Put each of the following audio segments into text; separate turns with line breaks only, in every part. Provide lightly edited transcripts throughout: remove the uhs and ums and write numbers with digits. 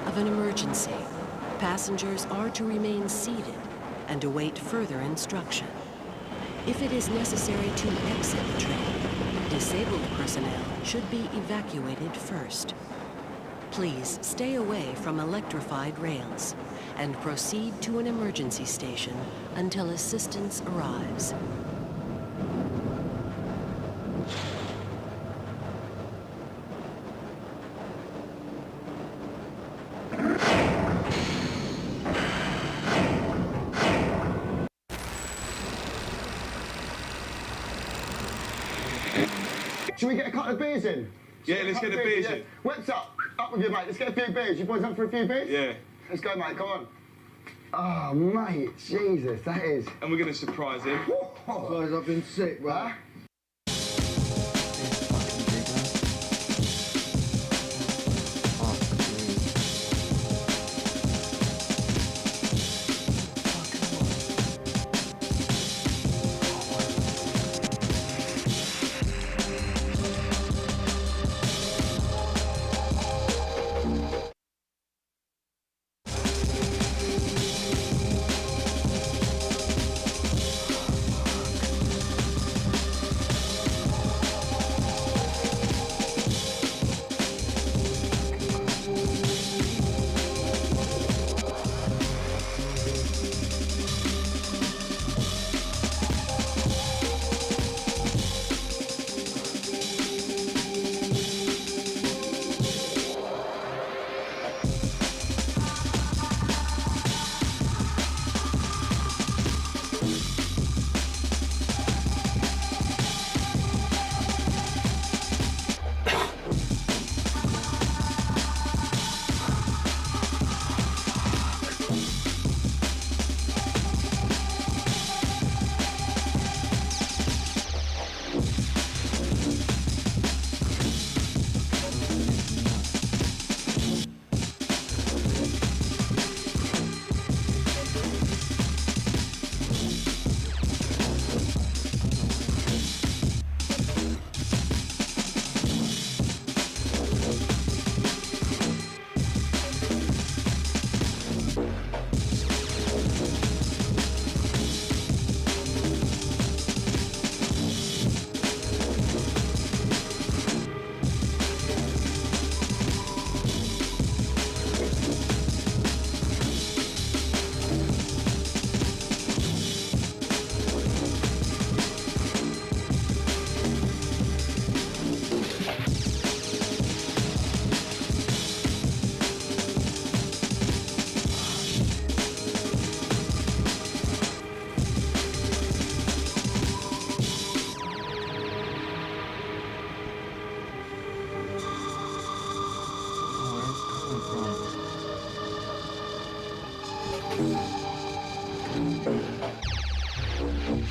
Of an emergency, passengers are to remain seated and await further instruction. If it is necessary to exit the train, disabled personnel should be evacuated first. Please stay away from electrified rails and proceed to an emergency station until assistance arrives.
Should we get a couple of beers in?
Yeah, let's get the beers in.
What's up? Up with you, mate. Let's get a few beers. You boys up for a few beers?
Yeah.
Let's go, mate. Come on. Oh, mate. Jesus, that is...
And we're going to surprise him.
Guys, I've been sick, right?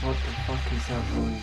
What the fuck is that noise?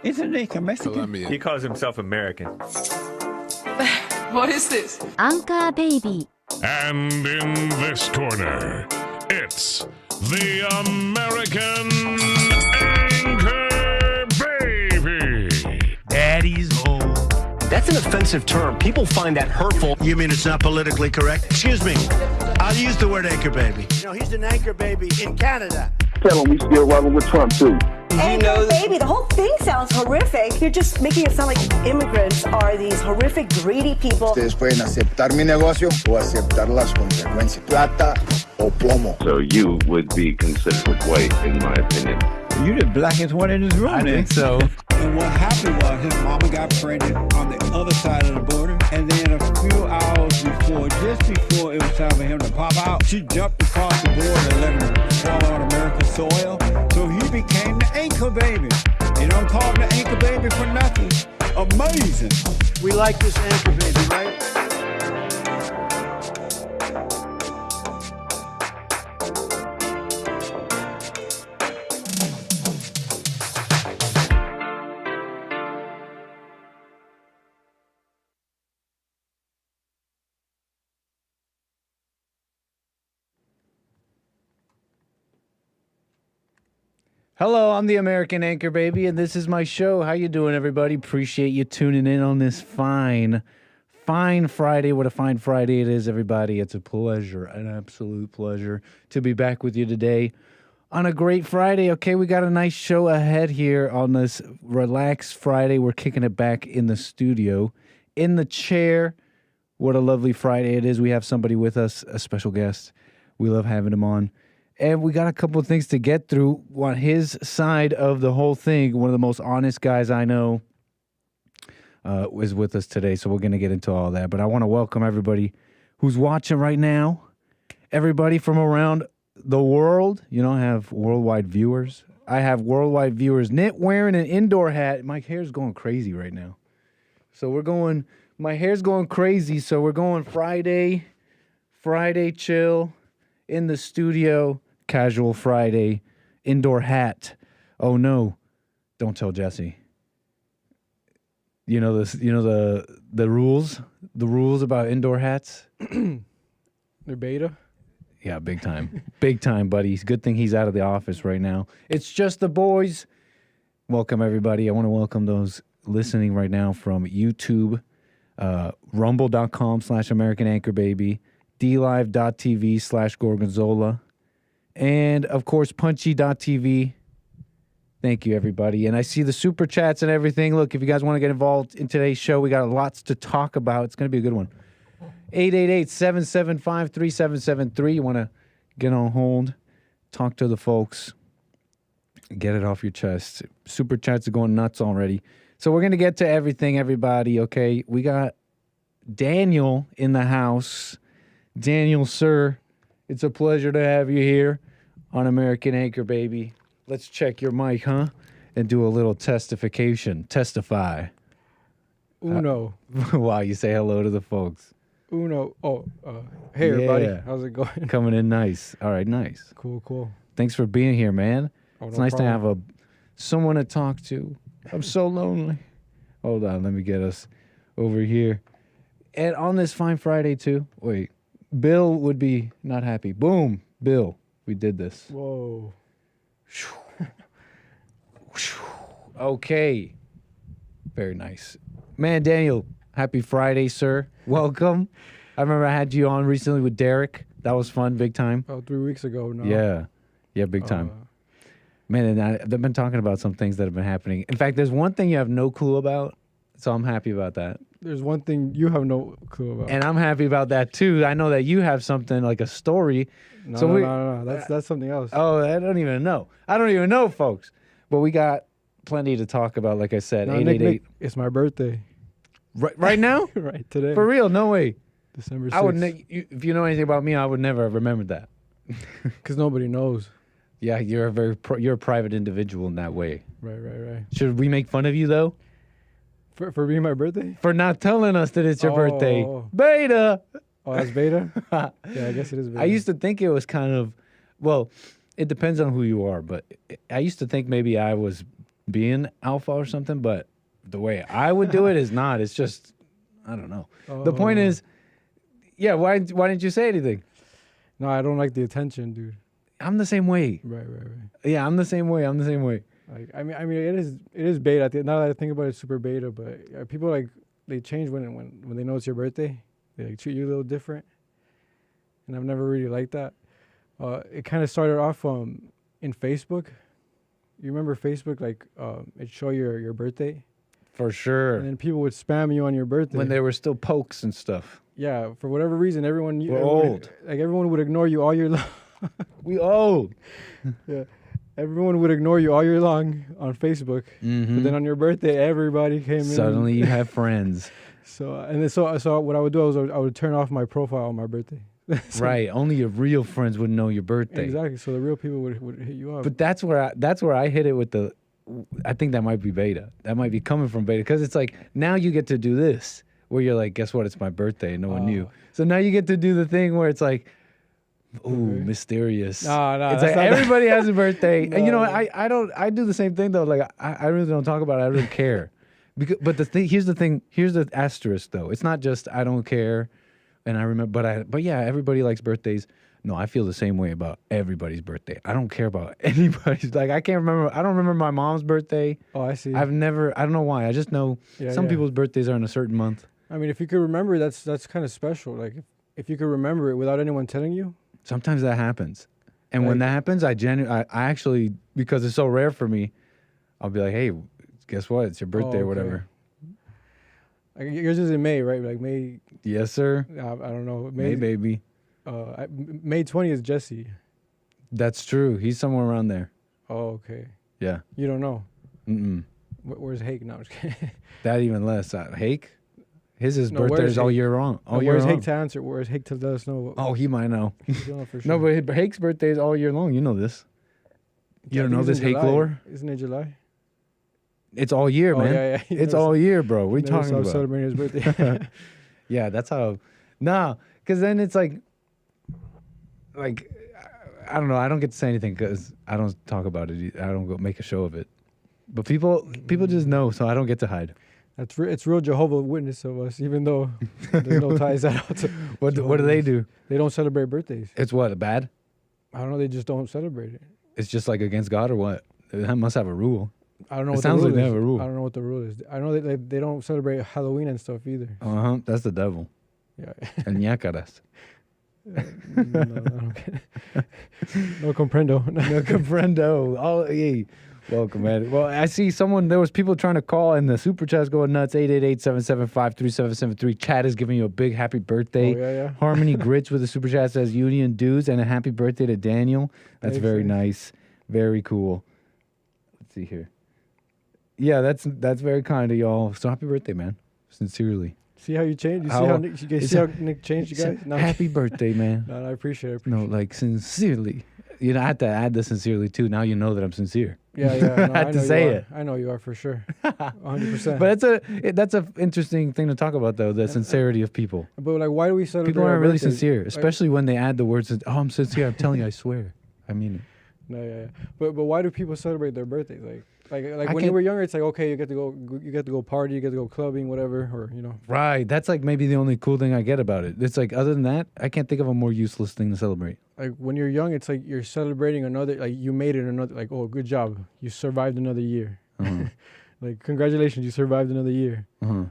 Isn't he Mexican?
Colombian.
He calls himself American.
What is this?
Anchor Baby.
And in this corner, it's the American Anchor Baby.
Daddy's home.
That's an offensive term. People find that hurtful.
You mean it's not politically correct? Excuse me. I'll use the word anchor baby. You know, he's an anchor baby in Canada.
Tell him we still rolling with Trump, too.
Anchor baby, the whole thing sounds horrific. You're just making it sound like immigrants are these horrific, greedy people.
Ustedes pueden aceptar mi negocio o aceptar las consecuencias. Plata o plomo.
So you would be considered white, in my opinion.
You're the blackest one in this room.
I think so.
And what happened was his mama got pregnant on the other side of the border. And then a few hours before, just before it was time for him to pop out, she jumped across the border and let him fall on American soil. So he became the anchor baby. You don't call him the anchor baby for nothing. Amazing.
We like this anchor baby, right?
Hello, I'm the American Anchor Baby, and this is my show. How you doing, everybody? Appreciate you tuning in on this fine Friday. What a fine Friday it is, everybody. It's a pleasure, an absolute pleasure to be back with you today on a great Friday. Okay, we got a nice show ahead here on this relaxed Friday. We're kicking it back in the studio, in the chair. What a lovely Friday it is. We have somebody with us, a special guest. We love having him on. And we got a couple of things to get through on his side of the whole thing. One of the most honest guys I know. is with us today, so we're going to get into all that. But I want to welcome everybody who's watching right now, everybody from around the world. You know, I have worldwide viewers. I have worldwide viewers. Knit wearing an indoor hat. My hair's going crazy right now. So my hair's going crazy, so we're going Friday chill in the studio, casual Friday, indoor hat. Oh no, don't tell Jesse. You know this. You know the rules. The rules about indoor hats.
They're beta.
Yeah, big time. Big time, buddy. Good thing he's out of the office right now. It's just the boys. Welcome, everybody. I want to welcome those listening right now from YouTube, rumble.com/American Anchor Baby, dlive.tv/Gorgonzola, and, of course, punchy.tv. Thank you, everybody. And I see the super chats and everything. Look, if you guys want to get involved in today's show, we got lots to talk about. It's going to be a good one. 888-775-3773. You want to get on hold, talk to the folks, get it off your chest. Super chats are going nuts already. So we're going to get to everything, everybody, okay? We got Daniel in the house. Daniel, sir, it's a pleasure to have you here on American Anchor, baby. Let's check your mic, huh? And do a little testification. Testify.
Uno.
Wow, you say hello to the folks.
Uno. Oh, hey, everybody. How's it going?
Coming in nice. All right, nice.
Cool.
Thanks for being here, man.
Oh,
It's
no
nice
problem.
to have someone to talk to. I'm so lonely. Hold on, let me get us over here. And on this fine Friday, too. Wait, Bill would be not happy. Boom, Bill, we did this.
Whoa.
Okay. Very nice. Man, Daniel, happy Friday, sir. Welcome. I remember I had you on recently with Derek. That was fun, big time.
Oh, 3 weeks ago now.
Yeah, big time. Man, and I've been talking about some things that have been happening. In fact, there's one thing you have no clue about, so I'm happy about that.
There's one thing you have no clue about.
And I'm happy about that, too. I know that you have something, like a story.
No. That's something else.
Oh, I don't even know. I don't even know, folks. But we got plenty to talk about, like I said.
No,
888.
Nick, it's my birthday.
Right now?
Right, today.
For real? No way.
December 6th.
I would if you know anything about me, I would never have remembered that.
Because nobody knows.
Yeah, you're a private individual in that way.
Right.
Should we make fun of you, though?
For being my birthday?
For not telling us that it's your birthday. Beta!
Oh, that's beta? Yeah, I guess it is beta.
I used to think it was kind of, well, it depends on who you are, but I used to think maybe I was being alpha or something, but the way I would do it is not. It's just, I don't know. The point is, yeah, why didn't you say anything?
No, I don't like the attention, dude.
I'm the same way.
Right.
Yeah, I'm the same way.
Like, I mean, it is beta. Now that I think about it, it's super beta. But people they change when they know it's your birthday. They like treat you a little different, and I've never really liked that. It kind of started off in Facebook. You remember Facebook? Like it show your birthday.
For sure.
And then people would spam you on your birthday
when there were still pokes and stuff.
Yeah, for whatever reason, everyone would ignore you all year long.
We old.
Yeah. Everyone would ignore you all year long on Facebook, but then on your birthday, everybody came in.
Suddenly you have friends.
So what I would do is I would turn off my profile on my birthday.
Right, only your real friends would know your birthday.
Exactly. So the real people would hit you up.
But that's where I hit it with the. I think that might be beta. That might be coming from beta because it's like now you get to do this where you're like, guess what? It's my birthday and no one knew. So now you get to do the thing where it's like. Ooh, mysterious.
No,
it's like everybody has a birthday.
No.
And you know, I do the same thing though. Like I really don't talk about it. I don't care. But here's the asterisk though. It's not just I don't care and I remember but yeah, everybody likes birthdays. No, I feel the same way about everybody's birthday. I don't care about anybody's. Like I don't remember my mom's birthday.
Oh, I see.
I don't know why. I just know some people's birthdays are in a certain month.
I mean, if you could remember, that's kind of special. Like if you could remember it without anyone telling you.
Sometimes that happens. And when that happens, I actually, because it's so rare for me, I'll be like, hey, guess what? It's your birthday or whatever.
Like, yours is in May, right? Like May.
Yes, sir.
I don't know.
May baby.
May 20 is Jesse.
That's true. He's somewhere around there.
Oh, okay.
Yeah.
You don't know?
Mm-mm.
Where's Hake? No, I'm just kidding.
That even less. Hake? His
No,
birthday
where's
is all
Hake?
year long.
No,
All year
where's
long.
Hake to answer? Where's Hake to let us know?
Oh, he might know.
He'll know for
No,
sure.
but Hake's birthday is all year long. You know this. You
I
don't
think
know
it's
this
in
Hake
July.
lore?
Isn't it July?
It's all year,
Oh,
man.
yeah, yeah. He
It's
knows-
all year, bro. What are you
Never
talking
stopped
about?
celebrating his birthday.
Yeah, that's how. Nah, because then it's like, I don't know. I don't get to say anything because I don't talk about it. I don't go make a show of it. But people just know, so I don't get to hide.
It's real Jehovah's Witness of us, even though there's no ties out to.
What do they do?
They don't celebrate birthdays.
It's what, bad?
I don't know. They just don't celebrate it.
It's just like against God or what? It must have a rule.
I don't know.
It
what
sounds
the
like
rule
they
is.
have a rule.
I don't know what the rule is. I know that they don't celebrate Halloween and stuff either.
That's the devil.
Yeah.
And ñácaras.
No, I don't get it. No comprendo.
No comprendo. Oh, hey. Welcome, man. Well, I see there was people trying to call and the super chat's going nuts. 888-775-3773. Chat is giving you a big happy birthday.
Oh, yeah.
Harmony Grits with a super chat says Union Dues and a happy birthday to Daniel. That's
Thanks,
very
thanks.
nice. Very cool. Let's see here. Yeah, that's very kind of y'all. So happy birthday, man. Sincerely.
See how you changed? You see
How-
how Nick, you guys
it's
see
a-
how Nick changed, you
it's a
guys? No,
happy birthday, man.
No, I appreciate it.
No, like sincerely. You know, I had to add the sincerely too. Now you know that I'm sincere.
Yeah, yeah. No,
I had
know
to
you
say
are.
it.
I know you are for sure. 100%.
But that's a interesting thing to talk about, though, the sincerity of people.
But like, why do we celebrate?
People
our
aren't really
birthdays?
sincere,
Like-
especially when they add the words, "Oh, I'm sincere. I'm telling you, I swear. I mean it."
No, yeah. But why do people celebrate their birthdays? Like
I
when you
can't-
were younger, it's like, okay, you get to go party, you get to go clubbing, whatever, or
Right. That's like maybe the only cool thing I get about it. It's like, other than that, I can't think of a more useless thing to celebrate.
like when you're young, it's like you're celebrating another, like you made it another, like, oh, good job, you survived another year.
Uh-huh.
Like, congratulations, you survived another year.
Uh-huh.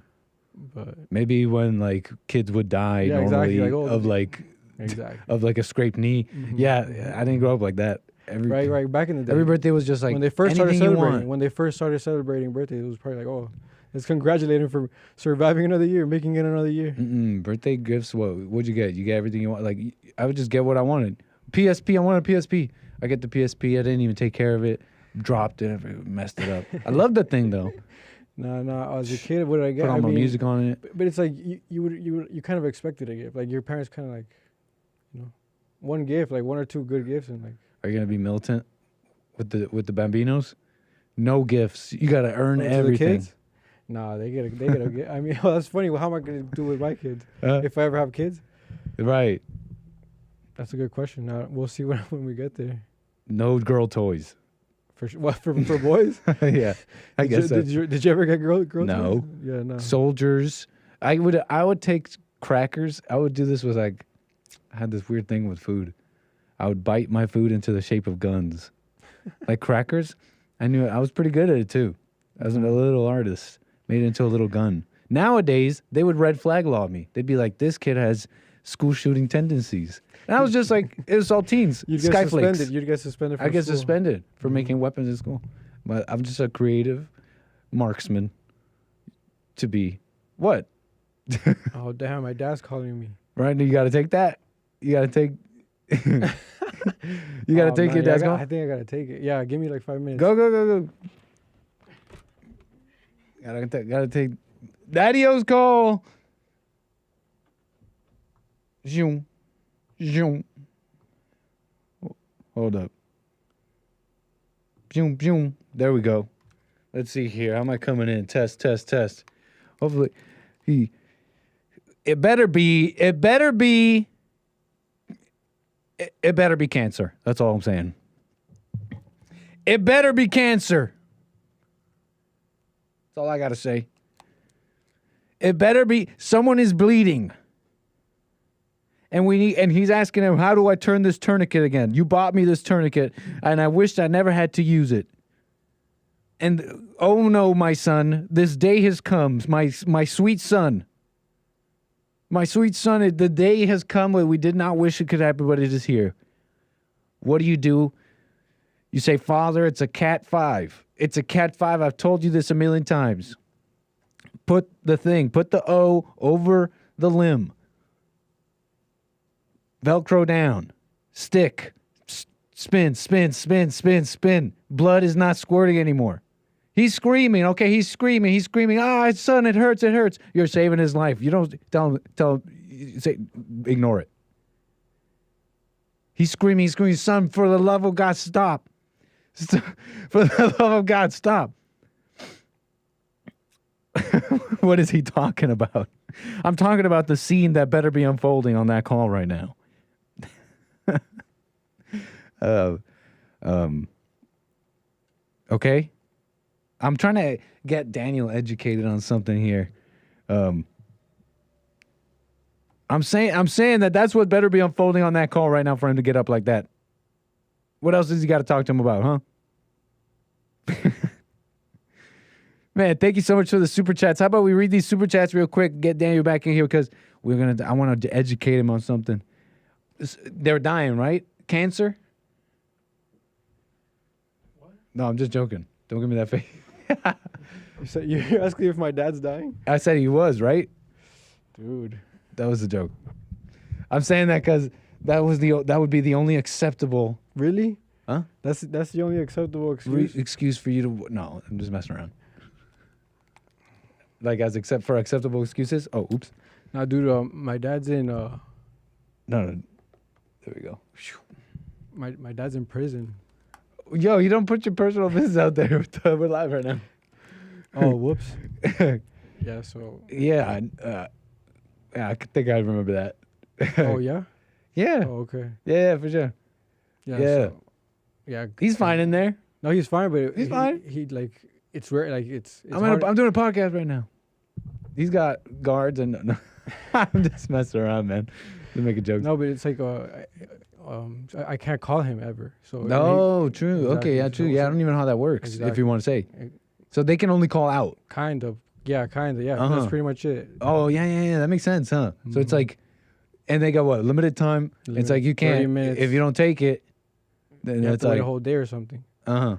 But
Maybe when like kids would die
Yeah,
normally
exactly, like, oh,
of like
exactly.
of like a scraped knee.
Mhm.
Yeah, I didn't grow up like that.
Right. Back in the day,
Every birthday was just like
when they first started
anything you
celebrating.
want.
When they first started celebrating birthdays, it was probably like, oh, let's congratulate him for surviving another year, making it another year.
Birthday gifts. What'd you get? You get everything you want. Like I would just get what I wanted. PSP. I wanted a PSP. I get the PSP. I didn't even take care of it. Dropped it. Messed it up. I love that thing though.
No. As a kid, what did I get?
Put all
I
my
mean,
music on it.
But it's like you kind of expected a gift. Like your parents kind of like, one gift, like one or two good gifts, and like.
Are you gonna be militant with the Bambinos? No gifts. You gotta earn
To the
everything.
kids? Nah, they get a gift. I mean, well, that's funny. Well, how am I gonna do with my kids if I ever have kids?
Right.
That's a good question. Now we'll see when we get there.
No girl toys.
For sure. What for boys?
Yeah, I guess so.
Did you ever get girl
No.
toys? Yeah, no.
Soldiers. I would take crackers. I would do this with I had this weird thing with food. I would bite my food into the shape of guns, like crackers. I knew I was pretty good at it too. I was a little artist. Made it into a little gun. Nowadays they would red flag law me. They'd be like, "This kid has school shooting tendencies." And I was just like, it was all teens.
You'd get
Skyflakes.
suspended. You'd get suspended. From
I get
school.
suspended for making weapons in school. But I'm just a creative marksman to be. What?
Oh damn! My dad's calling me.
Right? You got to take that. You got to take. You got to take your dad's call?
I think I gotta take it. Yeah, give me like 5 minutes.
Go. Gotta take Daddy-O's call. Zoom. Hold up. Zoom. There we go. Let's see here. How am I coming in? Test. Hopefully, it better be cancer. That's all I'm saying. It better be cancer. That's all I got to say. It better be someone is bleeding. And he's asking him, how do I turn this tourniquet again? You bought me this tourniquet and I wished I never had to use it. And oh no, my son, this day has come. My sweet son. My sweet son, the day has come where we did not wish it could happen, but it is here. What do? You say, Father, it's a Cat 5. It's a Cat 5. I've told you this a million times. Put the O over the limb. Velcro down. Stick. Spin. Blood is not squirting anymore. He's screaming. Okay, he's screaming. He's screaming. Ah, son, it hurts. It hurts. You're saving his life. You don't tell him. Say, ignore it. He's screaming. He's screaming. Son, for the love of God, stop. For the love of God, stop. What is he talking about? I'm talking about the scene that better be unfolding on that call right now. Okay. I'm trying to get Daniel educated on something here. I'm saying that's what better be unfolding on that call right now for him to get up like that. What else has he got to talk to him about, huh? Man, thank you so much for the super chats. How about we read these super chats real quick, get Daniel back in here because I want to educate him on something. They're dying, right? Cancer? What? No, I'm just joking. Don't give me that face.
You're asking if my dad's dying?
I said he was, right?
Dude.
That was a joke. I'm saying that because that would be the only acceptable.
Really?
Huh?
That's the only acceptable excuse?
Excuse for you to... No, I'm just messing around. Like except for acceptable excuses? Oh, oops.
Nah, dude, my dad's in...
No. There we go.
My dad's in prison.
Yo, you don't put your personal business out there. We're live right now.
Oh, whoops. Yeah, so...
Yeah, I think I remember that.
Oh, yeah?
Yeah.
Oh, okay.
Yeah, for sure.
Yeah.
Yeah.
So, yeah.
He's fine in there.
No, he's fine, but
he's fine.
He like it's rare. Like it's
I'm doing a podcast right now. He's got guards and no. I'm just messing around, man. To make a joke.
No, but it's like I can't call him ever. So
no, true. Exactly. Okay, yeah, true. Yeah, I don't even know how that works. Exactly. If you want to say, so they can only call out.
Kind of. Yeah, kind of. Yeah, that's pretty much it.
Oh yeah. That makes sense, huh? Mm-hmm. So it's like, and they got what limited time. It's like you can't if you don't take it. Then
it's like a whole day or something. Yeah.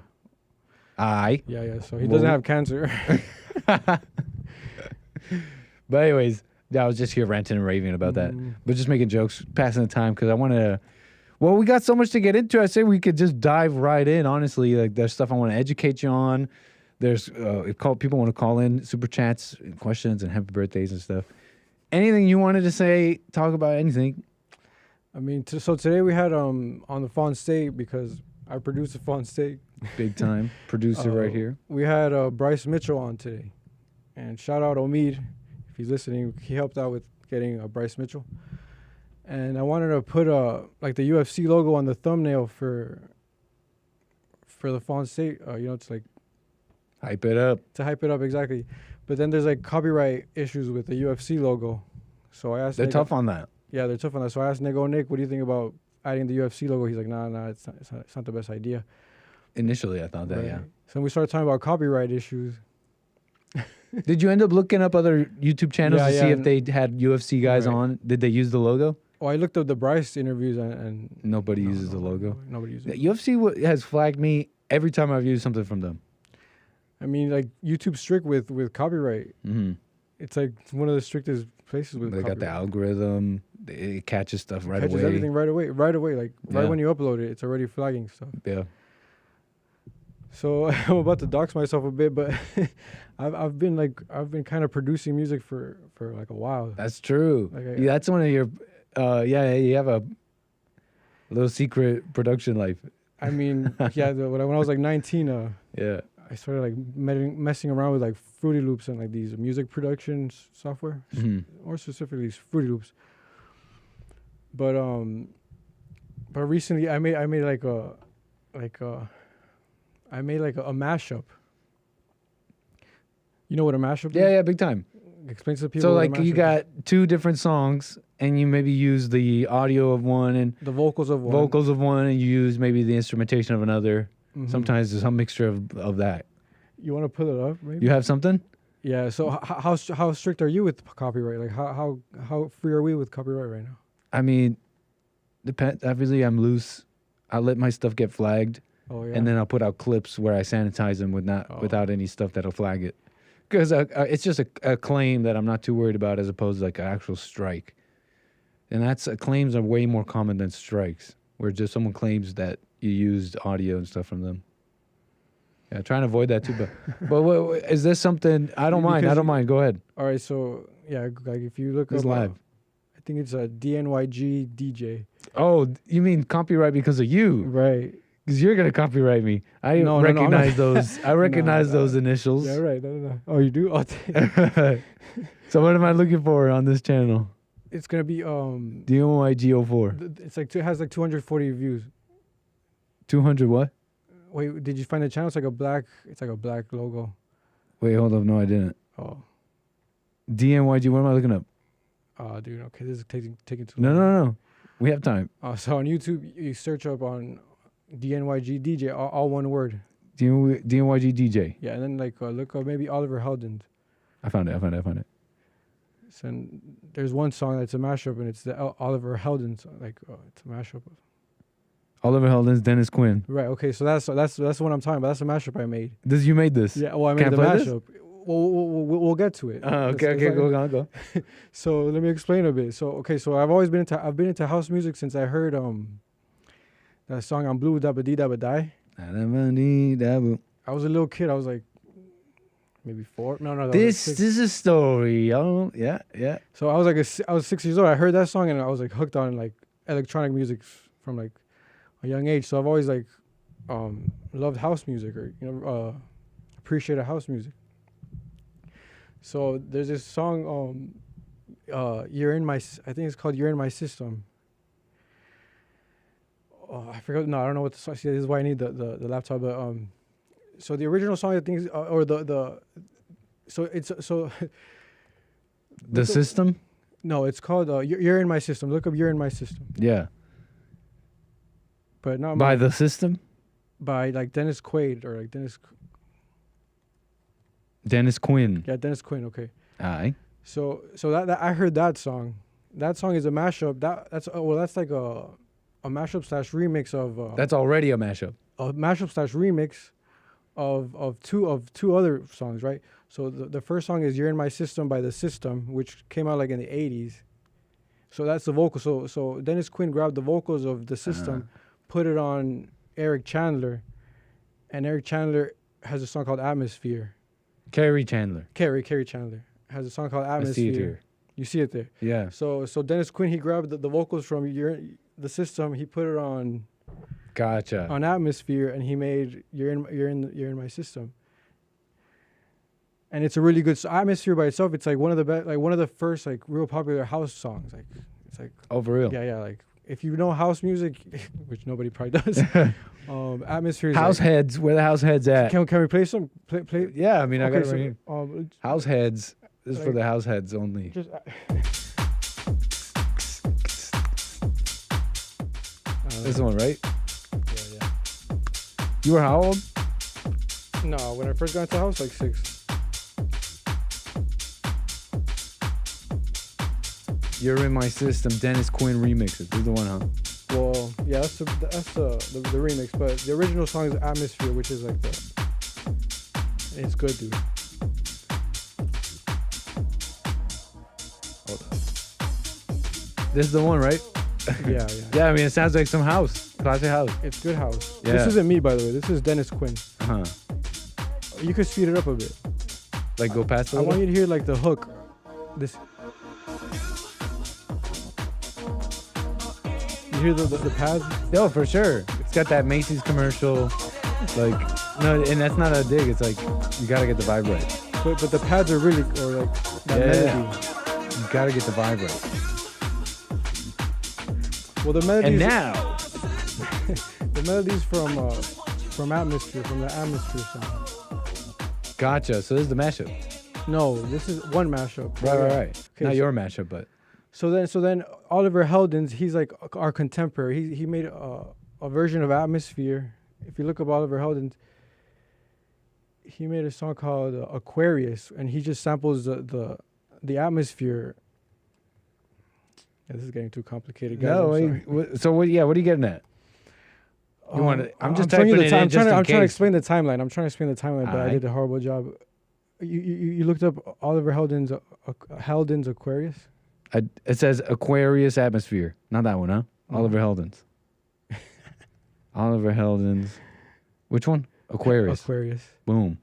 So he doesn't have cancer.
But anyways, I was just here ranting and raving about that. But just making jokes, passing the time because I want to. Well, we got so much to get into. I say we could just dive right in. Honestly, like there's stuff I want to educate you on. There's people want to call in super chats, questions, and happy birthdays and stuff. Anything you wanted to say? Talk about anything.
I mean, so today we had on the Fawn State because I produce the Fawn State.
Big time producer right here.
We had Bryce Mitchell on today, and shout out Omid if he's listening. He helped out with getting Bryce Mitchell, and I wanted to put like the UFC logo on the thumbnail for the Fawn State. It's like
hype it up.
To hype it up, exactly. But then there's like copyright issues with the UFC logo, so I asked.
They're tough on that.
Yeah, they're tough on that. So I asked Nick, what do you think about adding the UFC logo? He's like, nah, it's not the best idea.
Initially, I thought that, yeah.
So we started talking about copyright issues.
Did you end up looking up other YouTube channels to see if they had UFC guys on? Did they use the logo?
Oh, I looked up the Bryce interviews and
nobody uses the logo.
Nobody uses it.
UFC has flagged me every time I've used something from them.
I mean, like YouTube's strict with copyright.
Mm-hmm.
It's like one of the strictest places with copyright.
They got the algorithm. It catches stuff right away.
Catches everything right away. Like right when you upload it, it's already flagging stuff.
Yeah.
So I'm about to dox myself a bit, but I've been kind of producing music for like a while.
That's true. That's one of your you have a little secret production life.
I mean, when I was like 19,
yeah,
I started like messing around with like Fruity Loops and like these music production software, or specifically Fruity Loops. But recently I made like a mashup. You know what a mashup is?
Yeah, big time.
Explain to the people.
So like you got two different songs and you maybe use the audio of one and
the vocals of one.
And you use maybe the instrumentation of another. Mm-hmm. Sometimes there's some mixture of that.
You want to pull it up maybe?
You have something?
Yeah, so how strict are you with copyright? Like how free are we with copyright right now?
I mean, obviously I'm loose. I let my stuff get flagged.
Oh, yeah.
And then I'll put out clips where I sanitize them without any stuff that'll flag it. Because it's just a claim that I'm not too worried about as opposed to like an actual strike. And claims are way more common than strikes, where just someone claims that you used audio and stuff from them. Yeah, trying to avoid that too. But what, is this something? I don't mind. I don't mind. Go ahead.
All right, so yeah, like if you look
It's
up,
live.
I think it's a DNYG DJ.
Oh, you mean copyright because of you?
Right.
Because you're gonna copyright me. I
No,
recognize
no,
those. I recognize those initials.
Yeah, right. No. Oh, you do? Oh,
So what am I looking for on this channel?
it's gonna be
DNYG04.
It's like it has like 240 views.
200 what?
Wait, did you find the channel? It's like a black logo.
Wait, hold up. No, I didn't.
Oh.
DNYG. What am I looking up?
Oh, dude. Okay, this is taking too
No,
long.
no. We have time.
So on YouTube, you search up on DNYG DJ, all one word.
DNYG DJ.
Yeah, and then like look up maybe Oliver Heldens.
I found it.
So there's one song that's a mashup, and it's the Oliver Heldens. Like it's a mashup.
Oliver Heldens, Dennis Quinn.
Right. Okay. So that's what I'm talking about. That's a mashup I made.
You made this?
Yeah. Well, I made the mashup. We'll get to it.
Okay. Go.
So let me explain a bit. So I've been into house music since I heard that song on Blue 𝒏𝒊𝒂𝒐𝒏𝒊𝒂𝒍𒔔. I was a little kid. I was like maybe 4. No.
This is a story. Oh, yeah.
So I was 6 years old. I heard that song and I was like hooked on like electronic music from like a young age. So I've always like loved house music or appreciated house music. So there's this song I think it's called You're in My System. Oh, I forgot. No, I don't know what the song. See, this is why I need the laptop. But so the original song, I think, is, or so it's so.
The system?
No, it's called You're in My System. Look up You're in My System.
Yeah.
But not
by the system.
By like Dennis Quaid or like
Dennis Quinn.
Yeah, Dennis Quinn. Okay.
Aye.
So that I heard that song. That song is a mashup. That's like a mashup / remix of.
That's already a mashup.
A mashup / remix of two other songs, right? So the first song is "You're in My System" by The System, which came out like in the '80s. So that's the vocal. So Dennis Quinn grabbed the vocals of The System, put it on Eric Chandler, and Eric Chandler has a song called "Atmosphere."
Carrie Chandler
has a song called "Atmosphere."
I see it here.
You see it there.
Yeah.
So Dennis Quinn, he grabbed the vocals from The System. He put it on.
Gotcha.
On "Atmosphere," and he made "You're in My System." And it's a really good "Atmosphere" by itself. It's like one of the first like real popular house songs. Like it's like.
Oh, for real?
Yeah. Like if you know house music, which nobody probably does. "Atmosphere" is
house heads. Where the house heads at?
Can we play some? Play?
Yeah, I mean,
okay,
I got it right here. House heads. This is for the house heads only. This one, right?
Yeah.
You were how old?
No, when I first got into the house, like 6.
You're in My System. Dennis Quinn remixes. This is the one, huh?
Well, yeah, that's the remix, but the original song is "Atmosphere," which is like it's good, dude.
Hold on. This is the one, right?
Yeah.
Yeah, I mean, it sounds like some house. Classic house.
It's good house.
Yeah.
This isn't me, by the way. This is Dennis Quinn.
Uh-huh.
You could speed it up a bit.
Like go past the
I want you to hear like the hook. This. You hear the pads?
Yo, for sure. It's got that Macy's commercial. Like, no, and that's not a dig. It's like, you gotta get the vibe right.
But the pads are really, or like that melody.
Yeah. You gotta get the vibe right.
Well, the melody.
And now,
the melody's from "Atmosphere," from the "Atmosphere" song.
Gotcha. So this is the mashup.
No, this is one mashup.
Right.
Okay,
Not your mashup, but.
So then Oliver Heldens, he's like our contemporary. He made a version of "Atmosphere." If you look up Oliver Heldens, he made a song called "Aquarius," and he just samples the atmosphere. Yeah, this is getting too complicated, guys.
No, so what? Yeah, what are you getting at? You want to? I'm just typing it in
I'm trying to
case.
explain the timeline. But I did a horrible job. You looked up Oliver Heldens Aquarius.
It says Aquarius Atmosphere. Not that one, huh? Oliver Heldens. Oliver Heldens. Which one? Aquarius.
Aquarius.
Boom.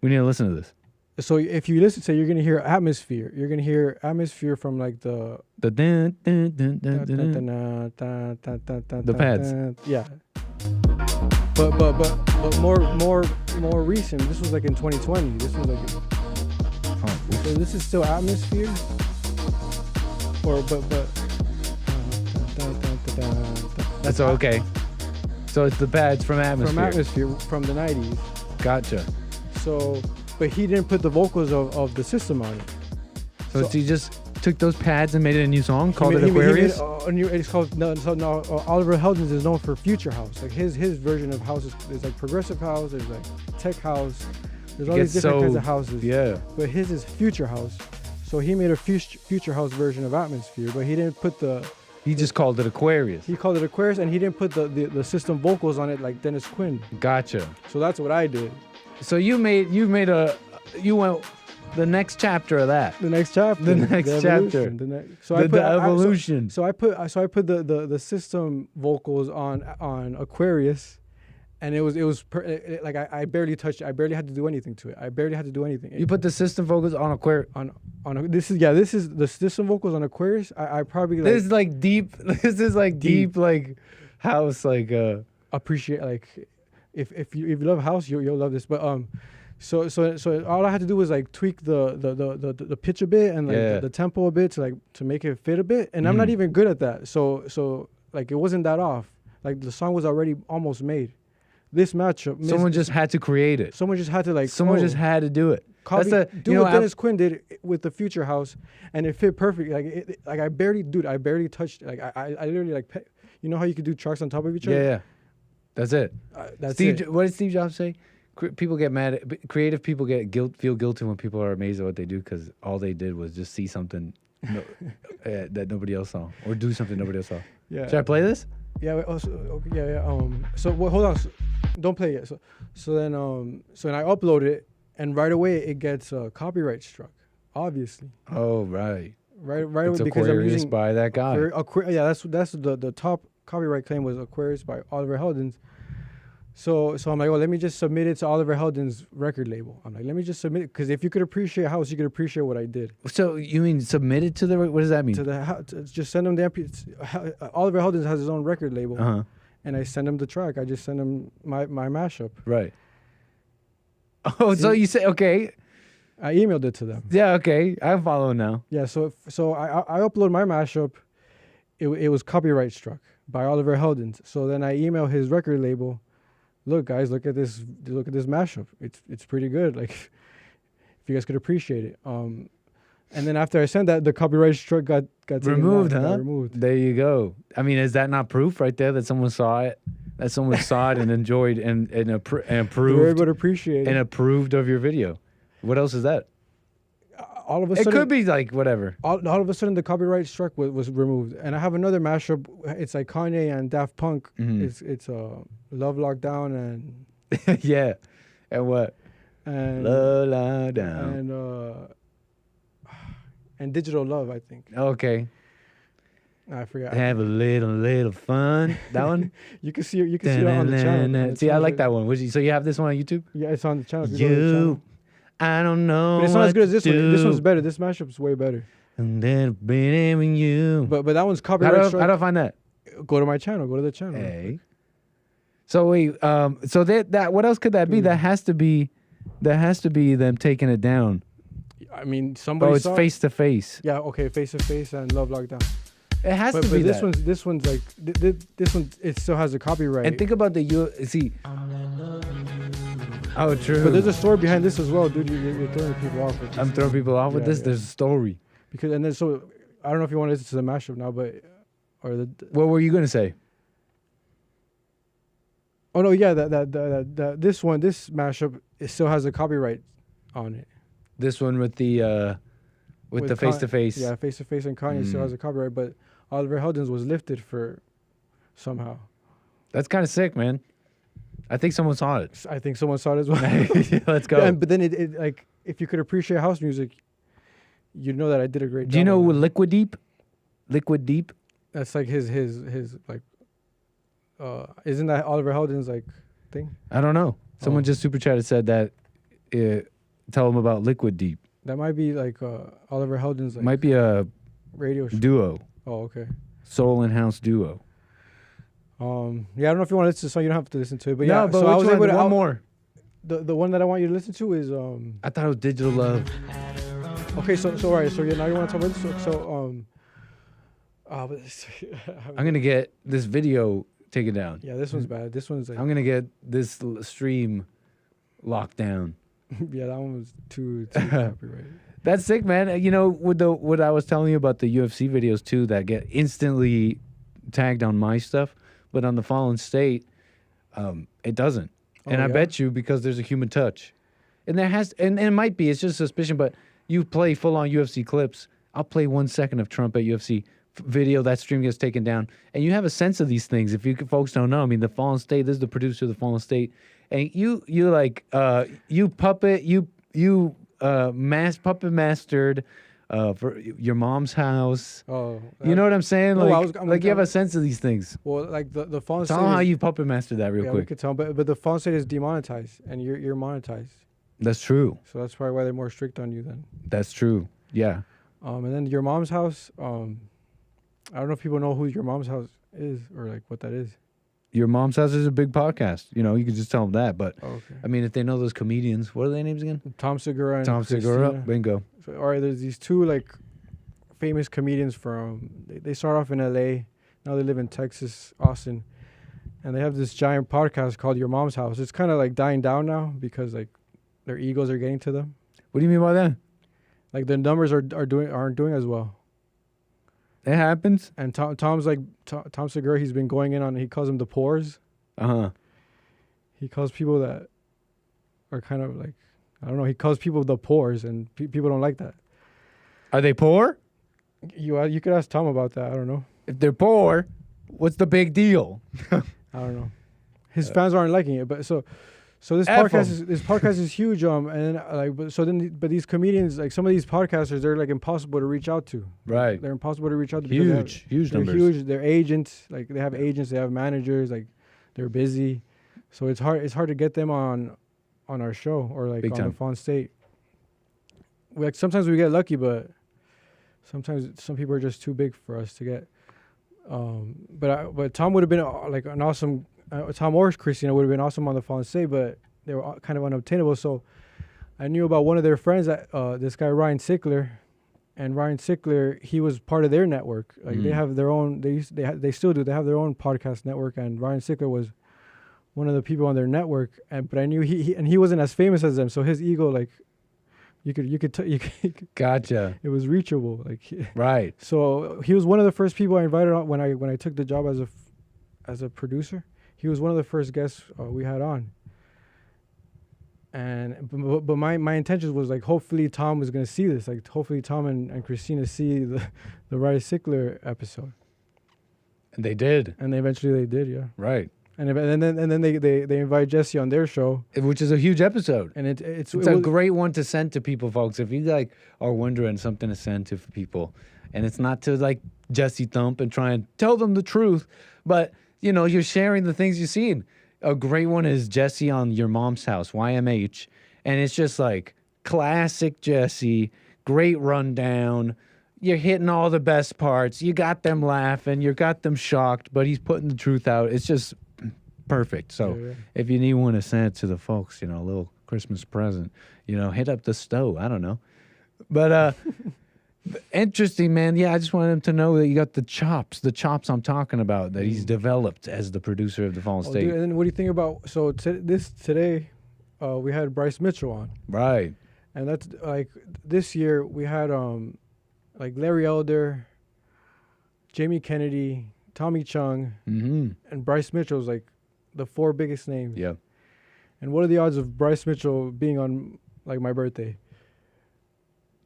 We need to listen to this.
So if you listen to it, you're gonna hear atmosphere. You're gonna hear atmosphere from like the
pads.
Yeah. But more recent. This was like in 2020. This was like. So this is still atmosphere. Or but.
That's okay. So it's the pads from atmosphere.
From atmosphere from the 90s.
Gotcha.
So, but he didn't put the vocals of the system on it.
So he just took those pads and made it a new song called it Aquarius?
It's called, Oliver Heldens is known for future house. Like his version of house is like progressive house, there's like tech house, there's all these different kinds of houses.
Yeah.
But his is future house. So he made a future house version of atmosphere, but he didn't put
He just called it Aquarius.
He called it Aquarius, and he didn't put the system vocals on it like Dennis Quinn.
Gotcha.
So that's what I did.
So you went the next chapter of that.
The next chapter.
The next chapter. The evolution.
So I put the system vocals on Aquarius, and it was like I barely touched it. I barely had to do anything to it. I barely had to do anything.
You put the system vocals on Aquarius.
This is the system vocals on Aquarius. I probably
this is like deep. This is like deep like house like
appreciate like if you love house you'll love this. But so all I had to do was like tweak the pitch a bit and like the tempo a bit to make it fit a bit. And I'm not even good at that. So like it wasn't that off. Like the song was already almost made. This matchup.
Someone just had to create it.
Someone just had to like.
Someone just had to do it.
Do what Dennis Quinn did with the Future House, and it fit perfect. Like I barely touched. Like I literally like. You know how you could do tracks on top of each other?
Yeah. That's it.
That's it.
What did Steve Jobs say? People get mad. Creative people feel guilty when people are amazed at what they do because all they did was just see something that nobody else saw or do something nobody else saw.
Yeah.
Should I play this?
Yeah. So hold on. Don't play it yet. So then I upload it, and right away it gets copyright struck. Obviously.
Oh right.
Right
it's
away because
Aquarius
I'm using
by that guy.
That's the top copyright claim was Aquarius by Oliver Heldens. So I'm like, let me just submit it to Oliver Heldens' record label. I'm like, let me just submit it because if you could appreciate house, you could appreciate what I did.
So you mean submit it to the? What does that mean?
To just send him the Oliver Heldens has his own record label, and I send him the track. I just send him my mashup.
Right. Oh, so you say okay?
I emailed it to them.
Yeah, okay, I'm following now.
Yeah, so I upload my mashup. It was copyright struck by Oliver Heldens. So then I email his record label. Look, guys, look at this mashup. It's pretty good. Like, if you guys could appreciate it. And then after I sent that, the copyright struck got
removed,
taken out,
huh?
got removed.
There you go. I mean, is that not proof right there that someone saw it? That someone saw it and enjoyed and approved. They were
able to appreciate it.
And approved of your video. What else is that?
All of a sudden,
it could be like whatever.
All of a sudden, the copyright struck was removed, and I have another mashup. It's like Kanye and Daft Punk. It's Love Lockdown and
yeah, and what?
And
Love Lockdown
and Digital Love, I think.
Okay.
I forgot.
Have a little fun. That one.
You can see it on the channel.
See, I like that one. So you have this one on YouTube?
Yeah, it's on the channel.
I don't know.
But it's not as good as this one. This one's better. This mashup's way better.
And then being you.
But that one's copyright struck.
How do I find that?
Go to my channel. Go to the channel.
Hey. So wait. So that what else could that be? That has to be them taking it down.
I mean, somebody.
Oh, it's face to face.
Yeah. Okay. Face to face and Love Lockdown.
It has to be
this that. This one's like this one. It still has a copyright.
And think about see. Oh, true.
But there's a story behind this as well, dude. You're throwing people off with this.
I'm throwing people off with this. Yeah. There's a story.
Because and then so I don't know if you want to listen to the mashup now, but
what were you gonna say?
Oh no, yeah, this mashup it still has a copyright on it.
This one with the face to face.
Yeah, face to face and Kanye still has a copyright, but Oliver Heldens was lifted for somehow.
That's kind of sick, man. I think someone saw it.
I think someone saw it as well.
Let's go.
But then it like if you could appreciate house music, you'd know that I did a great job.
Do you know Liquid Deep? Liquid Deep?
That's like his like isn't that Oliver Heldens like thing?
I don't know. Someone just super chatted said that. Tell them about Liquid Deep.
That might be like Oliver Heldens. Like,
Might be a
radio show.
duo.
Oh, okay.
Soul and house duo.
Yeah, I don't know if you want to listen to the song. You don't have to listen to it. But
No,
yeah,
but
so I
which
was able
one?
to
One more.
The one that I want you to listen to is
I thought it was Digital Love.
Okay, so all right, so yeah, now you want to talk about this?
I'm gonna get this video taken down.
Yeah, this one's bad. This one's like,
I'm gonna get this stream locked down.
yeah, that one was too copyrighted.
That's sick, man. You know, with what I was telling you about the UFC videos too, that get instantly tagged on my stuff, but on the Fallen State, it doesn't. And I bet you because there's a human touch, and it might be. It's just suspicion, but you play full on UFC clips. I'll play 1 second of Trump at UFC video. That stream gets taken down, and you have a sense of these things. If you folks don't know, I mean, the Fallen State. This is the producer of the Fallen State, and you puppet mastered for your mom's house.
Oh,
you know what I'm saying?
No,
Like you have a sense of these things.
Well, like the Fallen State.
Tell them how you puppet mastered that real
we
quick.
could tell, but the Fallen State is demonetized, and you're monetized.
That's true.
So that's probably why they're more strict on you then.
That's true. Yeah.
And then your mom's house. I don't know if people know who your mom's house is or like what that is.
Your mom's house is a big podcast. You know, you can just tell them that. But
okay.
I mean, if they know those comedians, what are their names again?
Tom Segura and
Tom Segura. Bingo.
So, all right, there's these two like famous comedians from. They start off in L.A. Now they live in Texas, Austin, and they have this giant podcast called Your Mom's House. It's kind of like dying down now because like their egos are getting to them.
What do you mean by that?
Like the numbers aren't doing as well.
It happens.
And Tom's like Tom Segura. He's been going in on. He calls them the pores. He calls people that are kind of like, I don't know. He calls people the pores, and people don't like that.
Are they poor?
You could ask Tom about that. I don't know.
If they're poor, what's the big deal?
I don't know. His fans aren't liking it, but so this podcast is huge. But these comedians, like some of these podcasters, they're like impossible to reach out to.
Right.
They're impossible to reach out to.
Huge numbers.
Huge. They're agents. Like they have agents. They have managers. Like they're busy. So it's hard to get them on our show or like on the Fallen State. Like sometimes we get lucky, but sometimes some people are just too big for us to get. But Tom would have been like an awesome. Tom or Christina would have been awesome on the Fallen State, but they were kind of unobtainable. So I knew about one of their friends, this guy Ryan Sickler, and Ryan Sickler, he was part of their network. Like they have their own. They still do. They have their own podcast network, and Ryan Sickler was one of the people on their network. But I knew he wasn't as famous as them, so his ego, like you could
gotcha.
It was reachable, like
right.
So he was one of the first people I invited on when I took the job as a producer. He was one of the first guests we had on. But my intention was like, hopefully Tom was gonna see this. Like hopefully Tom and Christina see the Ryan Sickler episode.
And they did.
And eventually they did, yeah.
Right.
And then they invite Jesse on their show,
which is a huge episode.
And it's
a great one to send to people, folks. If you like are wondering something to send to people, and it's not to like Jesse Thump and try and tell them the truth, but you know, you're sharing the things you've seen. A great one is Jesse on Your Mom's House, YMH. And it's just like classic Jesse, great rundown. You're hitting all the best parts. You got them laughing. You got them shocked, but he's putting the truth out. It's just perfect. So if you need one to send it to the folks, you know, a little Christmas present, you know, hit up the stove. I don't know. But interesting, man. Yeah, I just wanted him to know that you got the chops I'm talking about, that he's developed as the producer of the Fallen State.
Dude, and then what do you think about, so today we had Bryce Mitchell on.
Right.
And that's like, this year we had like Larry Elder, Jamie Kennedy, Tommy Chung, and Bryce Mitchell's like the four biggest names.
Yeah.
And what are the odds of Bryce Mitchell being on like my birthday?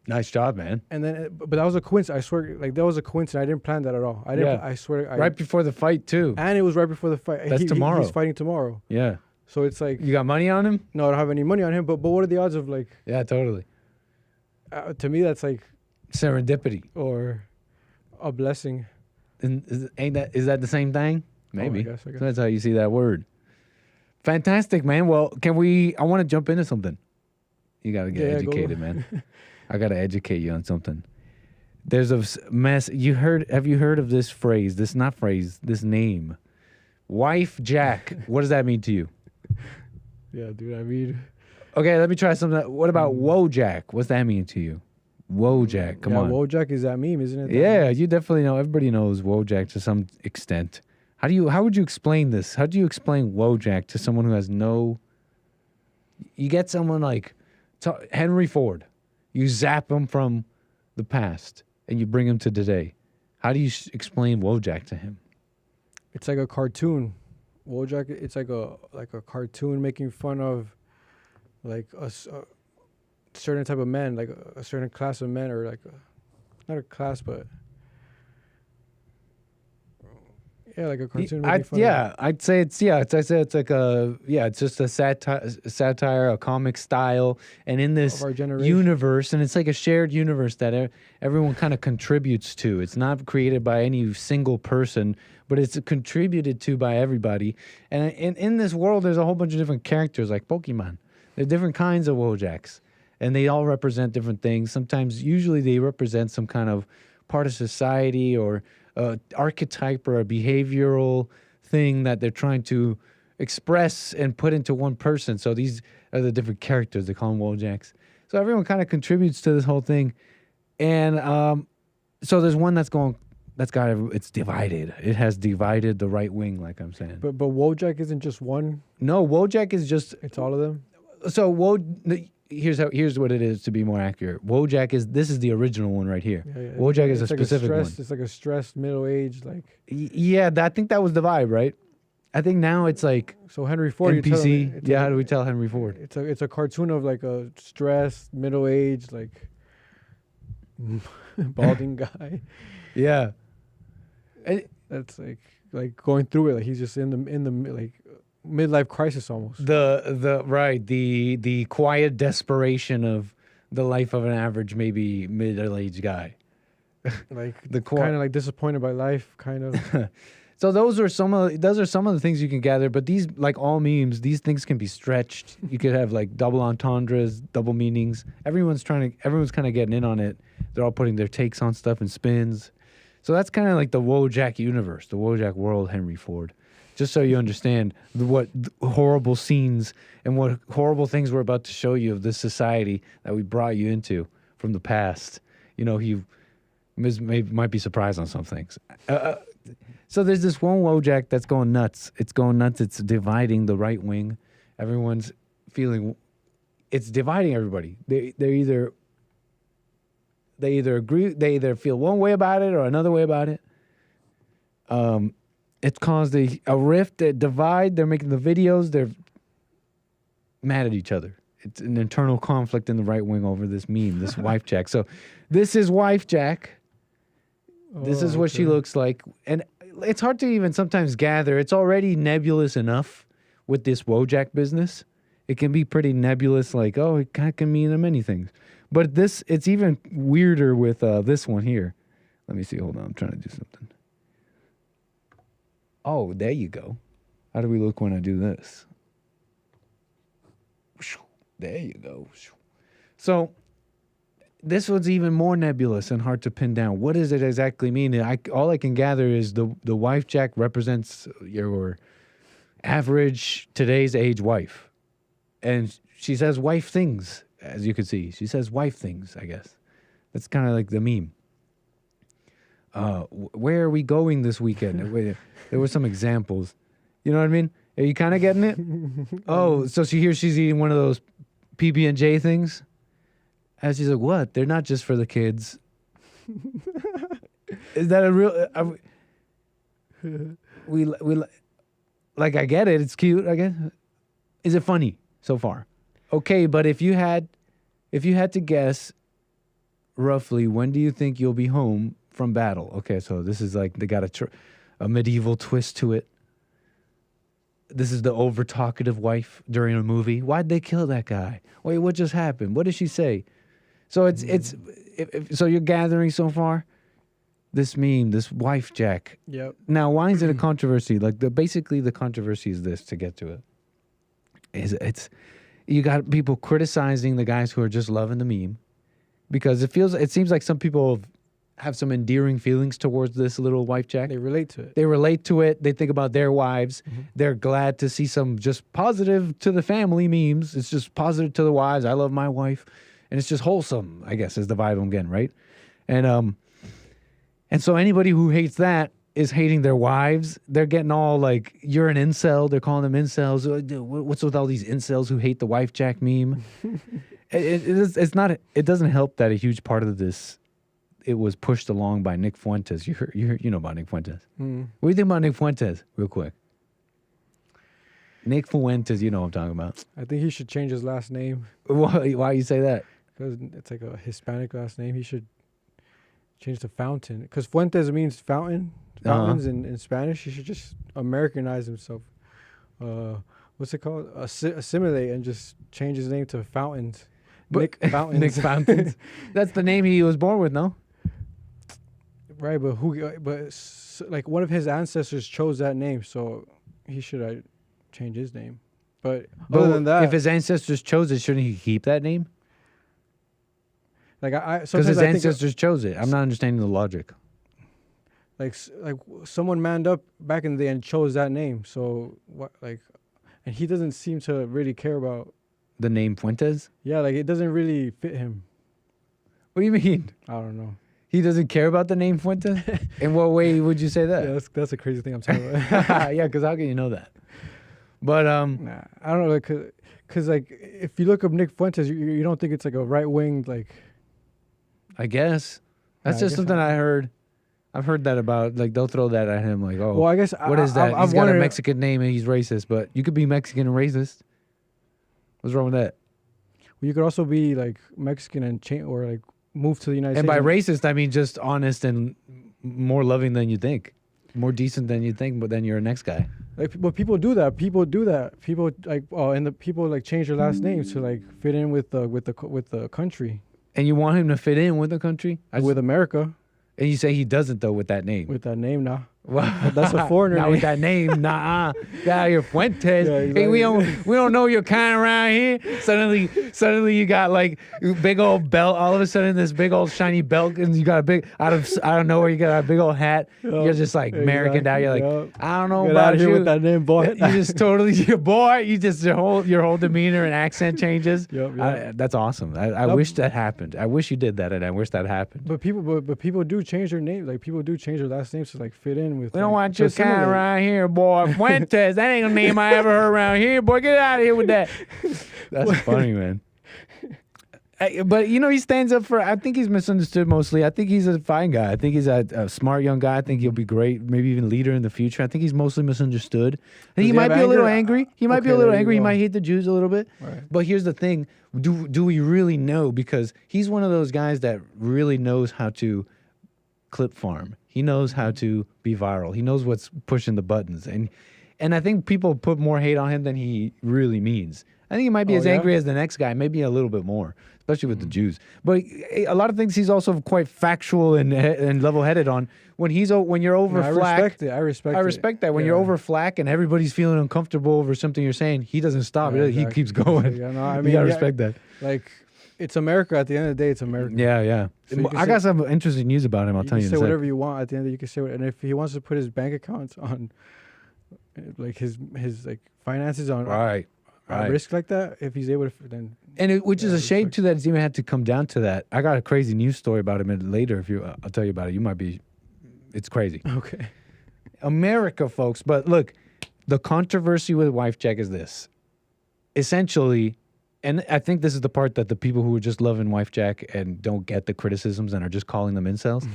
Nice job, man.
And then, but that was a coincidence. I swear, like that was a coincidence. I didn't plan that at all. I didn't. I swear.
Right before the fight too.
And it was right before the fight.
That's tomorrow.
He's fighting tomorrow.
Yeah.
So it's like,
you got money on him?
No, I don't have any money on him. But what are the odds of like?
Yeah, totally.
To me, that's like
serendipity
or a blessing.
And is that the same thing? Maybe.
I guess.
So that's how you see that word. Fantastic, man. Well, can we? I want to jump into something. You got to get educated, man. I got to educate you on something. There's a mess. Have you heard of this phrase? This name. Wifejak. What does that mean to you?
Yeah, dude, I mean...
Okay, let me try something. What about 𝒂𝒑𝒔𝒕𝒓𝒂𝒎? What's that mean to you? 𝒂𝒑𝒔𝒕𝒓𝒂𝒎. Come on.
𝒂𝒑𝒔𝒕𝒓𝒂𝒎 is that meme, isn't it?
Yeah, you definitely know. Everybody knows 𝒂𝒑𝒔𝒕𝒓𝒂𝒎 to some extent. How would you explain this? How do you explain 𝒂𝒑𝒔𝒕𝒓𝒂𝒎 to someone who has no... You get someone like Henry Ford. You zap him from the past and you bring him to today. How do you explain 𝒂𝒑𝒔𝒕𝒓𝒂𝒑 to him?
It's like a cartoon. 𝒂𝒑𝒔𝒕𝒓𝒂𝒑, it's like a cartoon making fun of like a certain type of men, like a certain class of men, or like not a class, but yeah, like a cartoon.
I'd say it's like it's just a satire, a comic style, and in this universe, and it's like a shared universe that everyone kind of contributes to. It's not created by any single person, but it's contributed to by everybody. And in this world, there's a whole bunch of different characters, like Pokemon. There's different kinds of 𝒂𝒑𝒔𝒕𝒓𝒂𝒑s, and they all represent different things. Usually they represent some kind of part of society or archetype or a behavioral thing that they're trying to express and put into one person. So these are the different characters. They call them 𝒂𝒑𝒔𝒕𝒓𝒂𝒑s. So everyone kind of contributes to this whole thing. And so there's one it's divided. It has divided the right wing, like I'm saying.
But 𝒂𝒑𝒔𝒕𝒓𝒂𝒑 isn't just one.
No, 𝒂𝒑𝒔𝒕𝒓𝒂𝒑 is just...
It's all of them?
So here's what it is to be more accurate. 𝒂𝒑𝒔𝒕𝒓𝒑 this is the original one right here. 𝒂𝒑𝒔𝒕𝒓𝒂𝒑 is a specific one.
It's like a stressed middle-aged, like...
Yeah, I think that was the vibe, right? I think now it's like...
So Henry Ford...
NPC. How do we tell Henry Ford?
It's a cartoon of like a stressed, middle-aged, like... balding guy.
Yeah.
That's like going through it. Like he's just in the like midlife crisis almost.
The quiet desperation of the life of an average, maybe middle-aged guy.
Like kind of like disappointed by life, kind of.
So those are some of the things you can gather. But these, like all memes, these things can be stretched. You could have like double entendres, double meanings. Everyone's kind of getting in on it. They're all putting their takes on stuff and spins. So that's kind of like the 𝒂𝒑𝒔𝒕𝒓𝒂𝒑 universe, the 𝒂𝒑𝒔𝒕𝒓𝒂𝒑 world, Henry Ford. Just so you understand what horrible scenes and what horrible things we're about to show you of this society that we brought you into from the past. You know, he might be surprised on some things. So there's this one 𝒂𝒑𝒔𝒕𝒓𝒂𝒑 that's going nuts. It's going nuts. It's dividing the right wing. Everyone's feeling... It's dividing everybody. They either agree, they either feel one way about it or another way about it. It's caused a rift, a divide. They're making the videos. They're mad at each other. It's an internal conflict in the right wing over this meme, this Wifejak. So this is Wifejak. This is what she looks like. And it's hard to even sometimes gather. It's already nebulous enough with this 𝒂𝒑𝒔 business. It can be pretty nebulous, like, oh, it can mean many things. But it's even weirder with this one here. Let me see. Hold on. I'm trying to do something. Oh, there you go. How do we look when I do this? There you go. So this one's even more nebulous and hard to pin down. What does it exactly mean? All I can gather is the Wifejak represents your average today's age wife. And she says wife things, as you can see. She says wife things, I guess. That's kind of like the meme. Where are we going this weekend? There were some examples. You know what I mean? Are you kind of getting it? Oh, so she's eating one of those PB&J things? And she's like, what? They're not just for the kids. Is that a real... like, I get it. It's cute, I guess. Is it funny so far? Okay, but if you had to guess roughly, when do you think you'll be home from battle? Okay, so this is like they got a medieval twist to it. This is the over-talkative wife during a movie. Why'd they kill that guy? Wait, what just happened? What did she say? So so you're gathering so far this meme, this Wifejak.
Yep.
Now, why is it a controversy? Like basically the controversy is this to get to it. It's you got people criticizing the guys who are just loving the meme because it seems like some people have some endearing feelings towards this little Wifejak.
They relate to it.
They relate to it. They think about their wives. They're glad to see some just positive to the family memes. It's just positive to the wives. I love my wife. And it's just wholesome, I guess, is the vibe I'm getting, right? And so anybody who hates that is hating their wives. They're getting all like, you're an incel. They're calling them incels. What's with all these incels who hate the Wifejak meme? It doesn't help that a huge part of this, it was pushed along by Nick Fuentes. You know about Nick Fuentes. What do you think about Nick Fuentes, real quick? Nick Fuentes, you know what I'm talking about.
I think he should change his last name.
Why you say that?
Because it's like a Hispanic last name. He should change to Fountain. Because Fuentes means fountain. Fountains in Spanish. He should just Americanize himself. What's it called? Assimilate and just change his name to Fountains. Nick Fountains.
Nick Fountains. That's the name he was born with, no?
Right, but like one of his ancestors chose that name, so he should change his name. But other than that,
if his ancestors chose it, shouldn't he keep that name?
Like
because his ancestors chose it. I'm not understanding the logic.
Like someone manned up back in the day and chose that name. So what? Like, and he doesn't seem to really care about
the name Fuentes.
Yeah, like it doesn't really fit him.
What do you mean?
I don't know.
He doesn't care about the name Fuentes? In what way would you say that?
Yeah, that's a crazy thing I'm talking about.
Yeah, because how can you know that? But
nah, I don't know, cause like if you look up Nick Fuentes, you don't think it's like a right wing like.
I guess that's just something I heard. I've heard that about, like, they'll throw that at him, like, oh,
well, I guess
what is that? He's got a Mexican name and he's racist, but you could be Mexican and racist. What's wrong with that?
Well, you could also be like Mexican and or like move to the United States.
And by racist, I mean just honest and more loving than you think, more decent than you think, but then you're a next guy.
Like, but people do that. People like, and the people like change their last names to like fit in with the country.
And you want him to fit in with the country?
With America.
And you say he doesn't, though, with that name.
With that name, nah. Well, that's a foreigner
Not
name.
with that name, nah. Get out of here, Fuentes.
Yeah, exactly.
Hey, we don't know your kind around here. Suddenly you got like big old belt. All of a sudden, this big old shiny belt, and you got a big out of nowhere. You got a big old hat. You're just like American down. You're like, I don't know
Get
about
out of here
you.
with that name, boy.
You just totally, boy. You just your whole demeanor and accent changes.
Yep.
That's awesome. I wish that happened. I wish you did that, and I wish that happened.
But people do change their name. Like people do change their last names to like fit in with.
We don't want your kind around here, boy. Fuentes, that ain't a name I ever heard around here, boy. Get out of here with that. That's funny, man. But he stands up for. I think he's misunderstood mostly. I think he's a fine guy. I think he's a smart young guy. I think he'll be great, maybe even leader in the future. I think he's mostly misunderstood. I think he might be a little angry. He might be a little angry. He might hate the Jews a little bit.
Right.
But here's the thing: do we really know? Because he's one of those guys that really knows how to clip farm. He knows how to be viral. He knows what's pushing the buttons. And I think people put more hate on him than he really means. I think he might be as angry as the next guy, maybe a little bit more, especially with the Jews. But a lot of things he's also quite factual and level-headed on. When you're over flack,
I respect
that. When you're over flack and everybody's feeling uncomfortable over something you're saying, he doesn't stop. He keeps going.
Yeah, no, I mean,
you gotta respect that.
Like, it's America. At the end of the day, it's America.
Yeah. So I got some interesting news about him. I'll tell you.
You can say whatever you want. At the end of the day, you can say whatever. And if he wants to put his bank accounts on, like his like finances on risk like that, if he's able to, then.
And which is a shame too that it's even had to come down to that. I got a crazy news story about him later. If I'll tell you about it. You might be. It's crazy.
Okay.
America, folks. But look, the controversy with Wifejak is this. Essentially. And I think this is the part that the people who are just loving Wifejak and don't get the criticisms and are just calling them incels,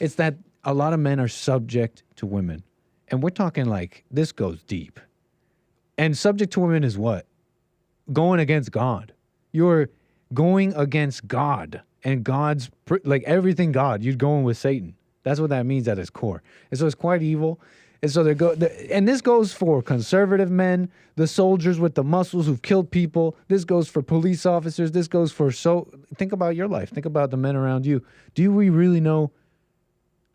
it's that a lot of men are subject to women. And we're talking like, this goes deep. And subject to women is what? Going against God. You're going against God. And God's, like everything God, you're going with Satan. That's what that means at its core. And so it's quite evil. And so and this goes for conservative men, the soldiers with the muscles who've killed people. This goes for police officers. This goes for think about your life. Think about the men around you. Do we really know?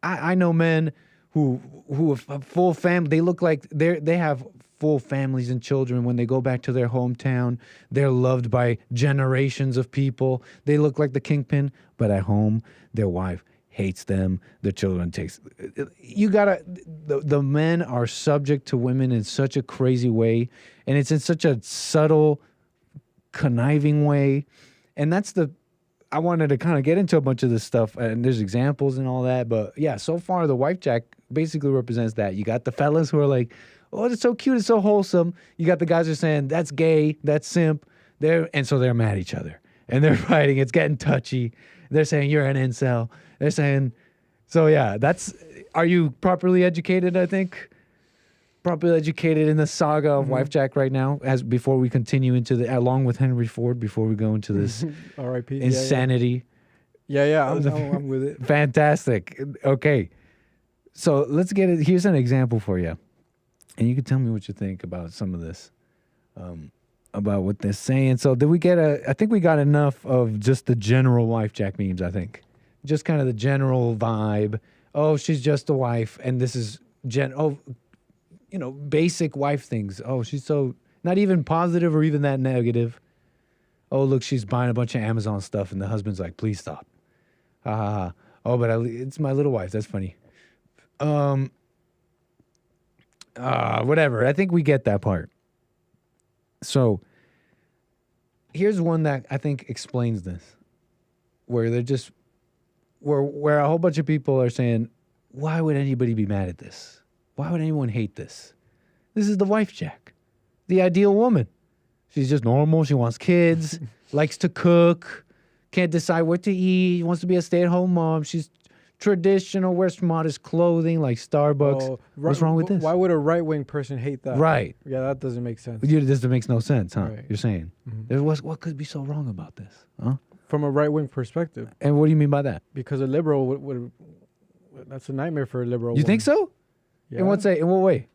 I know men who have a full family. They look like they have full families and children. When they go back to their hometown, they're loved by generations of people. They look like the kingpin, but at home, their wife hates them. The children takes. You gotta. The men are subject to women in such a crazy way, and it's in such a subtle, conniving way, and that's the. I wanted to kind of get into a bunch of this stuff, and there's examples and all that, but yeah, so far the Wifejak basically represents that. You got the fellas who are like, "Oh, it's so cute, it's so wholesome." You got the guys who are saying that's gay, that's simp. And so they're mad at each other and they're fighting. It's getting touchy. They're saying you're an incel. They're saying, so yeah, are you properly educated, I think? Properly educated in the saga of Wifejak right now, before we continue into along with Henry Ford, before we go into this
R.I.P.
insanity.
Yeah, I'm with it.
Fantastic. Okay. So let's get it. Here's an example for you. And you can tell me what you think about some of this, about what they're saying. So did we get I think we got enough of just the general Wifejak memes, I think. Just kind of the general vibe. Oh, she's just a wife. And this is basic wife things. Oh, she's so not even positive or even that negative. Oh, look, she's buying a bunch of Amazon stuff, and the husband's like, please stop. Ha ha ha. Oh, but it's my little wife. That's funny. Whatever. I think we get that part. So here's one that I think explains this, where they're just where a whole bunch of people are saying, why would anybody be mad at this? Why would anyone hate this? This is the Wifejak, the ideal woman. She's just normal. She wants kids, likes to cook, can't decide what to eat, wants to be a stay-at-home mom. She's traditional, wears modest clothing like Starbucks.
Oh,
What's wrong with this?
Why would a right-wing person hate that?
Right.
Yeah, that doesn't make sense.
This makes no sense, huh?
Right.
You're saying. What could be so wrong about this? Huh?
From a right-wing perspective.
And what do you mean by that?
Because a liberal would that's a nightmare for a liberal
You
woman.
think so?
Yeah.
In what way?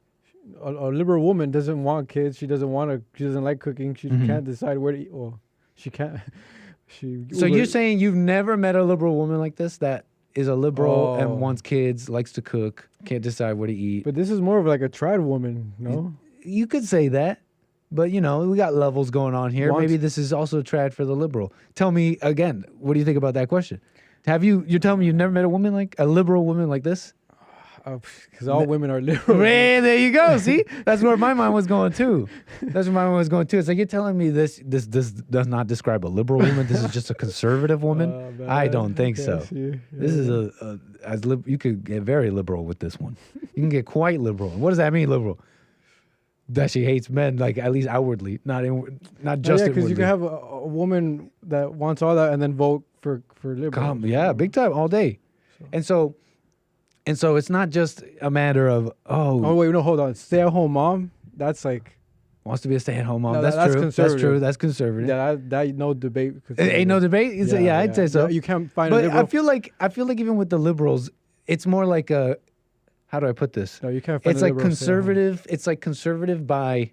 A liberal woman doesn't want kids. She doesn't like cooking. She can't decide where to eat. Well, she can't.
So you're saying you've never met a liberal woman like this that is a liberal and wants kids, likes to cook, can't decide what to eat.
But this is more of like a trad woman, no?
You could say that, but we got levels going on here. Maybe this is also trad for the liberal. Tell me again, what do you think about that question? You're telling me you've never met a liberal woman like this?
Because all women are liberal.
Man, there you go. See, that's where my mind was going too. It's like you're telling me this does not describe a liberal woman. This is just a conservative woman. I don't think so. This is you could get very liberal with this one. You can get quite liberal. What does that mean, liberal? That she hates men, like at least outwardly, not just
because you can have a woman that wants all that and then vote for liberal.
Yeah, big time, all day, And so it's not just a matter of
oh wait, no, hold on, stay-at-home mom. That's like
wants to be a stay-at-home mom.
No,
that's true.
Conservative.
That's true. That's conservative.
Yeah, that no debate.
Ain't no debate. Yeah, I'd say so.
No, you can't find.
But
a liberal.
I feel like even with the liberals, it's more like a. How do I put this?
No, you can't find.
It's like conservative. It's like conservative by,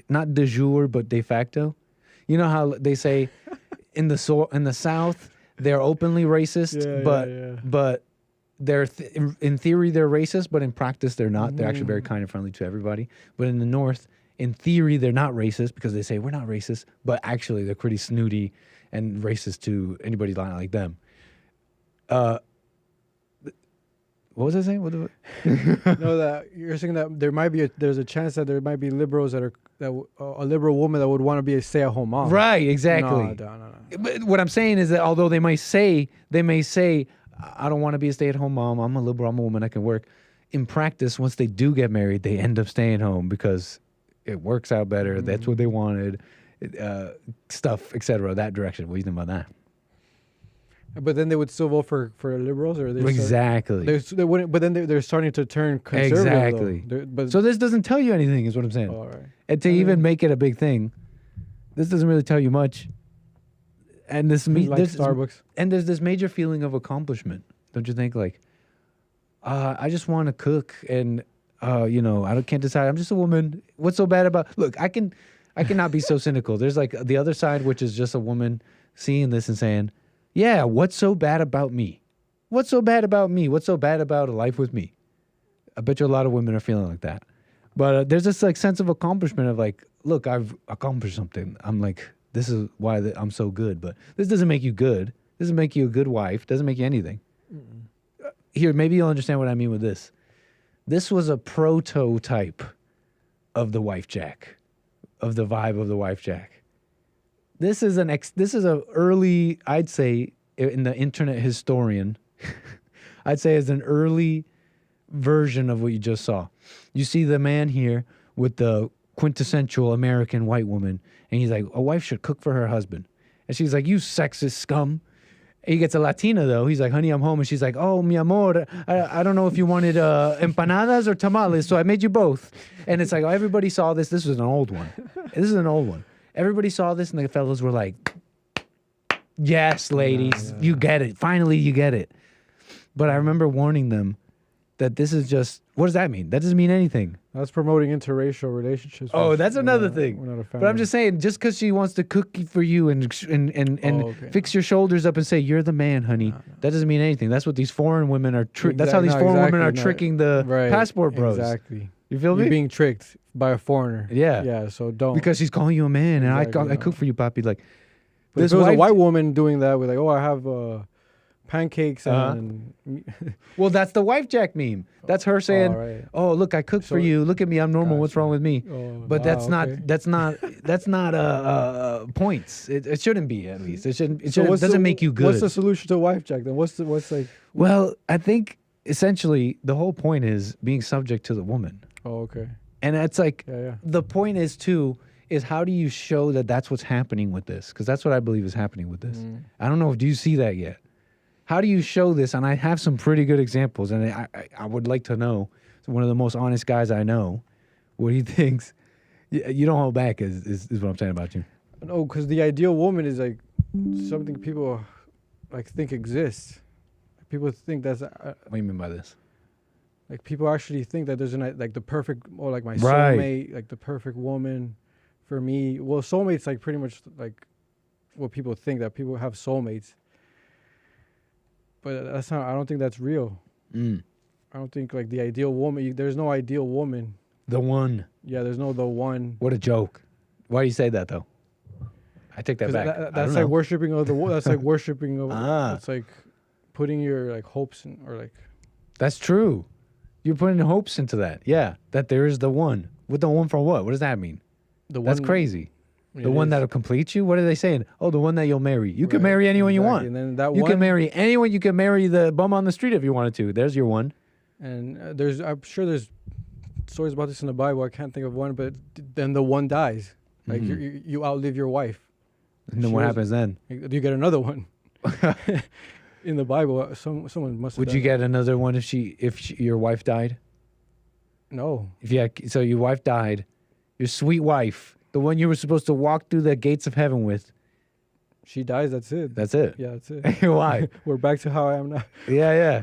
not de jure but de facto. You know how they say, in the South they're openly racist, but they're in theory they're racist, but in practice they're not. They're actually very kind and friendly to everybody. But in the North, in theory they're not racist because they say we're not racist, but actually they're pretty snooty and racist to anybody like them. What was I saying?
No, that you're saying that there's a chance that there might be liberals a liberal woman that would want to be a stay-at-home mom.
Right, exactly.
No.
But what I'm saying is that although they may say, I don't want to be a stay-at-home mom. I'm a liberal. I'm a woman. I can work. In practice, once they do get married, they end up staying home because it works out better. That's what they wanted. Stuff, etc. That direction. What do you think about that?
But then they would still vote for liberals, or
exactly.
They wouldn't. But then they're starting to turn conservative.
Exactly. So this doesn't tell you anything, is what I'm saying.
All right.
And to even make it a big thing, this doesn't really tell you much. And there's
Starbucks.
And there's this major feeling of accomplishment, don't you think? Like, I just want to cook, and I can't decide. I'm just a woman. What's so bad about? Look, I cannot be so cynical. There's like the other side, which is just a woman seeing this and saying, yeah, what's so bad about me? What's so bad about me? What's so bad about a life with me? I bet you a lot of women are feeling like that. But there's this like sense of accomplishment of like, look, I've accomplished something. I'm like, this is why I'm so good. But this doesn't make you good. This doesn't make you a good wife. Doesn't make you anything. Here, maybe you'll understand what I mean with this. This was a prototype of the Wifejak, of the vibe of the Wifejak. This is a early, I'd say, in the internet historian, I'd say is an early version of what you just saw. You see the man here with the quintessential American white woman, and he's like, a wife should cook for her husband. And she's like, you sexist scum. And he gets a Latina, though. He's like, honey, I'm home. And she's like, oh, mi amor, I don't know if you wanted empanadas or tamales, so I made you both. And it's like, oh, everybody saw this. This was an old one. This is an old one. Everybody saw this, and the fellas were like, yes, ladies, you get it. Finally, you get it. But I remember warning them that this is just, what does that mean? That doesn't mean anything.
That's promoting interracial relationships.
Oh, that's another thing.
We're not a fan.
But I'm just saying, just because she wants to cook for you and fix your shoulders up and say, you're the man, honey, that doesn't mean anything. That's what these foreign women are, that's how these foreign women are tricking the passport bros.
Exactly.
You feel me?
You're being tricked by a foreigner.
Yeah.
Yeah, so don't.
Because she's calling you a man, and I cook for you, papi. Like,
but if it was a white woman doing that with like, oh, I have pancakes and
well, that's the Wifejak meme. That's her saying, oh, look, I cook for you. Look at me, I'm normal. What's wrong with me? But that's not points. It shouldn't be, at least. It doesn't make you good.
What's the solution to Wifejak then? What's like?
Well, I think essentially the whole point is being subject to the woman.
Oh, okay.
And it's like the point is how do you show that that's what's happening with this? Because that's what I believe is happening with this. I don't know. Do you see that yet? How do you show this? And I have some pretty good examples, and I would like to know, one of the most honest guys I know, what he thinks. You don't hold back is what I'm saying about you.
No, because the ideal woman is like something people like think exists. People think that's.
What do you mean by this?
Like people actually think that there's like the perfect, or like my soulmate, like the perfect woman for me. Well, soulmates like pretty much like what people think, that people have soulmates. But that's not. I don't think that's real. I don't think like the ideal woman. There's no ideal woman.
The one.
Yeah, there's no the one.
What a joke. Why do you say that though? I take that back.
That's like worshiping of the. That's like worshiping of. That's like putting your like hopes in, or like.
That's true. You're putting hopes into that. Yeah, that there is the one. With the one for what? What does that mean? That's crazy. The one that'll complete you? What are they saying? Oh, the one that you'll marry. You can marry anyone you want.
And then that
you can marry anyone. You can marry the bum on the street if you wanted to. There's your one.
And I'm sure there's stories about this in the Bible. I can't think of one, but then the one dies. Like you outlive your wife.
And then what happens then?
You get another one. In the Bible, someone must have.
Would you get another one if your wife died?
No.
So your wife died, your sweet wife, the one you were supposed to walk through the gates of heaven with.
She dies. That's it.
That's it.
Yeah, that's it.
Why?
We're back to how I am now.
Yeah.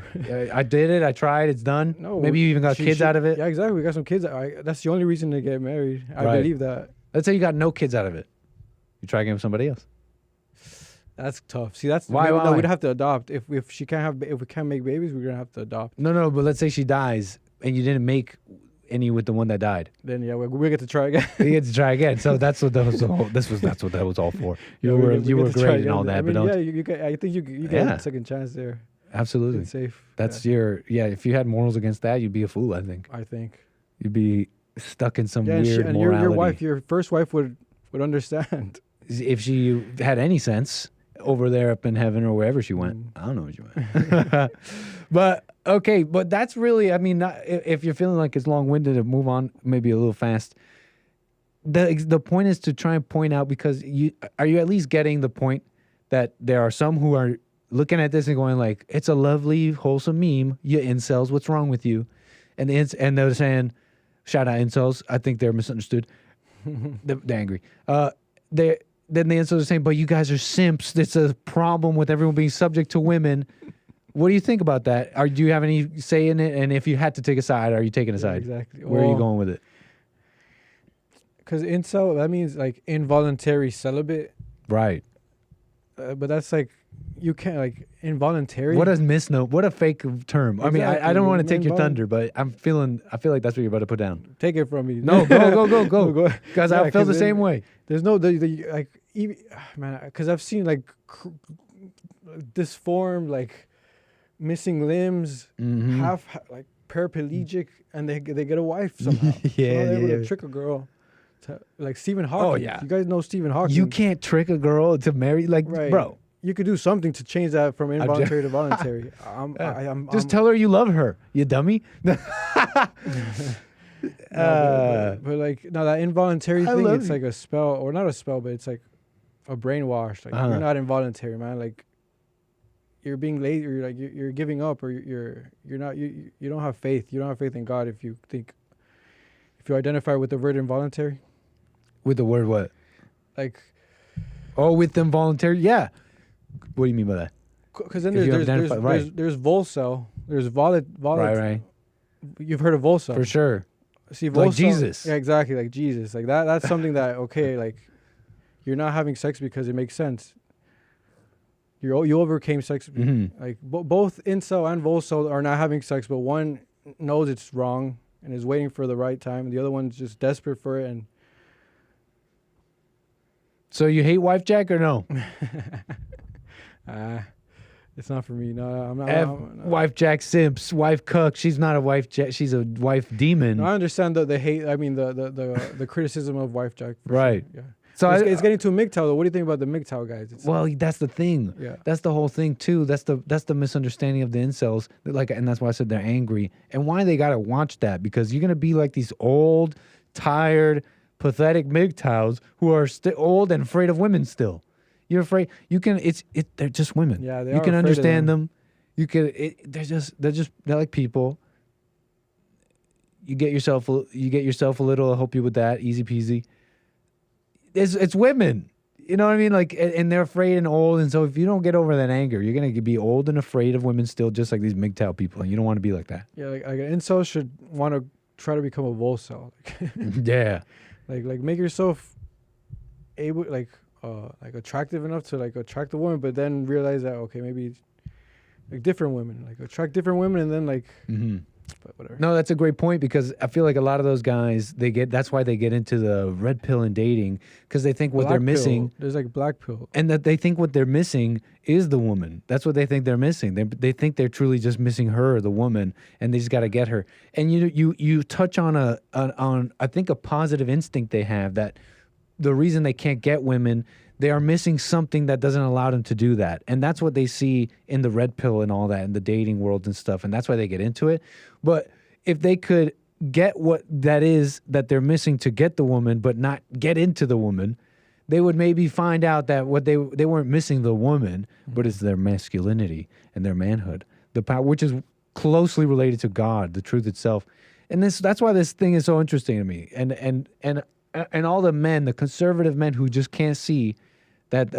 I did it. I tried. It's done.
No.
Maybe you even got kids out of it.
Yeah, exactly. We got some kids. That's the only reason to get married. I believe that.
Let's say you got no kids out of it. You try again with somebody else.
That's tough. See, that's
why?
No, we'd have to adopt. If we can't make babies, we're gonna have to adopt.
No. But let's say she dies and you didn't make any with the one that died.
Then we get to try again.
You get to try again. So that's what that was. That's what that was all for. You were great and all that, but don't.
Yeah, I think you get a second chance there.
Absolutely.
It's safe.
That's if you had morals against that, you'd be a fool. I think. You'd be stuck in some weird morality.
Your wife, your first wife, would understand
if she had any sense. Over there up in heaven or wherever she went. I don't know where she went. But that's really, I mean, if you're feeling like it's long-winded, to move on maybe a little fast. The point is to try and point out, because are you at least getting the point that there are some who are looking at this and going like, it's a lovely, wholesome meme. You incels, what's wrong with you? And they're saying, shout out incels. I think they're misunderstood. They're angry. Then the incels are saying, but you guys are simps. It's a problem with everyone being subject to women. What do you think about that? Do you have any say in it? And if you had to take a side, are you taking a side?
Exactly.
Where are you going with it?
Because incel, that means like involuntary celibate.
Right.
But that's like, you can't like involuntary.
What a misnomer. What a fake term. I mean, I don't want to take your thunder, but I feel like that's what you're about to put down.
Take it from me.
No, go. Because I feel the same way.
There's no like even, man, because I've seen like disformed, like missing limbs, half like paraplegic, and they get a wife somehow. They're able to trick a girl. Like Stephen Hawking.
Oh yeah,
you guys know Stephen Hawking.
You can't trick a girl to marry, like, bro.
You could do something to change that from involuntary to voluntary.
Just tell her you love her, you dummy.
But like, no, that involuntary thing, it's like a spell, or not a spell, but it's like a brainwash. Like you're not involuntary, man. Like you're being lazy, or like you're giving up, or you're not. You don't have faith. You don't have faith in God if you identify with the word involuntary.
With the word what?
Like,
with involuntary, yeah. What do you mean by that?
Because then there's Volcel, there's Volet.
Right.
You've heard of Volcel.
For sure.
See, Volcel,
like Jesus.
Yeah, exactly, like Jesus. Like that's something that, okay, like you're not having sex because it makes sense. You overcame sex. Like both incel and Volcel are not having sex, but one knows it's wrong and is waiting for the right time. The other one's just desperate for it. And
so you hate Wifejak or no?
It's not for me. No, I'm not.
Wifejak simps, wife cuck. She's not a wife. She's a wife demon.
No, I understand the hate. I mean the criticism of Wifejak.
Right.
Sure, yeah.
So
it's getting to a MGTOW though. What do you think about the MGTOW guys?
That's the thing.
Yeah.
That's the whole thing too. That's the misunderstanding of the incels. Like, and that's why I said they're angry. And why they gotta watch that, because you're gonna be like these old, tired, pathetic MGTOWs who are old and afraid of women still. You're afraid. You can. They're just women.
Yeah,
you can understand them. You can. They're like people. You get yourself a little. I'll help you with that. Easy peasy. It's women. You know what I mean? Like, and they're afraid and old. And so if you don't get over that anger, you're gonna be old and afraid of women still, just like these MGTOW people. And you don't want to be like that.
Yeah, like an incel should want to try to become a Volcel.
Yeah.
Like make yourself able, like attractive enough to like attract a woman, but then realize that, okay, maybe like different women, like attract different women, and then like but whatever.
No, that's a great point, because I feel like a lot of those guys, that's why they get into the red pill and dating, because they think what they're missing.
There's like black pill.
And that they think what they're missing is the woman. That's what they think they're missing. They think they're truly just missing her, the woman, and they just got to get her. And you touch on I think a positive instinct they have, that the reason they can't get women, they are missing something that doesn't allow them to do that. And that's what they see in the red pill and all that, in the dating world and stuff. And that's why they get into it. But if they could get what that is that they're missing to get the woman, but not get into the woman, they would maybe find out that what they weren't missing the woman, but it's their masculinity and their manhood, the power, which is closely related to God, the truth itself. And that's why this thing is so interesting to me. And all the men, the conservative men who just can't see that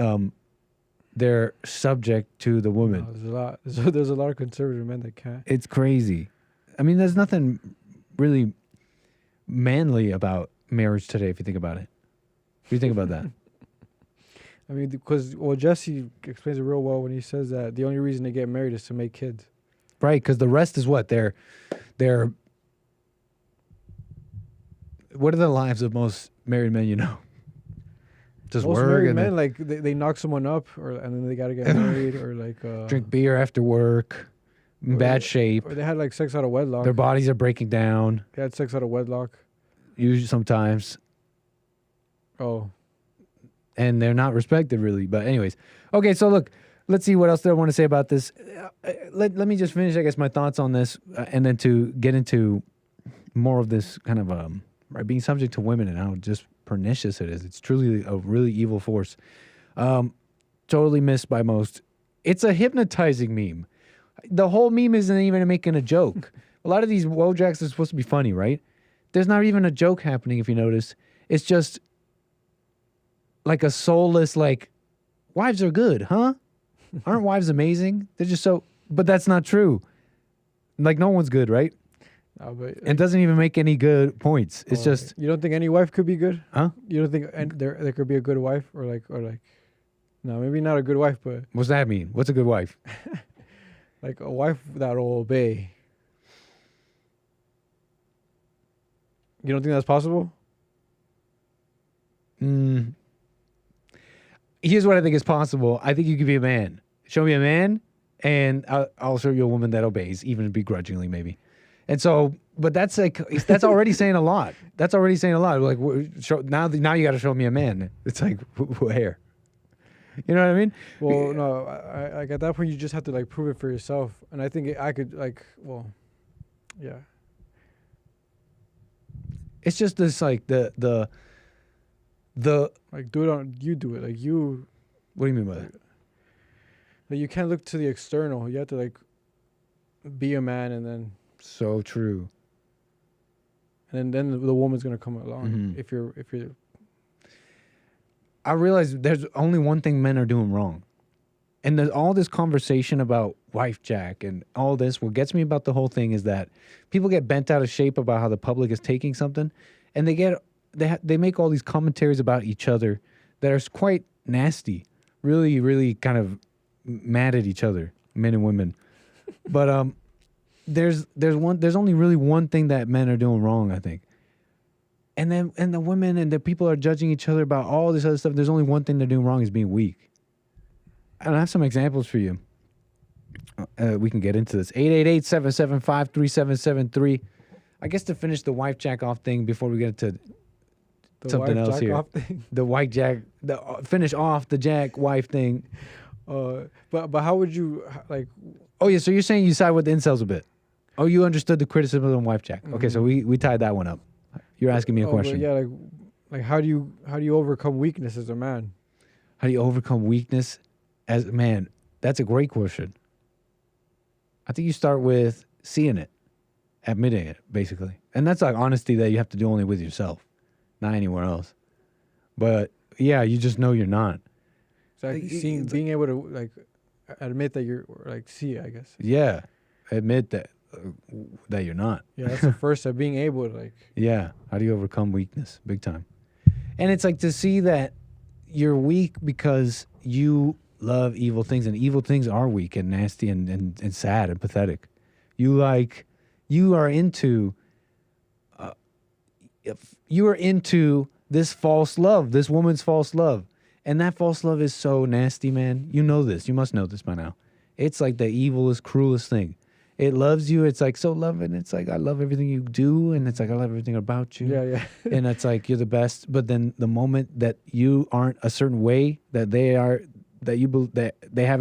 they're subject to the woman.
No, there's a lot of conservative men that can't.
It's crazy. I mean, there's nothing really manly about marriage today, if you think about it. What do you think about that?
I mean, because Jesse explains it real well when he says that the only reason they get married is to make kids.
Right, because the rest is what? They're what are the lives of most married men you know? Just
most
work
married
and
men, like they knock someone up, and then they gotta get married, or like
drink beer after work, in bad shape.
Or they had like sex out of wedlock.
Their bodies are breaking down.
They had sex out of wedlock.
Usually, sometimes.
Oh.
And they're not respected, really. But anyways, okay. So look, let's see what else do I want to say about this. Let me just finish, I guess, my thoughts on this, and then to get into more of this kind of being subject to women and how just pernicious it is. It's truly a really evil force. Totally missed by most. It's a hypnotizing meme. The whole meme isn't even making a joke. A lot of these Wojaks are supposed to be funny, right? There's not even a joke happening, if you notice. It's just like a soulless, like, wives are good, huh? Aren't wives amazing? They're just so... But that's not true. Like, no one's good, right?
No, but
it doesn't even make any good points. It's just...
You don't think any wife could be good?
Huh?
You don't think there could be a good wife, or like No, maybe not a good wife, but
What's that mean? What's a good wife?
like a wife that'll obey. You don't think that's possible?
Here's what I think is possible. I think you could be a man. Show me a man, and I'll show you a woman that obeys, even begrudgingly, maybe. And so, but that's already saying a lot. That's already saying a lot. Like, now you got to show me a man. It's like, where? You know what I mean?
Well, no. I like at that point, you just have to like prove it for yourself. And I think I could like, well, yeah.
It's just this like the
like do it like you.
What do you mean by that?
Like you can't look to the external. You have to like be a man, and then.
So true.
And then the woman's gonna come along if you're.
I realize there's only one thing men are doing wrong, and there's all this conversation about Wifejak and all this. What gets me about the whole thing is that people get bent out of shape about how the public is taking something, and they make all these commentaries about each other that are quite nasty, really, really kind of mad at each other, men and women. But there's only really one thing that men are doing wrong, I think. And the women and the people are judging each other about all this other stuff. There's only one thing they're doing wrong is being weak. And I have some examples for you. We can get into this. 888-775-3773. I guess to finish the Wifejak off thing before we get into something else here. The Wifejak, finish off the Jack wife thing.
But how would you like?
Oh yeah, so you're saying you side with the incels a bit. Oh, you understood the criticism of Wifejak. Okay, so we tied that one up. You're asking me a question.
Yeah, like how do you overcome weakness as a man?
How do you overcome weakness as a man? That's a great question. I think you start with seeing it, admitting it, basically. And that's like honesty that you have to do only with yourself, not anywhere else. But yeah, you just know you're not.
So like being able to like admit that you're like see it, I guess.
Yeah, admit that you're not.
Yeah, that's the first step. Being able to like.
Yeah, how do you overcome weakness? Big time. And it's like to see that you're weak because you love evil things, and evil things are weak and nasty and sad and pathetic. You are into this false love, this woman's false love. And that false love is so nasty, man. You know this. You must know this by now. It's like the evilest, cruelest thing. It loves you. It's like so loving. It's like, I love everything you do. And it's like, I love everything about you.
Yeah.
And it's like, you're the best. But then the moment that you aren't a certain way that they have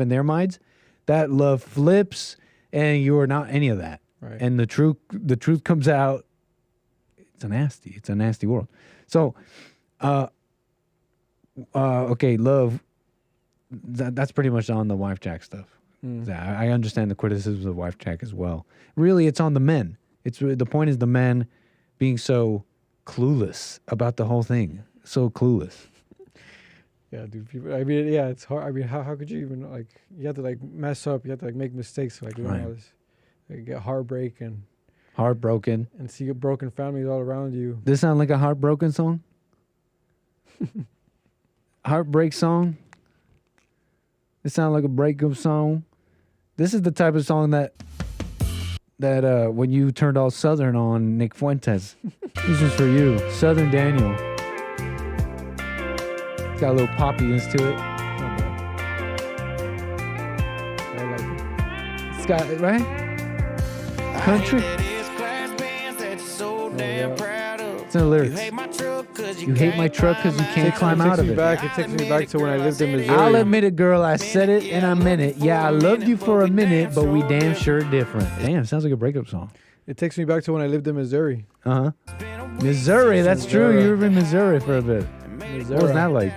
in their minds, that love flips and you are not any of that.
Right.
And the truth comes out. It's a nasty world. So, okay, love. That's pretty much on the Wifejak stuff. I understand the criticisms of Wifejak as well. Really, it's on the men. The point is the men being so clueless about the whole thing. So clueless.
Yeah, dude. People, I mean, yeah, it's hard. I mean, how could you even like? You have to like mess up. You have to like make mistakes. Like doing all this, like, get heartbroken, and see broken families all around you.
This sound like a heartbroken song? Heartbreak song? This sound like a breakup song? This is the type of song that when you turned all Southern on Nick Fuentes. This is for you, Southern Daniel. It's got a little poppiness to it.
I like it.
It's got, right? Country. It's in the lyrics. You hate my truck because you can't climb out of it.
It takes me back to when I lived in Missouri.
I'll admit it, girl. I said it and I meant it. Yeah, I loved you for a minute, but we damn sure different. Damn, sounds like a breakup song.
It takes me back to when I lived in Missouri.
Missouri, that's true. You were in Missouri for a bit. What was that like?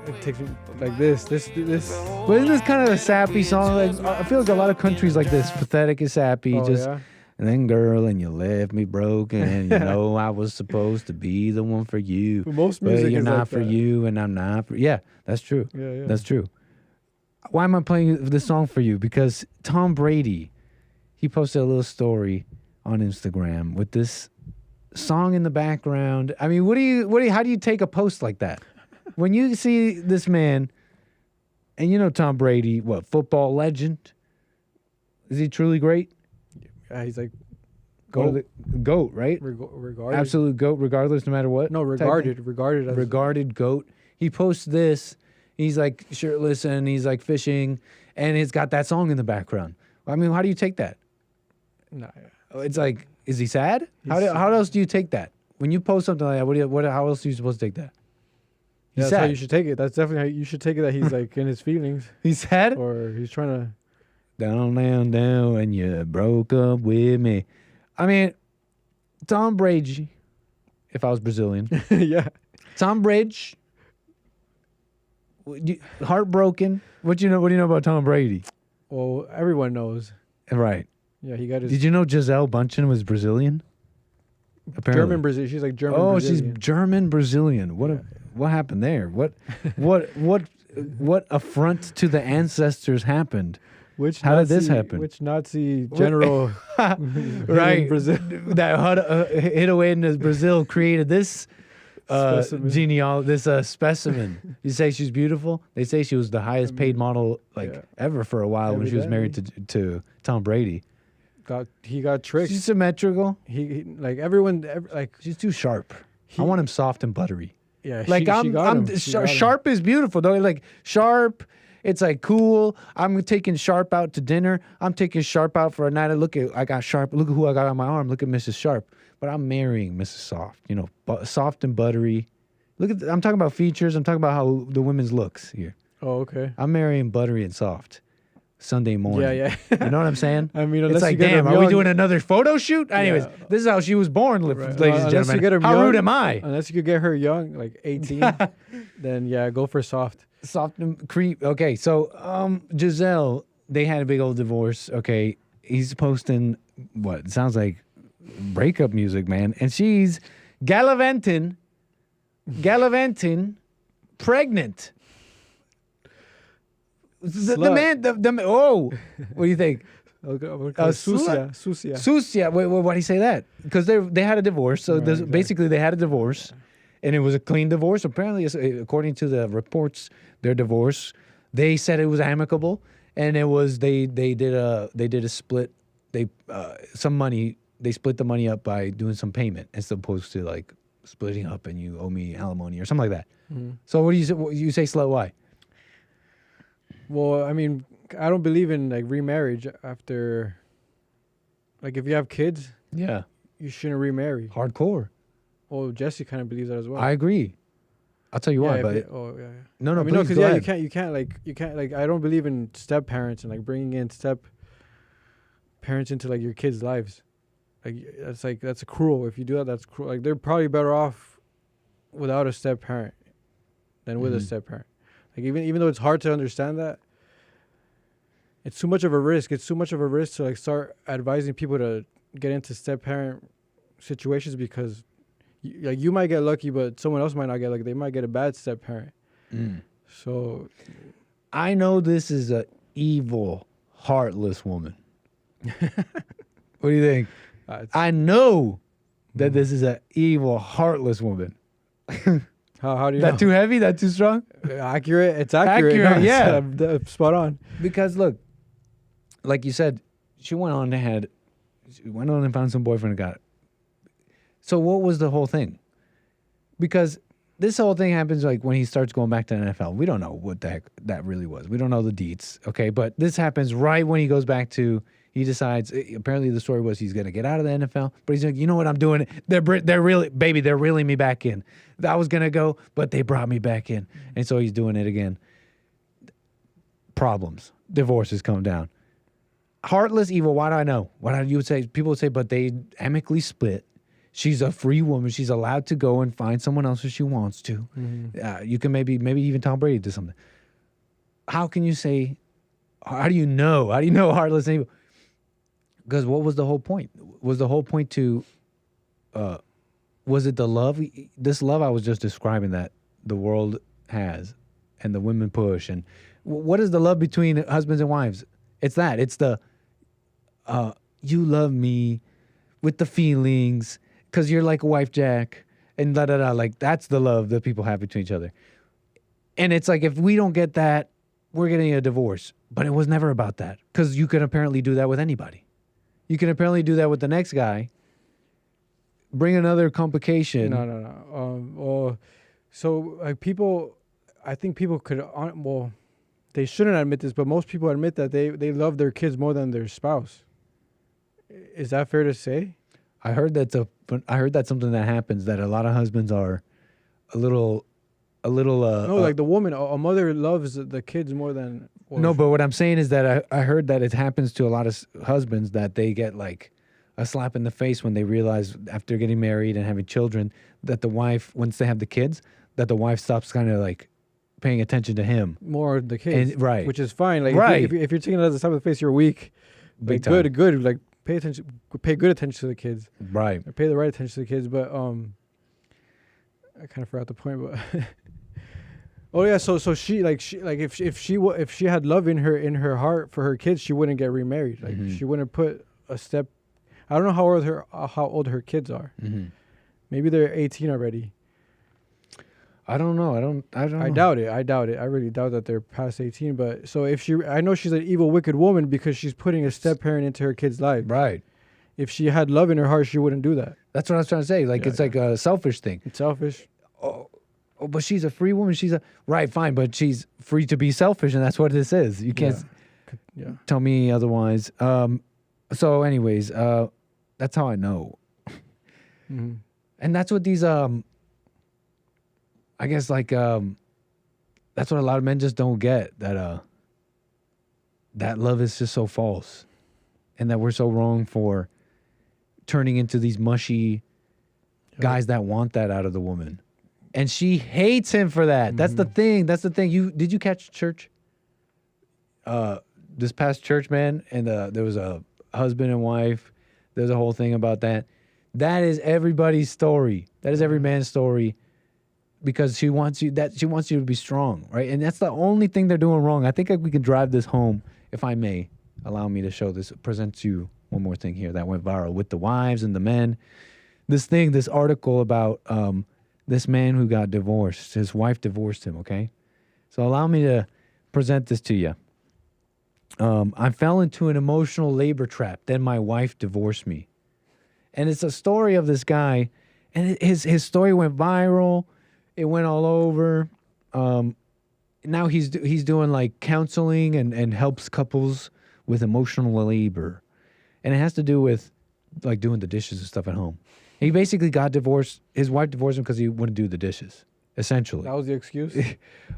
It takes me like this.
But isn't this kind of a sappy song? Like, I feel like a lot of countries like this, pathetic and sappy.
Yeah?
And then, girl, and you left me broken, and you know I was supposed to be the one for you.
But most music
but you're
is
not
like
for
that.
you, and I'm not for... Yeah, that's true.
Yeah.
That's true. Why am I playing this song for you? Because Tom Brady, he posted a little story on Instagram with this song in the background. I mean, how do you take a post like that? When you see this man And you know Tom Brady, what, football legend? Is he truly great?
Yeah, he's like
GOAT, right?
Regarded.
Absolute GOAT, regardless, no matter what.
No, regarded as
regarded GOAT. He posts this. He's like shirtless and he's like fishing, and it's got that song in the background. I mean, how do you take that?
No,
it's like, is he sad? How else do you take that? When you post something like that, how else are you supposed to take that?
Yeah, that's how you should take it. That's definitely how you should take it, that he's like in his feelings.
He's sad?
Or he's trying to...
Down, and you broke up with me. I mean, Tom Brady, if I was Brazilian.
Yeah.
Tom Brady, heartbroken. What do you know about Tom Brady?
Well, everyone knows.
Right.
Yeah, he got his...
Did you know Gisele Bundchen was Brazilian? Apparently.
German Brazilian. She's like German
Brazilian.
Brazilian.
She's German Brazilian. What happened there? What affront to the ancestors happened? How did this happen?
Which Nazi general
right
Brazil
that hid away in Brazil created this specimen? You say she's beautiful? They say she was the highest paid model ever for a while when she was married to Tom Brady.
He got tricked.
She's symmetrical.
He like everyone like
she's too sharp. I want him soft and buttery.
Yeah,
like sharp is beautiful though. Like sharp. It's like cool. I'm taking Sharp out to dinner. I'm taking Sharp out for a night. I got Sharp. Look at who I got on my arm. Look at Mrs. Sharp. But I'm marrying Mrs. Soft. You know, soft and buttery. I'm talking about features. I'm talking about how the women's looks here.
Oh, okay.
I'm marrying buttery and soft. Sunday morning.
Yeah.
You know what I'm saying?
I mean,
it's like, damn, are we doing another photo shoot? Anyways, this is how she was born, ladies and gentlemen. How rude am I?
Unless you could get her young, like 18, then yeah, go for soft.
Soft and creep. Okay, so Giselle, they had a big old divorce. Okay, he's posting what sounds like breakup music, man, and she's gallivanting, pregnant. The man. Oh, what do you think? Susia. Wait, why do you say that? Because they had a divorce. So basically, they had a divorce. And it was a clean divorce. Apparently, according to the reports, their divorce, they said it was amicable, and it was they did a split. They split the money up by doing some payment as opposed to like splitting up and you owe me alimony or something like that. Mm-hmm. So what do you say? You say slut? Why?
Well, I mean, I don't believe in like remarriage after. Like if you have kids,
yeah,
you shouldn't remarry.
Hardcore.
Well, Jesse kind of believes that as well.
I agree. I'll tell you why. But no, I mean,
because you can't like. I don't believe in step parents and like bringing in step parents into like your kids' lives. Like that's cruel. If you do that, that's cruel. Like they're probably better off without a step parent than with a step parent. Like even though it's hard to understand that, it's too much of a risk. It's too much of a risk to like start advising people to get into step parent situations because. Like you might get lucky, but someone else might not get lucky. They might get a bad step parent. So,
I know this is a evil, heartless woman. What do you think? I know that this is an evil, heartless woman.
How do you?
That too heavy? That too strong?
Accurate. It's accurate.
No, yeah,
spot on.
Because look, like you said, she went on and found some boyfriend and got it. So what was the whole thing? Because this whole thing happens like when he starts going back to the NFL. We don't know what the heck that really was. We don't know the deets, okay? But this happens right when he goes back to, he decides, apparently the story was he's going to get out of the NFL, but he's like, you know what, I'm doing it. They're reeling me back in. I was going to go, but they brought me back in. And so he's doing it again. Problems. Divorces come down. Heartless, evil, why do I know? You would say, people would say, but they amicably split. She's a free woman. She's allowed to go and find someone else if she wants to. Mm-hmm. You can maybe even Tom Brady did something. How can you say? How do you know? How do you know heartless and evil? Because what was the whole point? Was the whole point to? Was it the love? This love I was just describing that the world has, and the women push, and what is the love between husbands and wives? It's that. It's the. You love me, with the feelings. Because you're like a Wifejak and Like, that's the love that people have between each other. And it's like, if we don't get that, we're getting a divorce. But it was never about that. Because you can apparently do that with anybody. You can apparently do that with the next guy. Bring another complication.
No. Well, so like people, I think people could, well, they shouldn't admit this, but most people admit that they love their kids more than their spouse. Is that fair to say?
I heard that's something that happens, that a lot of husbands are a little. No,
like the woman, a mother loves the kids more than.
No, but what I'm saying is that I heard that it happens to a lot of husbands, that they get like a slap in the face when they realize after getting married and having children that the wife, once they have the kids, that the wife stops kind of like paying attention to him.
More the kids.
Right.
Which is fine. Like
right.
If you're taking it as a slap in the face, you're weak.
Big
like,
time.
Good. Like pay good attention to the kids.
Right.
Or pay the right attention to the kids. But I kind of forgot the point, but. Oh yeah, so she if she had love in her heart for her kids, she wouldn't get remarried. Like she wouldn't put a step. I don't know how old her kids are. Maybe they're 18 already.
I don't know. I don't know.
I doubt it. I really doubt that they're past 18. But so I know she's an evil, wicked woman because she's putting a step parent into her kid's life.
Right.
If she had love in her heart, she wouldn't do that.
That's what I was trying to say. Like it's like a selfish thing.
It's selfish.
Oh, but she's a free woman. Right, fine, but she's free to be selfish, and that's what this is. You can't tell me otherwise. So, anyways, that's how I know. And that's what these, I guess, like, that's what a lot of men just don't get, that love is just so false, and that we're so wrong for turning into these mushy guys that want that out of the woman. And she hates him for that. That's the thing. Did you catch church? This past church, man, and there was a husband and wife. There's a whole thing about that. That is everybody's story. That is every man's story, because she wants you to be strong, right? And that's the only thing they're doing wrong. I think we can drive this home, if I may. Allow me to show this. Present to you one more thing here that went viral with the wives and the men. This article about this man who got divorced. His wife divorced him, okay? So allow me to present this to you. I fell into an emotional labor trap. Then my wife divorced me. And it's a story of this guy. And his story went viral. It went all over. Now he's doing like counseling and helps couples with emotional labor. And it has to do with like doing the dishes and stuff at home. He basically got divorced. His wife divorced him because he wouldn't do the dishes, essentially.
That was the excuse?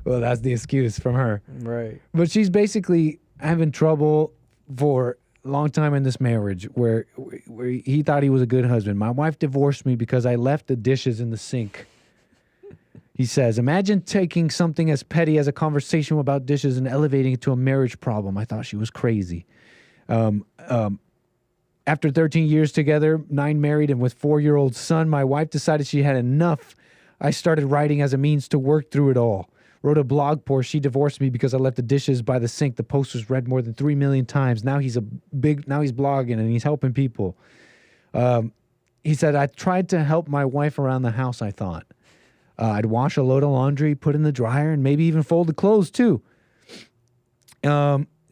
Well, that's the excuse from her.
Right.
But she's basically having trouble for a long time in this marriage where he thought he was a good husband. My wife divorced me because I left the dishes in the sink. He says, imagine taking something as petty as a conversation about dishes and elevating it to a marriage problem. I thought she was crazy. After 13 years together, 9 married, and with 4-year-old son, my wife decided she had enough. I started writing as a means to work through it all. Wrote a blog post. She divorced me because I left the dishes by the sink. The post was read more than 3 million times. Now he's blogging and he's helping people. He said, I tried to help my wife around the house, I thought. I'd wash a load of laundry, put in the dryer, and maybe even fold the clothes too.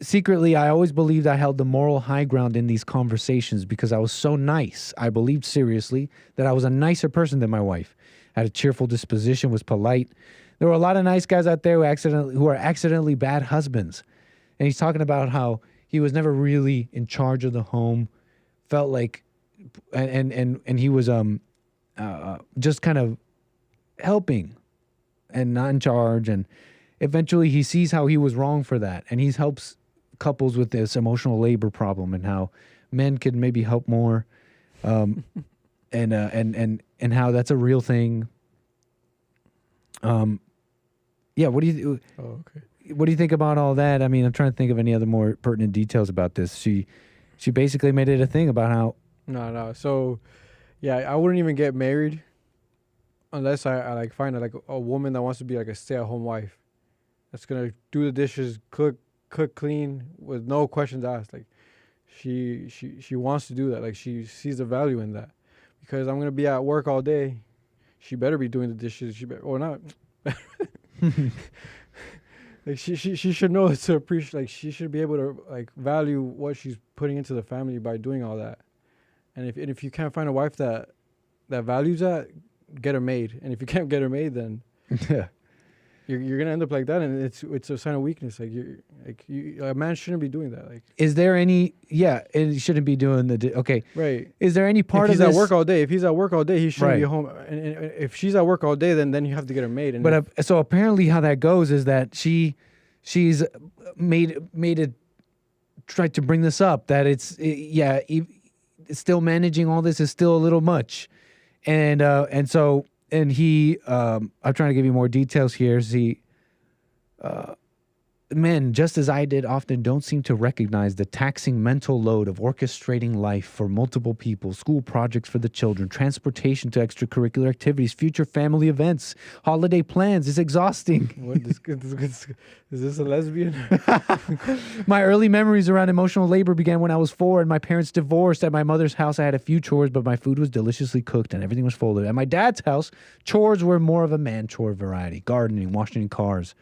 Secretly, I always believed I held the moral high ground in these conversations because I was so nice. I believed seriously that I was a nicer person than my wife. I had a cheerful disposition, was polite. There were a lot of nice guys out there who are accidentally bad husbands. And he's talking about how he was never really in charge of the home, felt like, and he was just kind of helping and not in charge. And eventually he sees how he was wrong for that, and he helps couples with this emotional labor problem and how men could maybe help more, and how that's a real thing. Yeah, what do you? What do you think about all that? I mean, I'm trying to think of any other more pertinent details about this. She basically made it a thing about how.
No. So, yeah, I wouldn't even get married unless I like find a woman that wants to be like a stay-at-home wife, that's gonna do the dishes, cook, clean with no questions asked. Like, she wants to do that. Like, she sees the value in that, because I'm gonna be at work all day. She better be doing the dishes. Or not. Like she should know to appreciate. Like she should be able to like value what she's putting into the family by doing all that. And if you can't find a wife that values that, get her made. And if you can't get her made, then
yeah,
you're gonna end up like that, and it's a sign of weakness. Like a man shouldn't be doing that. Like,
is there any? Yeah, it shouldn't be doing okay.
Right.
Is there any part
if
of
he's
this?
at work all day? If he's at work all day, he shouldn't
Right.
be home. And if she's at work all day, then you have to get her made. And
But so apparently, how that goes is that she's made it tried to bring this up that it's still managing all this is still a little much, and he I'm trying to give you more details here. Men, just as I did, often don't seem to recognize the taxing mental load of orchestrating life for multiple people, school projects for the children, transportation to extracurricular activities, future family events, holiday plans. It's exhausting.
Is this a lesbian?
My early memories around emotional labor began when I was 4 and my parents divorced. At my mother's house, I had a few chores, but my food was deliciously cooked and everything was folded. At my dad's house, chores were more of a man chore variety, gardening, washing cars.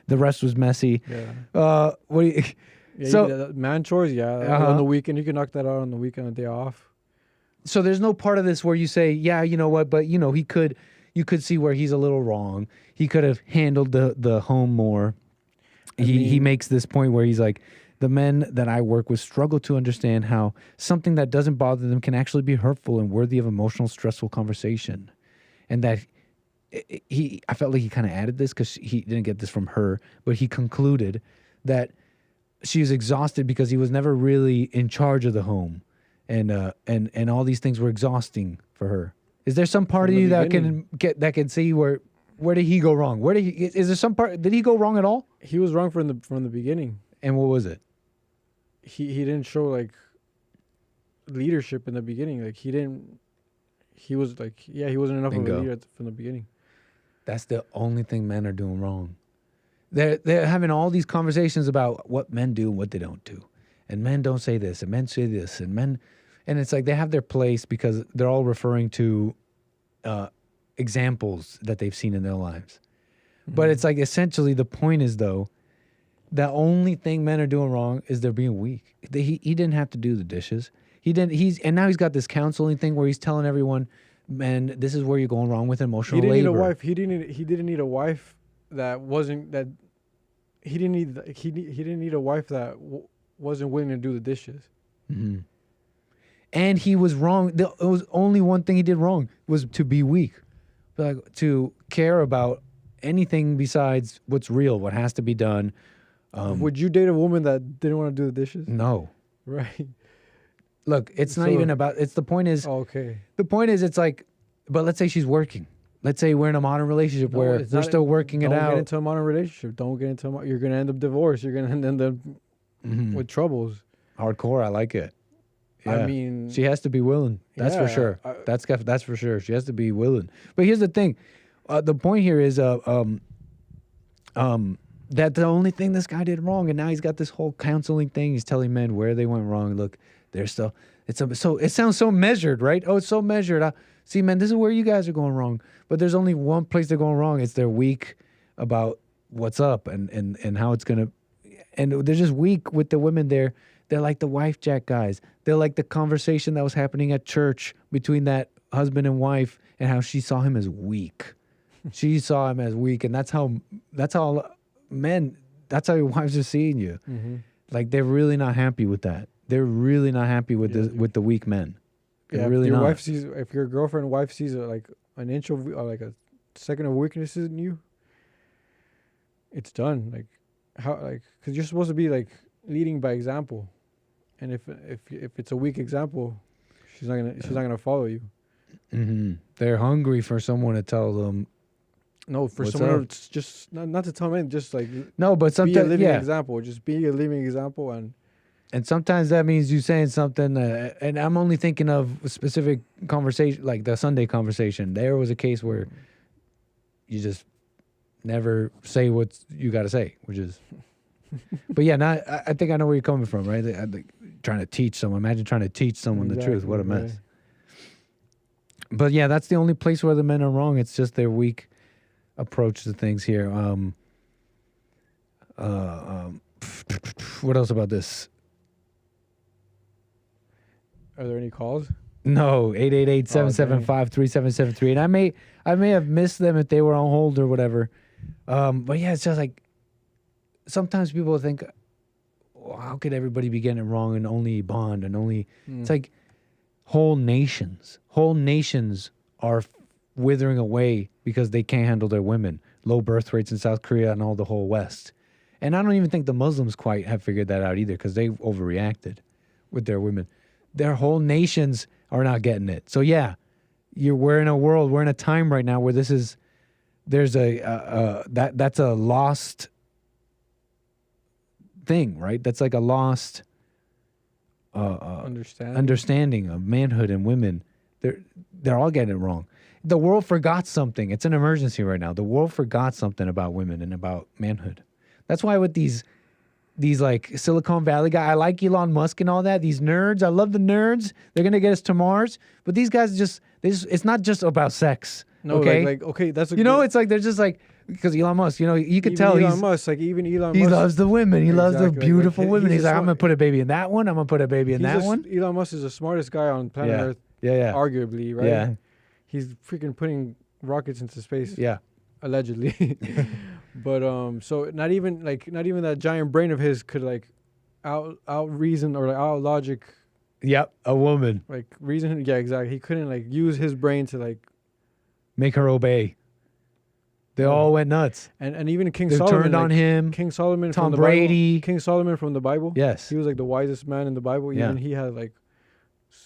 The rest was messy.
Yeah.
What do you?
Yeah,
So
man chores, on the weekend you can knock that out on the weekend, a day off.
So there's no part of this where you say, yeah, you know what, but you could see where he's a little wrong. He could have handled the home more. He makes this point where he's like, the men that I work with struggle to understand how something that doesn't bother them can actually be hurtful and worthy of emotional, stressful conversation, and that. I felt like he kind of added this because he didn't get this from her, but he concluded that she was exhausted because he was never really in charge of the home, and all these things were exhausting for her. Is there some part of you that can see where did he go wrong? Is there some part? Did he go wrong at all?
He was wrong from the beginning.
And what was it?
He didn't show like leadership in the beginning. Like he was like, he wasn't enough of a leader from the beginning.
That's the only thing men are doing wrong. They're having all these conversations about what men do and what they don't do. And men don't say this, and men say this, and it's like they have their place because they're all referring to examples that they've seen in their lives. Mm-hmm. But it's like essentially the point is, though, the only thing men are doing wrong is they're being weak. He didn't have to do the dishes. And now he's got this counseling thing where he's telling everyone, man, this is where you're going wrong with emotional labor.
He didn't need a wife. He didn't need a wife that wasn't that. He didn't need a wife that wasn't willing to do the dishes.
Mm-hmm. And he was wrong. It was only one thing he did wrong was to be weak, like to care about anything besides what's real, what has to be done.
Would you date a woman that didn't want to do the dishes?
No.
Right.
Look, it's not even about. It's the point is.
Okay.
The point is, it's like, but let's say she's working. Let's say we're in a modern relationship where they're still working it out.
Don't get into a modern relationship. Don't get into. You're gonna end up divorced. You're gonna end up with troubles.
Hardcore. I like it. Yeah.
I mean,
she has to be willing. That's for sure. That's for sure. She has to be willing. But here's the thing. The point here is that the only thing this guy did wrong, and now he's got this whole counseling thing. He's telling men where they went wrong. Look, they're still. So it sounds so measured, right? Oh, it's so measured. See, man, this is where you guys are going wrong. But there's only one place they're going wrong. It's they're weak about what's up and how it's gonna. And they're just weak with the women there. They're like the Wifejak guys. They're like the conversation that was happening at church between that husband and wife, and how she saw him as weak. She saw him as weak, and that's how men. That's how your wives are seeing you. Mm-hmm. Like they're really not happy with that. They're really not happy with the weak men. They're really
if your
not.
wife sees, if your girlfriend wife sees like an inch of like a second of weaknesses in you, it's done. Like how because you're supposed to be like leading by example, and if it's a weak example, she's not gonna follow you.
Mm-hmm. They're hungry for someone to tell them.
No, for someone to just not to tell men, just like
no, but sometimes
be a living example. Just be a living example,
and sometimes that means you saying something. And I'm only thinking of a specific conversation, like the Sunday conversation. There was a case where you just never say what you got to say, which is. But yeah, I think I know where you're coming from, right? Trying to teach someone. Imagine trying to teach someone the truth. What a mess. Right. But yeah, that's the only place where the men are wrong. It's just their weak approach to things here. What else about this?
Are there any calls?
No, 888-775-3773. And I may have missed them if they were on hold or whatever. But yeah, it's just like sometimes people think, well, how could everybody be getting it wrong and only Bond and only it's like whole nations are withering away because they can't handle their women. Low birth rates in South Korea and all the whole West. And I don't even think the Muslims quite have figured that out either because they overreacted with their women. Their whole nations are not getting it. So yeah, we're in a time right now where that's a lost thing, right? That's like a lost understanding of manhood and women. They're all getting it wrong. The world forgot something. It's an emergency right now. The world forgot something about women and about manhood. That's why with these like Silicon Valley guys, I like Elon Musk and all that. These nerds, I love the nerds. They're gonna get us to Mars. But these guys it's not just about sex.
No,
okay,
okay, that's a
it's like they're just like because Elon Musk, you could tell
Elon Musk he
loves the women. He loves the beautiful women. He's like, I'm gonna put a baby in that one. I'm gonna put a baby in that one.
Elon Musk is the smartest guy on planet Earth.
Yeah.
Arguably, right?
Yeah.
He's freaking putting rockets into space.
Yeah.
Allegedly. But so not even that giant brain of his could like out reason or like out logic.
Yep, a woman.
Like reason, yeah, exactly. He couldn't like use his brain to like
make her obey. They all went nuts.
And even King
they
Solomon
turned on him.
King Solomon
Tom
from the
Brady.
Bible. King Solomon from the Bible.
Yes.
He was like the wisest man in the Bible. Even he had like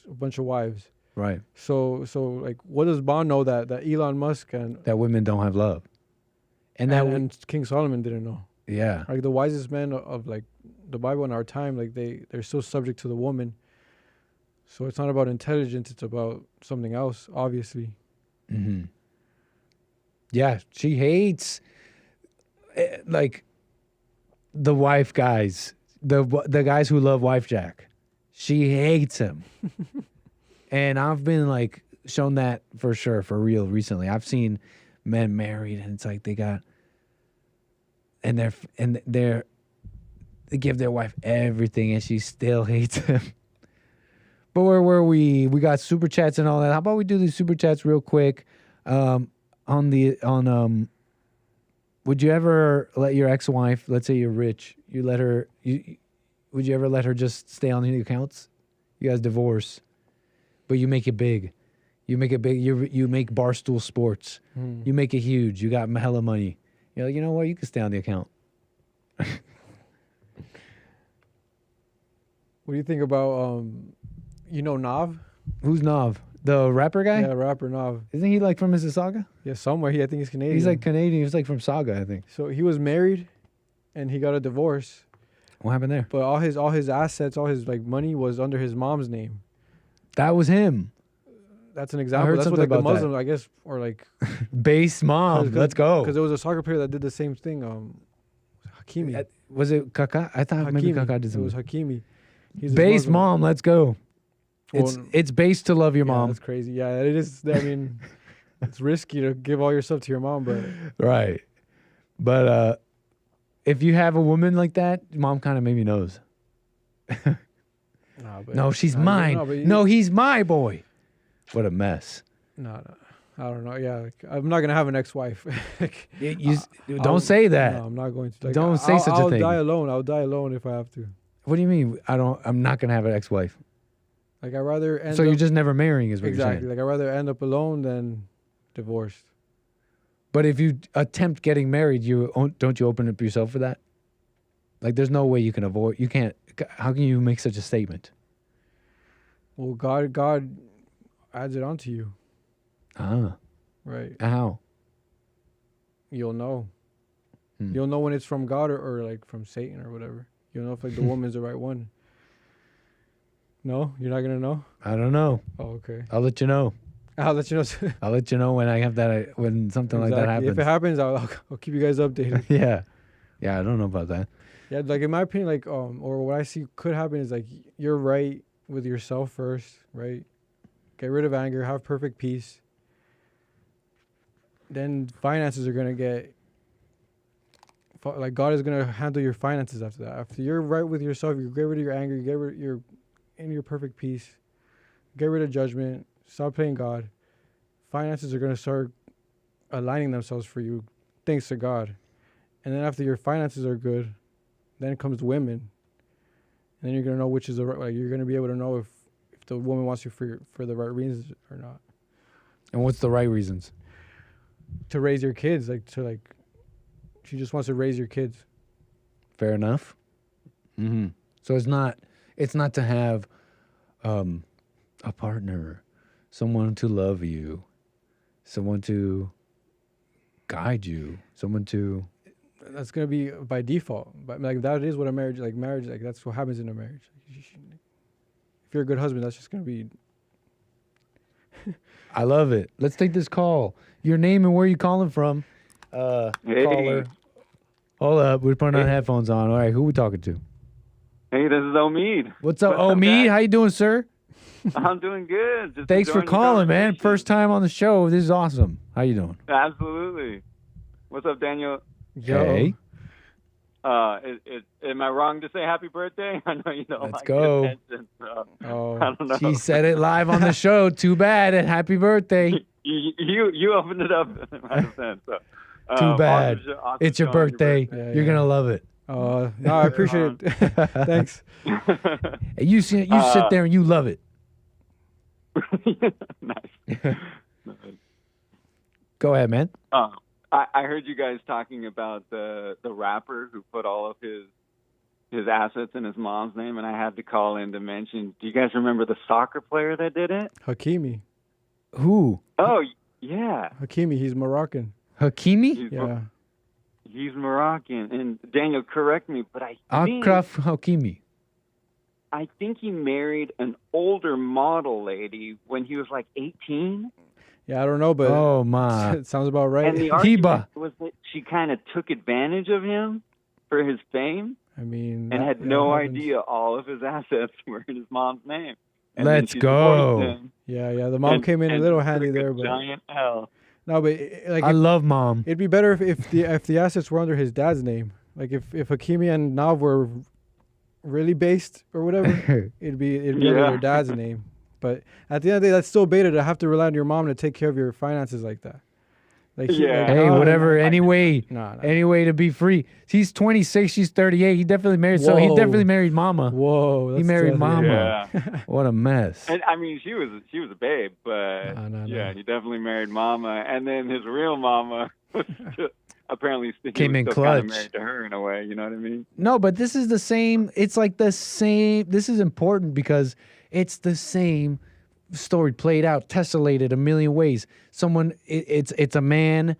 a bunch of wives.
Right.
So like what does Bond know that Elon Musk and
that women don't have love?
And King Solomon didn't know.
Yeah.
Like the wisest men of like the Bible in our time, like they're still subject to the woman. So it's not about intelligence, it's about something else, obviously.
Mm-hmm. Yeah, she hates like the wife guys, the guys who love Wifejak. She hates him. And I've been like shown that for sure, for real recently. I've seen men married and it's like they give their wife everything and she still hates him. But where were we? We got super chats and all that. How about we do these super chats real quick? Would you ever let your ex-wife, let's say you're rich, would you ever let her just stay on the accounts? You guys divorce, but you make it big. You make it big. You make Barstool Sports. You make it huge. You got hella money. You're like, you know what? You can stay on the account.
What do you think about Nav?
Who's Nav? The rapper guy?
Yeah, rapper Nav.
Isn't he like from Mississauga?
Yeah, somewhere. I think he's Canadian.
He's like Canadian. He's like from Saga, I think.
So he was married, and he got a divorce.
What happened there?
But all his assets, all his like money was under his mom's name.
That was him.
That's an example. That's what like the Muslims, I guess, or like
base mom. Let's go.
Because there was a soccer player that did the same thing. Hakimi.
Was it Kaká? I thought maybe Kaká did something.
It was Hakimi.
Base mom. Let's go. It's base to love your mom.
That's crazy. Yeah, it is. I mean, it's risky to give all your stuff to your mom, but
right. But if you have a woman like that, mom kind of maybe knows. No, she's mine. No, he's my boy. What a mess.
No, I don't know. Yeah, like, I'm not gonna have an ex-wife.
Don't say that.
No, I'm not going to. Like,
don't say such a thing.
I'll die alone. I'll die alone if I have to.
What do you mean? I'm not gonna have an ex-wife.
Like I'd rather end.
So you're just never marrying, is what you're saying?
Exactly. Like I'd rather end up alone than divorced.
But if you attempt getting married, don't you open up yourself for that? Like there's no way you can avoid. You can't. How can you make such a statement?
Well, God adds it onto you. Right.
How?
You'll know. You'll know when it's from God or like from Satan or whatever. You'll know if like the woman's the right one. No, you're not gonna know.
I don't know.
Oh, okay.
I'll let you know.
I'll let you know.
I'll let you know when I have that. When something like that happens.
If it happens, I'll keep you guys updated.
Yeah. I don't know about that.
Yeah, like in my opinion, like or what I see could happen is like you're right with yourself first, right? Get rid of anger, have perfect peace. Then finances are gonna get like God is gonna handle your finances after that. After you're right with yourself, you get rid of your anger, you get rid, you're in your perfect peace. Get rid of judgment. Stop playing God. Finances are gonna start aligning themselves for you, thanks to God. And then after your finances are good, then comes women. And then you're gonna know which is the right. Like you're gonna be able to know if the woman wants you for the right reasons or not.
And what's the right reasons?
To raise your kids, she just wants to raise your kids.
Fair enough. Mm-hmm. So it's not to have a partner, someone to love you, someone to guide you, someone to.
That's gonna be by default, but like that is what a marriage, like that's what happens in a marriage. If you're a good husband, that's just gonna be.
I love it. Let's take this call. Your name and where you calling from?
Hey.
Caller. Hold up, we're putting our headphones on. All right, who we talking to?
Hey, this is Omid.
What's up, Omid? How you doing, sir?
I'm doing good. Just
Thanks for
enjoying the
calling, man.
conversation.
First time on the show. This is awesome. How you doing?
Absolutely. What's up, Daniel?
Hey.
Am I wrong to say happy birthday? I know you know.
Let's go.
Attention, so I don't know.
She said it live on the show. Too bad. And happy birthday.
You opened it up. So,
Too bad.
awesome
It's your
show on
birthday. You're gonna love it.
No, I appreciate it. Thanks.
Hey, you sit there and you love it.
Nice.
Go ahead, man.
I heard you guys talking about the rapper who put all of his assets in his mom's name, and I had to call in to mention. Do you guys remember the soccer player that did it?
Hakimi.
Who?
Oh yeah,
Hakimi. He's Moroccan.
Hakimi?
Yeah.
He's Moroccan. And Daniel, correct me, but I think
Achraf Hakimi.
I think he married an older model lady when he was like 18.
Yeah, I don't know, but
oh my,
it sounds about right.
And the argument was that she kind of took advantage of him for his fame.
I mean,
and had no idea all of his assets were in his mom's name. And
Let's go.
Yeah. The mom came in a little handy there, but
giant hell.
No, but
I love mom.
It'd be better if the assets were under his dad's name. Like if Hakimi and Nav were really based or whatever, it'd be under their dad's name. But at the end of the day, that's still beta to have to rely on your mom to take care of your finances like that. Like
hey, whatever. Any way to be free. He's 26. She's 38. He definitely married. So he definitely married mama.
Whoa,
he married mama.
Yeah.
What a mess.
And I mean, she was a babe, but he definitely married mama. And then his real mama apparently
came in
still
clutch.
Kind of married to her in a way. You know what I mean?
No, but this is the same. It's like the same. This is important because it's the same story played out, tessellated a million ways. It's a man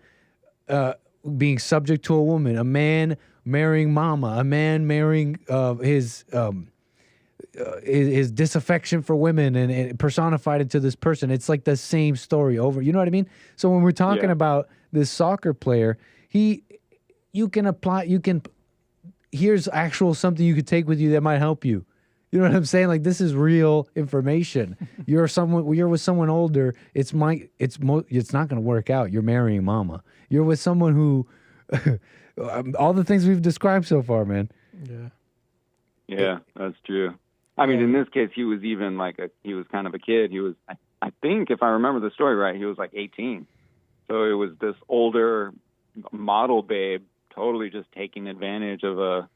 being subject to a woman, a man marrying mama, a man marrying his disaffection for women and personified into this person. It's like the same story over. You know what I mean? So when we're talking about this soccer player, here's actual something you could take with you that might help you. You know what I'm saying? Like this is real information. You're with someone older. It's not going to work out. You're marrying mama. You're with someone who, all the things we've described so far, man.
Yeah, that's true. I mean, in this case, he was even he was kind of a kid. He was, I think, if I remember the story right, he was like 18. So it was this older model babe, totally just taking advantage of a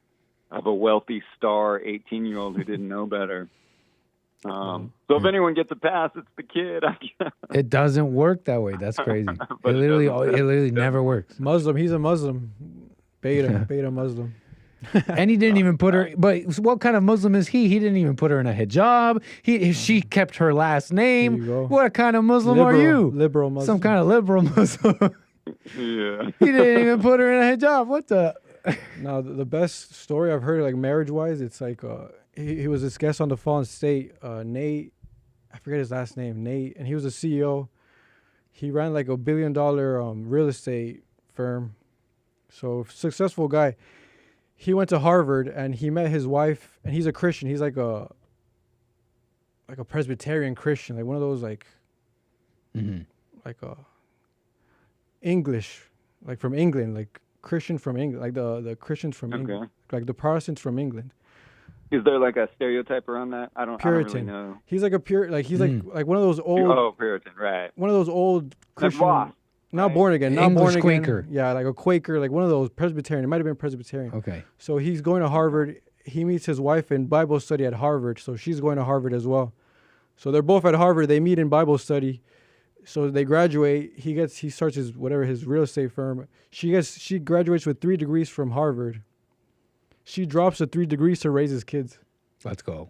wealthy star 18-year-old who didn't know better. So if anyone gets a pass, it's the kid.
It doesn't work that way. That's crazy. it literally never works.
Muslim. He's a Muslim. Beta Muslim.
And he didn't even put her. But what kind of Muslim is he? He didn't even put her in a hijab. She kept her last name. What kind of Muslim are you?
Liberal Muslim.
Some kind of liberal Muslim.
Yeah.
He didn't even put her in a hijab. What the?
Now, the best story I've heard, like marriage-wise, it's like he was this guest on the Fallen State, Nate. I forget his last name, Nate, and he was a CEO. He ran like $1 billion real estate firm, so successful guy. He went to Harvard and he met his wife, and he's a Christian. He's like a Presbyterian Christian, like one of those like English, like from England, like Christian from England, like the Christians from England, like the Protestants from England.
Is there like a stereotype around that? I don't really know.
He's like a he's like one of those old.
Oh, Puritan, right?
One of those old Christian. Not born again. Not
English
born
Quaker.
again. Yeah, like a Quaker, like one of those Presbyterian. It might have been Presbyterian.
Okay.
So he's going to Harvard. He meets his wife in Bible study at Harvard. So she's going to Harvard as well. So they're both at Harvard. They meet in Bible study. So they graduate. He starts his real estate firm. She graduates with 3 degrees from Harvard. She drops the 3 degrees to raise his kids.
Let's go.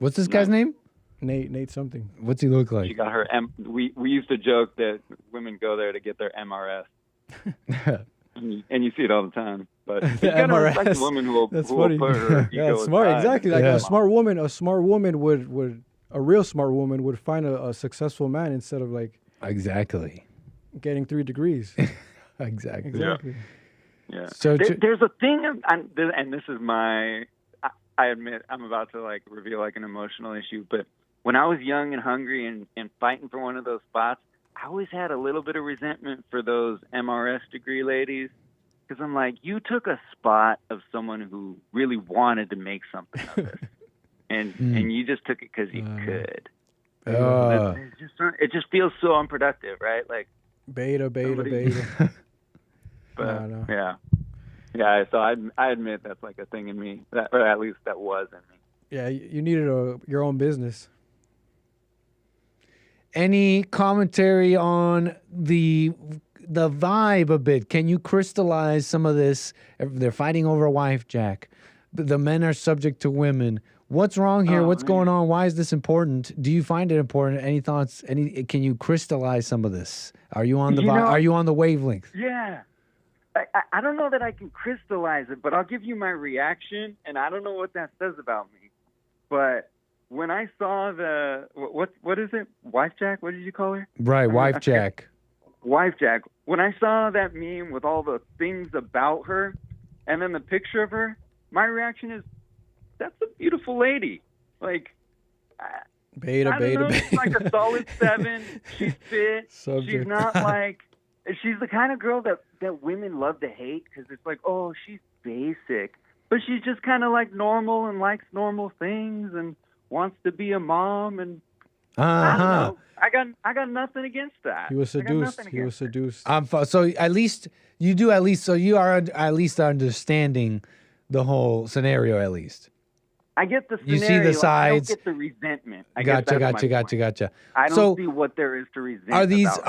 What's this guy's name?
Nate something.
What's he look like?
She got her we used to joke that women go there to get their MRS. and you see it all the time. But you got to respect a woman who will put her ego
smart,
aside.
exactly. Like a smart woman would a real smart woman would find a successful man instead of like getting 3 degrees.
Exactly.
Yeah.
So
there's a thing, and this is I admit I'm about to like reveal like an emotional issue, but when I was young and hungry and fighting for one of those spots, I always had a little bit of resentment for those MRS degree ladies, because I'm like, you took a spot of someone who really wanted to make something of it, and you just took it because you could. It just feels so unproductive, right? Like
beta.
But yeah. So I admit that's like a thing in me, or at least that was in me.
Yeah, you needed your own business.
Any commentary on the vibe a bit? Can you crystallize some of this? They're fighting over a wife, Jack. The men are subject to women. What's wrong here? What's going on? Why is this important? Do you find it important? Any thoughts? Can you crystallize some of this? Are you on the Are you on the wavelength?
Yeah. I don't know that I can crystallize it, but I'll give you my reaction, and I don't know what that says about me. But when I saw what is it? Wifejak? What did you call her?
Right, Wifejak.
Wifejak. When I saw that meme with all the things about her, and then the picture of her, my reaction is, that's a beautiful lady. Like,
beta.
She's like a solid 7. She's fit. She's not like. She's the kind of girl that women love to hate because it's like, oh, she's basic. But she's just kind of like normal and likes normal things and wants to be a mom. And I don't know. I got nothing against that.
He was seduced.
So at least so you are at least understanding the whole scenario at least.
I get the scenario.
You see the sides.
I don't get the resentment.
Gotcha.
I don't see what there is to resent.
Are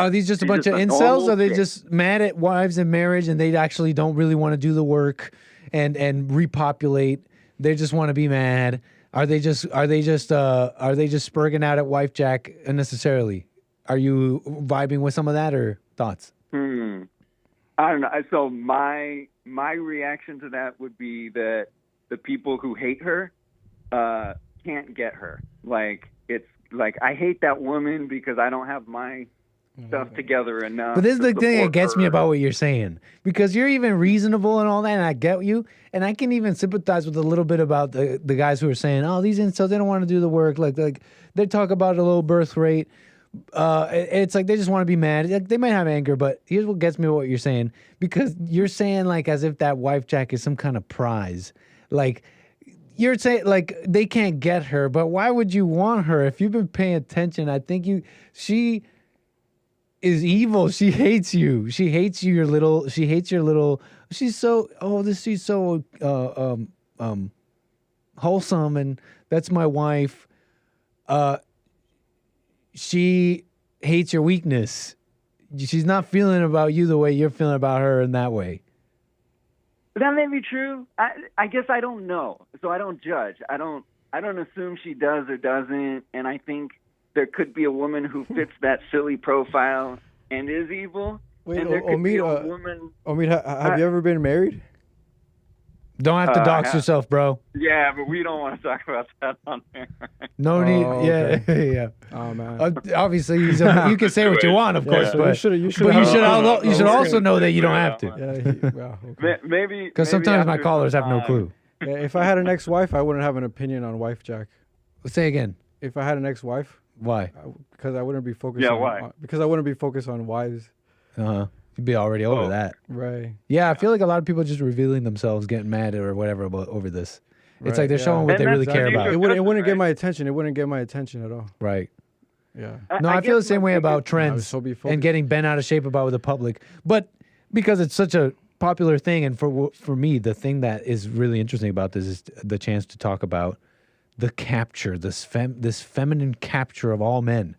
these just a bunch of incels? Or are they just mad at wives and marriage, and they actually don't really want to do the work and repopulate? They just want to be mad. Are they just spurging out at Wifejak unnecessarily? Are you vibing with some of that or thoughts?
I don't know. So my reaction to that would be that the people who hate her can't get her. Like, it's like, I hate that woman because I don't have my stuff together enough.
But this is the thing that gets me about what you're saying, because you're even reasonable and all that, and I get you, and I can even sympathize with a little bit about the guys who are saying, oh, these incels, they don't want to do the work. Like they talk about a low birth rate. It's like they just want to be mad. Like, they might have anger, but here's what gets me what you're saying, because you're saying like as if that Wifejak is some kind of prize. Like, you're saying like they can't get her, but why would you want her? If you've been paying attention, I think she is evil. She hates you. She hates your little. She's so she's so wholesome, and that's my wife. She hates your weakness. She's not feeling about you the way you're feeling about her in that way.
That may be true. I guess I don't know, so I don't judge. I don't assume she does or doesn't, and I think there could be a woman who fits that silly profile and is evil.
Wait,
and there could be a woman.
Omid, have you ever been married?
Don't have to dox yourself, bro.
Yeah, but we don't want to talk about that on here.
No need.
Okay.
Yeah.
Oh man.
Obviously, you can say what you want, of course, but you should also know that you don't have to.
Maybe
because sometimes my callers have no clue.
Yeah, if I had an ex-wife, I wouldn't have an opinion on Wifejak.
Say again.
If I had an ex-wife,
why?
Because I wouldn't be focused.
Yeah,
on,
why?
Because I wouldn't be focused on wives.
You'd be already over that.
Right.
Yeah, I feel like a lot of people just revealing themselves, getting mad or whatever over this. It's like they're
yeah.
showing what they really care about.
It wouldn't get my attention. It wouldn't get my attention at all.
Right.
Yeah.
No, I feel the same way about trends
so
and getting bent out of shape about with the public. But because it's such a popular thing, and for me, the thing that is really interesting about this is the chance to talk about the capture, this feminine capture of all men.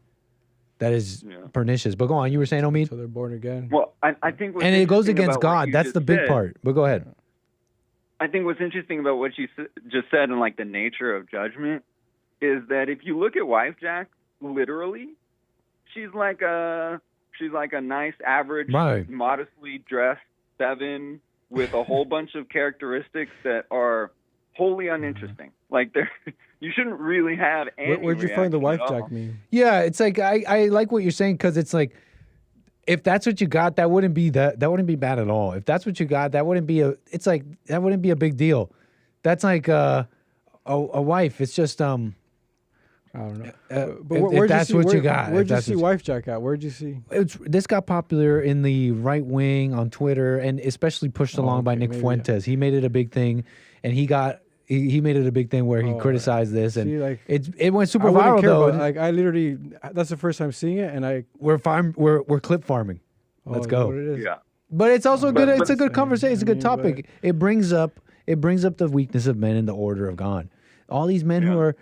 That is pernicious. But go on, you were saying, Omid?
So they're born again.
Well, I think what's
and it goes
interesting
against
about what
God.
you
That's
just
the big
said-
part. But go ahead.
I think what's interesting about what you just said and like the nature of judgment is that if you look at Wifejak, literally, she's like a nice, average, modestly dressed 7 with a whole bunch of characteristics that are wholly uninteresting. Like you shouldn't really have any.
Where'd you find the
reaction at all.
Wifejak meme?
Yeah, it's like I like what you're saying because it's like if that's what you got, that wouldn't be bad at all. If that's what you got, that wouldn't be a big deal. That's like a wife. It's just I
don't know.
If that's what you got.
Where'd you see Wifejak at? Where'd you see?
This got popular in the right wing on Twitter and especially pushed along by Nick Fuentes. He made it a big thing, and he made it a big thing where he criticized this, and it went super viral though.
Like I literally, that's the first time seeing it, and
we're clip farming. Let's go.
What it is?
Yeah.
But it's also good. It's a good conversation. It's a good topic. It brings up the weakness of men in the order of God. All these men who are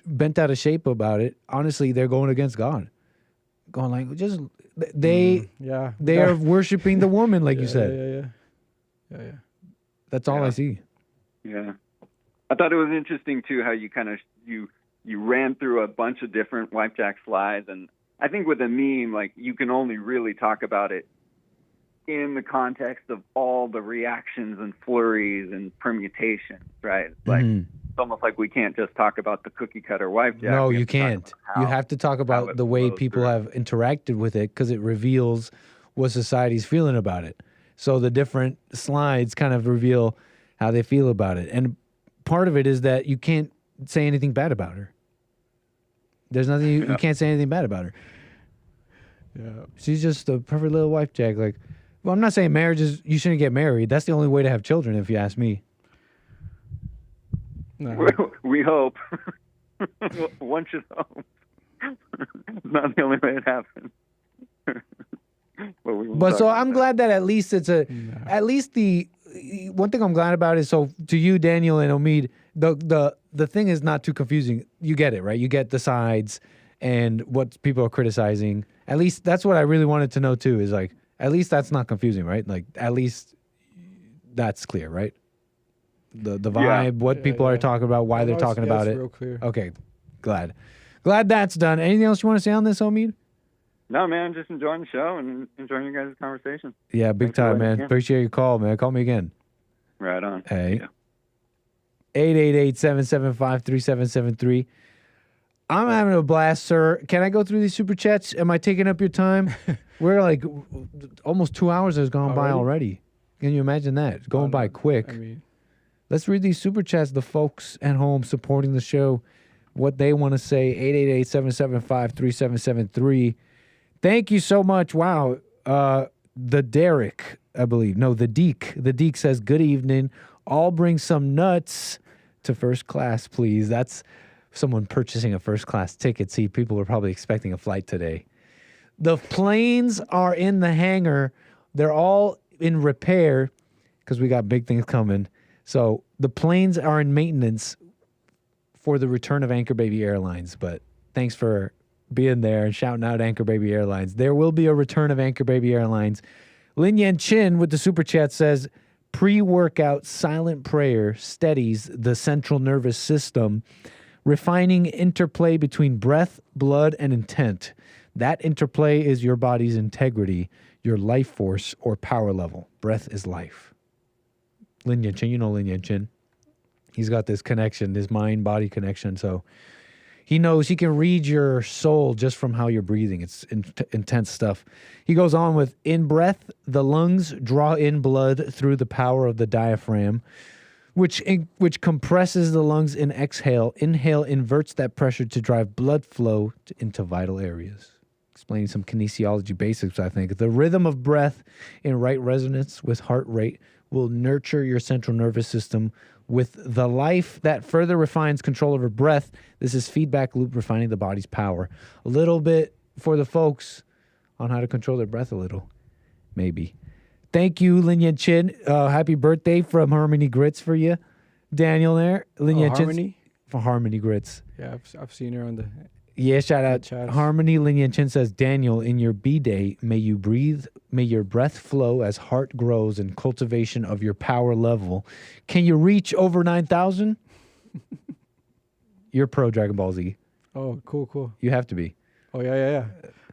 bent out of shape about it, honestly, they're going against God. Going like just they are worshiping the woman, like you said.
Yeah.
That's all I see.
Yeah. I thought it was interesting too how you kind of you ran through a bunch of different Wifejak slides, and I think with a meme, like you can only really talk about it in the context of all the reactions and flurries and permutations, right? Like it's almost like we can't just talk about the cookie cutter Wifejak.
No, you can't. You have to talk about the way people have interacted with it because it reveals what society's feeling about it. So the different slides kind of reveal how they feel about it. And part of it is that you can't say anything bad about her. There's nothing, you can't say anything bad about her.
Yeah.
She's just a perfect little Wifejak. Like, well, I'm not saying marriage is, you shouldn't get married. That's the only way to have children, if you ask me.
No.
We hope. One should hope. It's not the only way it happens.
But so I'm glad that at least it's at least the one thing I'm glad about is, so to you, Daniel and Omid, the thing is not too confusing. You get it, right? You get the sides and what people are criticizing. At least that's what I really wanted to know too, is like, at least that's not confusing, right? Like, at least that's clear, right? The vibe, what people are talking about, why they're talking about it.
Real clear.
Okay, glad that's done. Anything else you want to say on this, Omid?
No, man, just enjoying the show and enjoying your guys' conversation.
Yeah, big time, man. Appreciate your call, man. Call me again.
Right on.
Hey. 888-775-3773. I'm having a blast, sir. Can I go through these super chats? Am I taking up your time? We're like almost 2 hours has gone by already. Can you imagine that? It's going by quick.
I mean,
let's read these super chats. The folks at home supporting the show, what they want to say. 888-775-3773. Thank you so much. Wow. The Derek, I believe. No, the Deke. The Deke says, good evening. All bring some nuts to first class, please. That's someone purchasing a first class ticket. See, people were probably expecting a flight today. The planes are in the hangar. They're all in repair because we got big things coming. So the planes are in maintenance for the return of Anchor Baby Airlines. But thanks for being there and shouting out Anchor Baby Airlines. There will be a return of Anchor Baby Airlines. Lin Yan Chin with the super chat says, pre-workout silent prayer steadies the central nervous system, refining interplay between breath, blood, and intent. That interplay is your body's integrity, your life force, or power level. Breath is life. Lin Yan Chin, you know Lin Yan Chin. He's got this connection, this mind-body connection, so he knows he can read your soul just from how you're breathing. It's intense stuff. He goes on with, in breath, the lungs draw in blood through the power of the diaphragm, which compresses the lungs in exhale. Inhale inverts that pressure to drive blood flow into vital areas. explaining some kinesiology basics, I think. The rhythm of breath in right resonance with heart rate will nurture your central nervous system with the life that further refines control over breath. This is feedback loop refining the body's power. A little bit for the folks on how to control their breath a little, maybe. Thank you, Lin Yan Chin. Happy birthday from Harmony Grits for you, Daniel there. Lin Yan Chin
Harmony?
For Harmony Grits.
Yeah, I've seen her on the...
Yeah, shout out.
chats.
Harmony Lin Yan Chin says, Daniel, in your B-Day, may you breathe, may your breath flow as heart grows in cultivation of your power level. Can you reach over 9,000? You're pro Dragon Ball Z.
Oh, cool.
You have to be.
Oh, yeah.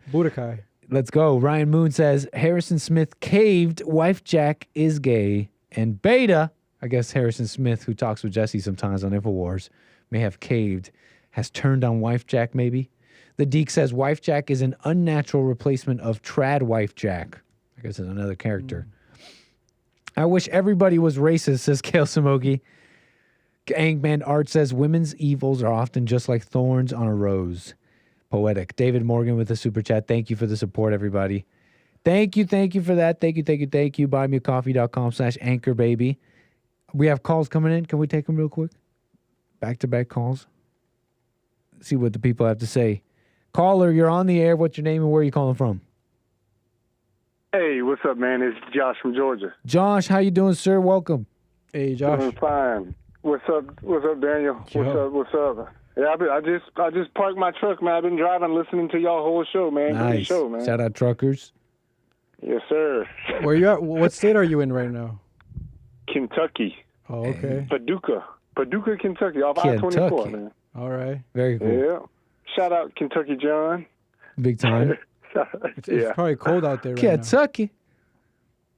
Budokai.
Let's go. Ryan Moon says, Harrison Smith caved, Wifejak is gay, and Beta, I guess Harrison Smith, who talks with Jesse sometimes on InfoWars, may have caved, has turned on Wifejak maybe. The Deke says, Wifejak is an unnatural replacement of Trad Wifejak. I guess it's another character. I wish everybody was racist, says Kale Samogi. Angman Art says, women's evils are often just like thorns on a rose. Poetic. David Morgan with a super chat. Thank you for the support, everybody. Thank you for that. Thank you. buymeacoffee.com/anchor, baby. We have calls coming in. Can we take them real quick? Back-to-back calls. See what the people have to say. Caller, you're on the air. What's your name and where are you calling from?
Hey, what's up, man? It's Josh from Georgia.
Josh, how you doing, sir? Welcome.
Hey, Josh.
Doing fine. What's up, Daniel? What's up? Yeah, I just parked my truck, man. I've been driving, listening to y'all whole show, man.
Nice.
Great show, man.
Shout out truckers.
Yes, sir.
Where you at? What state are you in right now?
Kentucky.
Oh, okay.
Paducah, Kentucky, off I-24, man.
All right.
Very cool.
Yeah. Shout out Kentucky John.
Big time.
It's probably cold out there right
Kentucky.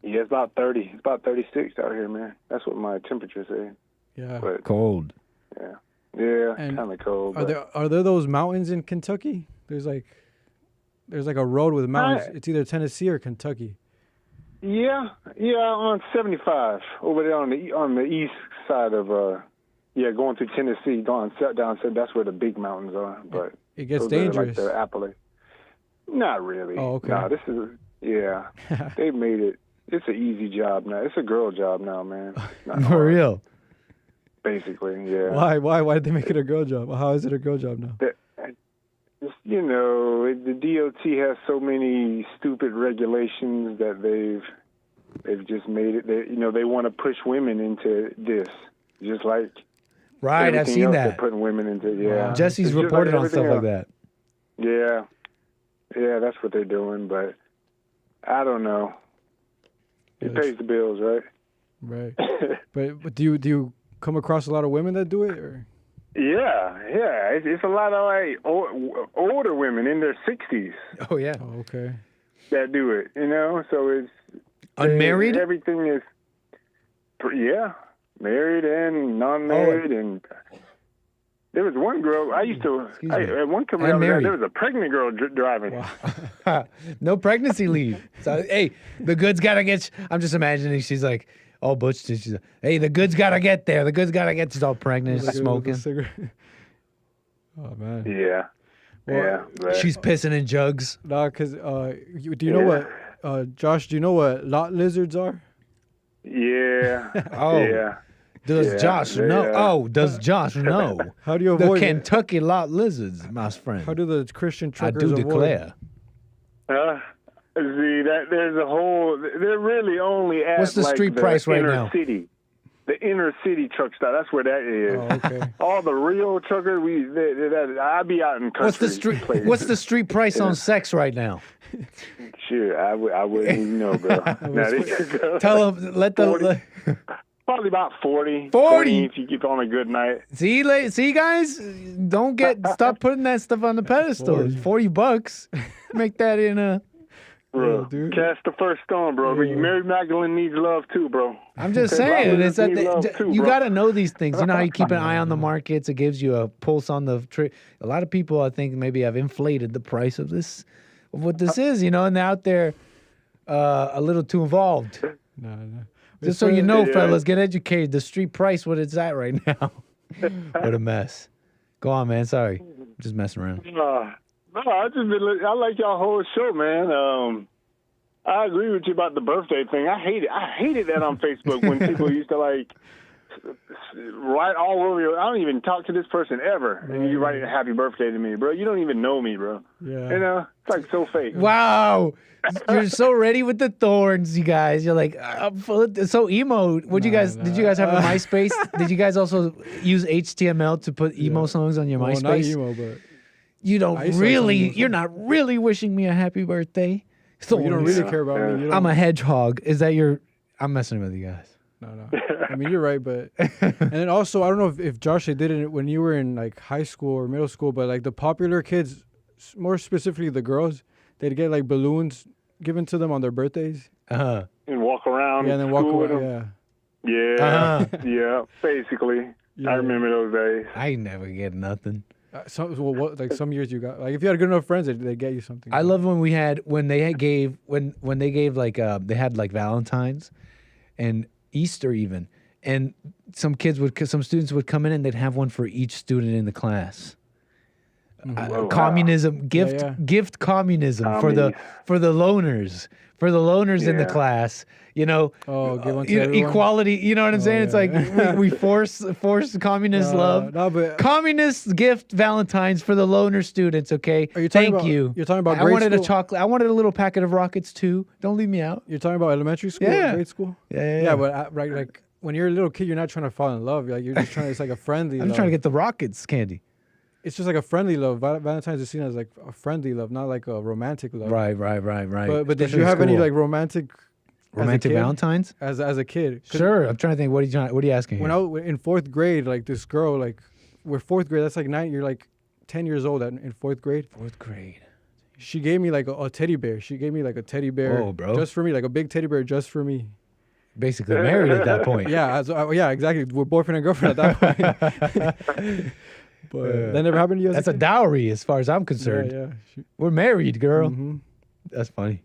Yeah, it's about 30. It's about 36 out here, man. That's what my temperature says.
Yeah.
But,
cold.
Yeah, kind of cold.
Are there those mountains in Kentucky? There's like a road with mountains. It's either Tennessee or Kentucky.
Yeah, on 75 over there on the east side of going through Tennessee, down. That's where the big mountains are. But
it gets
those are
dangerous.
Like the Appalachian. Not really.
Oh, okay.
No, this is they made it. It's an easy job now. It's a girl job now, man.
For real.
Basically, yeah.
Why did they make it a girl job? How is it a girl job now?
You know, the DOT has so many stupid regulations that they've just made it. They want to push women into this, just like
right. I've seen that.
They're putting women into
Jesse's reported on stuff like that.
Yeah, that's what they're doing. But I don't know. It pays the bills, right?
Right. but do you come across a lot of women that do it, or?
Yeah. It's a lot of like older women in their 60s.
Oh yeah.
Oh, okay.
That do it, So it's
unmarried.
Everything is, married and non-married, and there was one girl I used to. At one commercial, there was a pregnant girl driving.
Wow. No pregnancy leave. So hey, the goods gotta get. I'm just imagining she's like. All butch. She's like, hey, the goods gotta get there. The goods gotta get. She's all pregnant, smoking.
Oh man.
Yeah.
Well,
she's pissing in jugs.
Nah, cause do you know what, Josh? Do you know what lot lizards are?
Yeah.
Oh.
Yeah.
Does Josh know? Oh, does Josh know?
How do you avoid
the Kentucky lot lizards, my friend?
How do the Christian truckers
I do
avoid?
declare.
See that there's a whole. They're really only at
what's the street price right now?
City, the inner city truck stop. That's where that is.
Oh, okay.
All the real truckers, I be out in country.
What's the street price on sex right now?
Sure, I wouldn't even know, bro.
Tell them. Let the.
Probably about 40.
40
if you keep on a good night.
See, guys, stop putting that stuff on the pedestal. $40. Make that in a.
Bro, cast the first stone, bro. Yeah. Mary Magdalene needs love too, bro.
I'm just saying, it's that you got to know these things. You know how you keep an eye on the markets. It gives you a pulse on the trade. A lot of people, I think, maybe have inflated the price of what this is. And they're out there a little too involved.
No.
Just so you know, fellas, get educated. The street price, what it's at right now. What a mess. Go on, man. Sorry, I'm just messing around.
No, I like y'all whole show, man. I agree with you about the birthday thing. I hated that on Facebook when people used to like write all over you. I don't even talk to this person ever, and you write a happy birthday to me, bro. You don't even know me, bro.
Yeah.
You know, it's like so fake.
Wow. You're so ready with the thorns, you guys. You're like, so emo. Did you guys have a MySpace? Did you guys also use HTML to put emo songs on your MySpace?
Not emo, but
you don't really. You're not really wishing me a happy birthday. Thorns.
You don't really care about me.
I'm a hedgehog. Is that your? I'm messing with you guys.
No. I mean, you're right, but and then also I don't know if Josh did it when you were in like high school or middle school, but like the popular kids, more specifically the girls, they'd get like balloons given to them on their birthdays.
And walk around.
Yeah, and then walk away.
Yeah. Yeah. Basically, I remember those days.
I never get nothing.
Some years you got like if you had good enough friends, they get you something.
I love when they gave like they had like Valentine's and Easter even, and some students would come in and they'd have one for each student in the class. Communism, gift communism for the loners. For the loners in the class, you know,
give one to
equality. You know what I'm saying? It's like we force communist love.
No, but
communist gift Valentines for the loner students. Okay, thank you.
You're talking about.
I wanted
school?
a chocolate. I wanted a little packet of rockets too. Don't leave me out.
You're talking about elementary school, or grade school.
Yeah.
But like when you're a little kid, you're not trying to fall in love. Like you're just trying. It's like a friendly.
I'm trying to get the rockets candy.
It's just like a friendly love. Valentine's is seen as like a friendly love, not like a romantic love.
Right.
But did you have any like romantic
Valentines
as a kid?
Sure. I'm trying to think. What are you asking?
When I was in fourth grade, like this girl, like we're fourth grade. That's like 9. You're like 10 years old in fourth grade.
Fourth grade.
She gave me like a teddy bear. She gave me like a teddy bear.
Oh, bro.
Just for me, like a big teddy bear just for me.
Basically married at that point.
Yeah. Yeah. Exactly. We're boyfriend and girlfriend at that point. But that never happened to you.
That's a dowry, as far as I'm concerned.
Yeah.
We're married, girl.
Mm-hmm.
That's funny.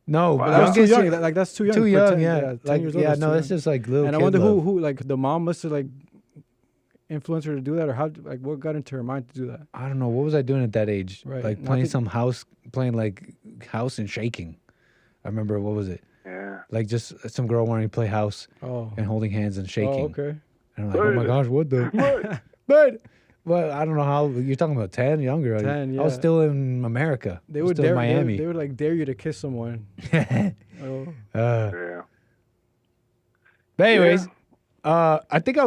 No,
but that's too young. That's too young.
Too young,
10,
yeah.
10
Like,
years old,
that's just like little.
And I wonder who like the mom must have like influenced her to do that, or how like what got into her mind to do that.
I don't know. What was I doing at that age?
Right.
Like playing like house and shaking. I remember, what was it?
Yeah.
Like just some girl wanting to play house and holding hands and shaking.
Oh, okay.
And I'm like, oh my gosh, what the? But. Well, I don't know how you're talking about 10, younger.
10, yeah.
I was still in America.
They would
still
dare
in Miami.
They would like dare you to kiss someone.
Yeah.
But anyways, I think I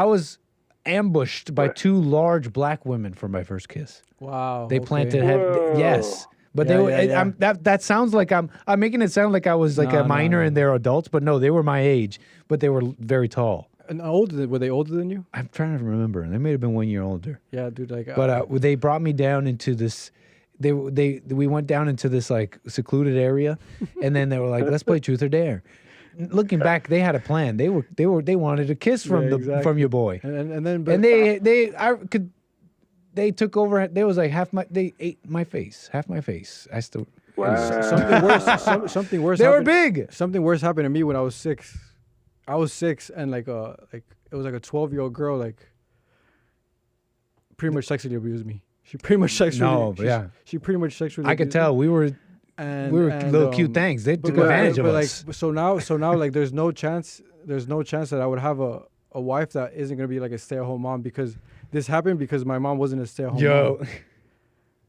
was ambushed by 2 large black women for my first kiss.
Wow.
They planted yes. But that sounds like I'm making it sound like I was like a minor and they're adults, but no, they were my age, but they were very tall.
And were they older than you?
I'm trying to remember. They may have been 1 year older.
Yeah, dude. Like,
but they brought me down into this. We went down into this like secluded area, and then they were like, "Let's play truth or dare." Looking back, they had a plan. They wanted a kiss from from your boy, they took over. They was like they ate my face, half my face. I still
something worse. Something worse.
They were big.
Something worse happened to me when I was 6. I was 6, and like it was like a 12-year-old girl, like pretty much sexually abused me. She pretty much sexually. She pretty much sexually.
I could tell we were little cute things. They took advantage of us.
Like so now like there's no chance that I would have a wife that isn't gonna be like a stay-at-home mom, because this happened because my mom wasn't a stay-at-home mom.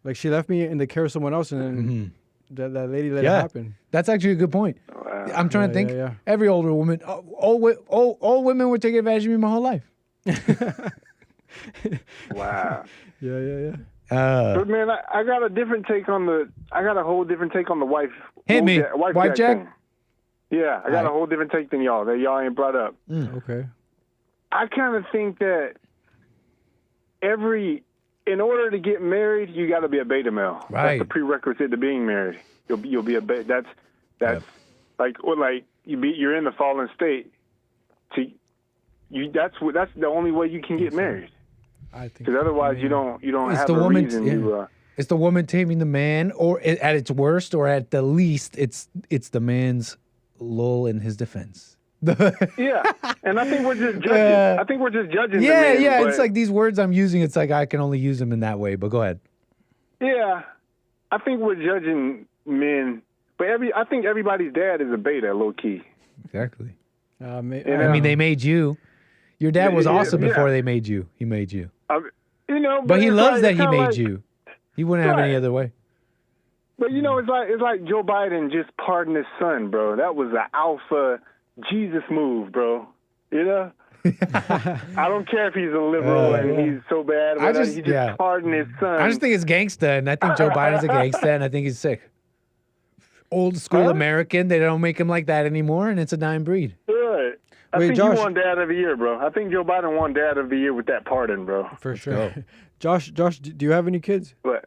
Like she left me in the care of someone else, and then that lady let it happen.
That's actually a good point. I'm trying to think. Every older woman, all women were taking advantage of me my whole life.
Wow.
Yeah.
But man, I got a different take on the. I got a whole different take on the wife.
Hit me, Wifejak.
Yeah, I got a whole different take than y'all that y'all ain't brought up.
Okay.
I kind of think that in order to get married, you got to be a beta male.
Right.
That's the prerequisite to being married. You'll be a beta. That's like you're in the fallen state. That's the only way you can get married.
I think
because otherwise you don't have a reason to.
It's the woman taming the man, or at its worst, or at the least, it's the man's lull in his defense.
Yeah, and I think we're just judging. I think we're just judging.
Yeah,
the man,
It's like these words I'm using. It's like I can only use them in that way. But go ahead.
Yeah, I think we're judging men, but I think everybody's dad is a beta, low key.
Exactly.
I
I mean, they made you. Your dad was awesome before they made you. He made you. But he loves that he made you. He wouldn't have any other way.
But it's like Joe Biden just pardoned his son, bro. That was an alpha Jesus move, bro. You know? I don't care if he's a liberal and he's so bad, but he just pardoned his son.
I just think it's gangsta, and I think Joe Biden's a gangsta, and I think he's sick. Old school American, they don't make him like that anymore, and it's a dying breed.
Right. I think Josh, he won Dad of the Year, bro. I think Joe Biden won Dad of the Year with that pardon, bro.
For sure. Josh, do you have any kids?
What?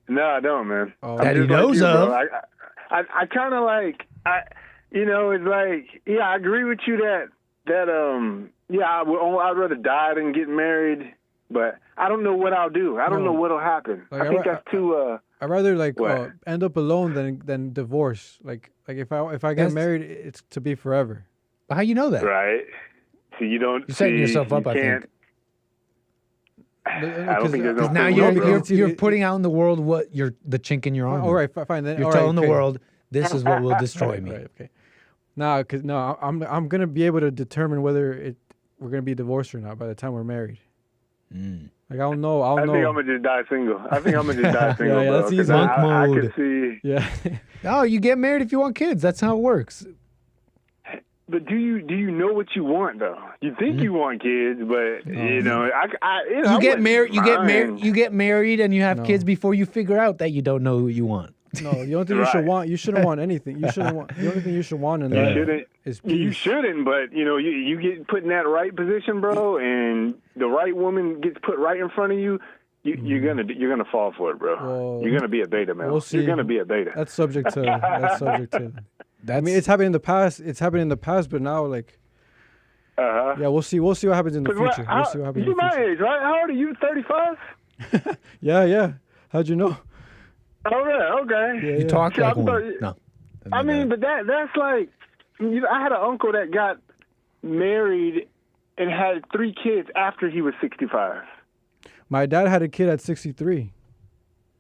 No, I don't, man.
Oh. That he knows of.
I kind of like, it's like, I agree with you I'd rather die than get married, but I don't know what I'll do. I don't know what'll happen.
Like,
I think that's too.
I'd rather end up alone than divorce. Like if I get married, it's to be forever.
How you know that?
Right. So you don't.
You're setting yourself up. I think.
I don't think there's
now you're putting out in the world what the chink in your armor.
All right, fine. Then
you're telling the world this is what will destroy me.
Right, okay. I'm gonna be able to determine whether we're gonna be divorced or not by the time we're married. Like I'll know.
I think I'm gonna just die single.
Yeah, that's easy.
Monk mode.
I could see.
Yeah.
No, you get married if you want kids. That's how it works.
But do you know what you want though? You think you want kids, but
you get married. You get married, and you have kids before you figure out that you don't know who you want.
No, the only thing you shouldn't want anything. You shouldn't want the only thing you should want in life is peace.
You shouldn't, but you get put in that right position, bro, and the right woman gets put right in front of you. You're gonna fall for it, bro.
Well,
you're gonna be a beta, man.
We'll see.
You're gonna be a beta.
That's subject to. I mean, it's happened in the past. But now, like, yeah, we'll see. We'll see what happens in the future. We'll see what happens.
You're my age, right? How old are you? 35.
Yeah. How'd you know?
Oh yeah, okay.
Yeah,
you talk like one. No.
I mean, but that's like, I had an uncle that got married and had 3 kids after he was 65.
My dad had a kid at 63.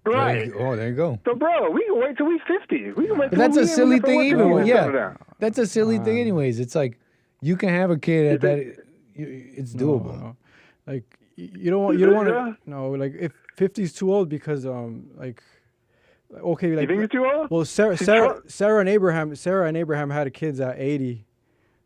Right.
There you go.
So, bro, we can wait till we're 50. We can wait till
that's a silly thing, even. Yeah, that's a silly thing, anyways. It's like you can have a kid at that. It's doable.
No. Like you don't want to. No, like if 50 is too old because like. Okay, like
you think it's too old?
Well, Sarah and Abraham had kids at 80.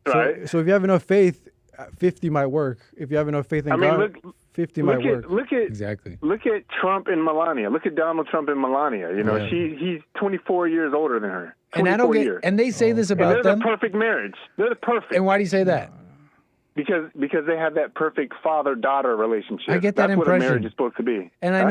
Right.
So if you have enough faith, 50 might work. If you have enough faith in God, 50 might work.
Exactly.
Look at Trump and Melania. Look at Donald Trump and Melania. He's 24 years older than her.
And I don't get. Years. And they say this about them.
They're the perfect marriage. They're the perfect.
And why do you say that?
Because they have that perfect father-daughter relationship.
I get that impression.
That's what a marriage is supposed to be.
And I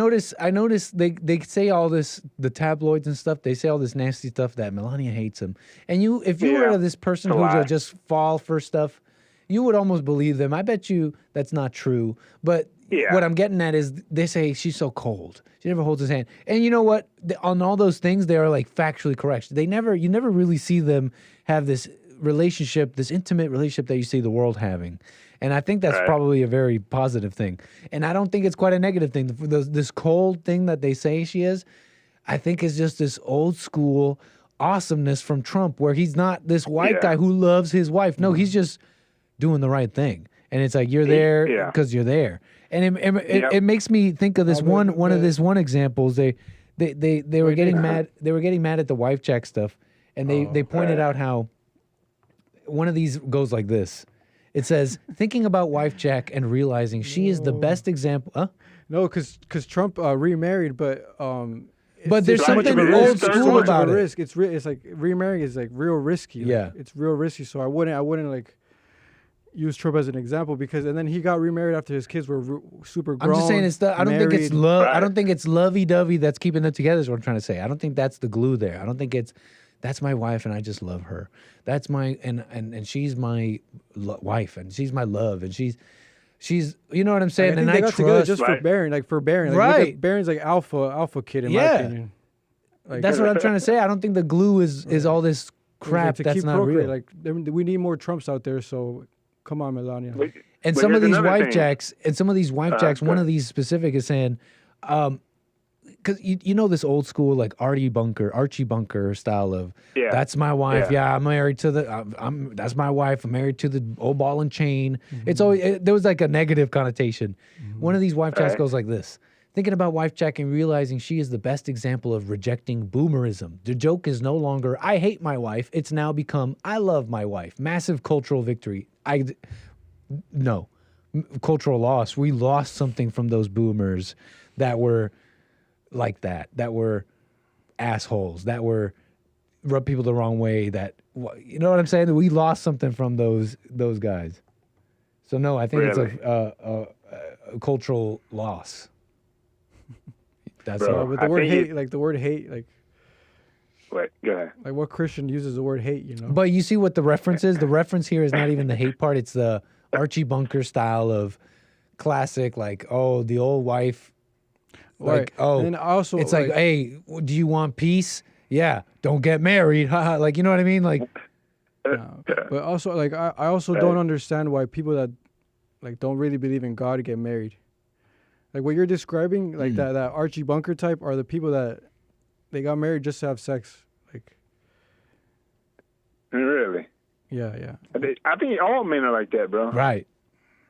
notice they say all this, the tabloids and stuff, they say all this nasty stuff that Melania hates him. And if you were this person who would just fall for stuff, you would almost believe them. I bet you that's not true. But what I'm getting at is they say she's so cold. She never holds his hand. And you know what? On all those things, they are like factually correct. You never really see them have this relationship, this intimate relationship that you see the world having. And I think that's probably a very positive thing. And I don't think it's quite a negative thing. This cold thing that they say she is, I think is just this old school awesomeness from Trump where he's not this white guy who loves his wife. No, he's just doing the right thing. And it's like you're there because you're there. And it makes me think of this one of this examples. They were getting mad. They were getting mad at the Wifejak stuff. And they pointed out how one of these goes like this. It says, thinking about Wifejak and realizing she is the best example. Huh?
No, because Trump remarried, but
there's something old school about it.
Risk. It's like remarrying is like real risky.
Like,
it's real risky. So I wouldn't like use Trump as an example and then he got remarried after his kids were super grown.
I'm just saying I don't think it's love. I don't think it's lovey-dovey that's keeping them together. Is what I'm trying to say. I don't think that's the glue there. I don't think it's. That's my wife, and I just love her. That's my and she's my wife, and she's my love, and she's you know what I'm saying.
I think they got together just for Barron, like
right.
Barron's like alpha kid in my opinion.
Like, that's what I'm trying to say. I don't think the glue is all this crap that's not real.
Like we need more Trumps out there. So come on, Melania.
And some of these Wifejaks, one of these specific is saying, because you know this old school like Archie Bunker style of that's my wife. Yeah, I'm married to the. That's my wife. I'm married to the old ball and chain. It's always there was like a negative connotation. One of these wife chats goes like this. Thinking about Wifejak and realizing she is the best example of rejecting boomerism. The joke is no longer, I hate my wife. It's now become, I love my wife. Massive cultural victory. No. Cultural loss. We lost something from those boomers that were like that were assholes, that were rub people the wrong way, that, you know what I'm saying? We lost something from those guys. So no, I think it's a cultural loss. That's
all. But the word hate, like the word hate, like
what? Go ahead.
Like what Christian uses the word hate, you know?
But you see what the reference is? The reference here is not even the hate part. It's the Archie Bunker style of classic, like, oh, the old wife. Like,
right.
oh,
and also,
it's like, hey, do you want peace? Yeah, don't get married. Like, you know what I mean? Like,
no. But also, like, I also don't understand why people that like don't really believe in God get married. Like what you're describing, like that Archie Bunker type, are the people that they got married just to have sex. Like,
really?
Yeah.
I think all men are like that, bro.
Right.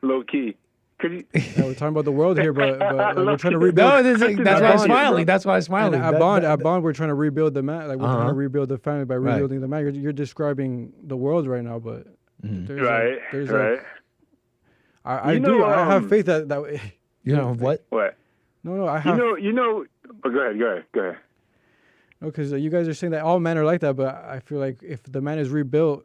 Low key.
We're talking about the world here, but like, we're trying to rebuild.
No, that's why I'm smiling. That's why I'm smiling.
At Bond, we're trying to rebuild the man. Like we're trying to rebuild the family by rebuilding the man. You're describing the world right now, but there's I have faith that.
You know what?
What?
No, I have.
You know. Oh, go ahead. No,
because you guys are saying that all men are like that, but I feel like if the man is rebuilt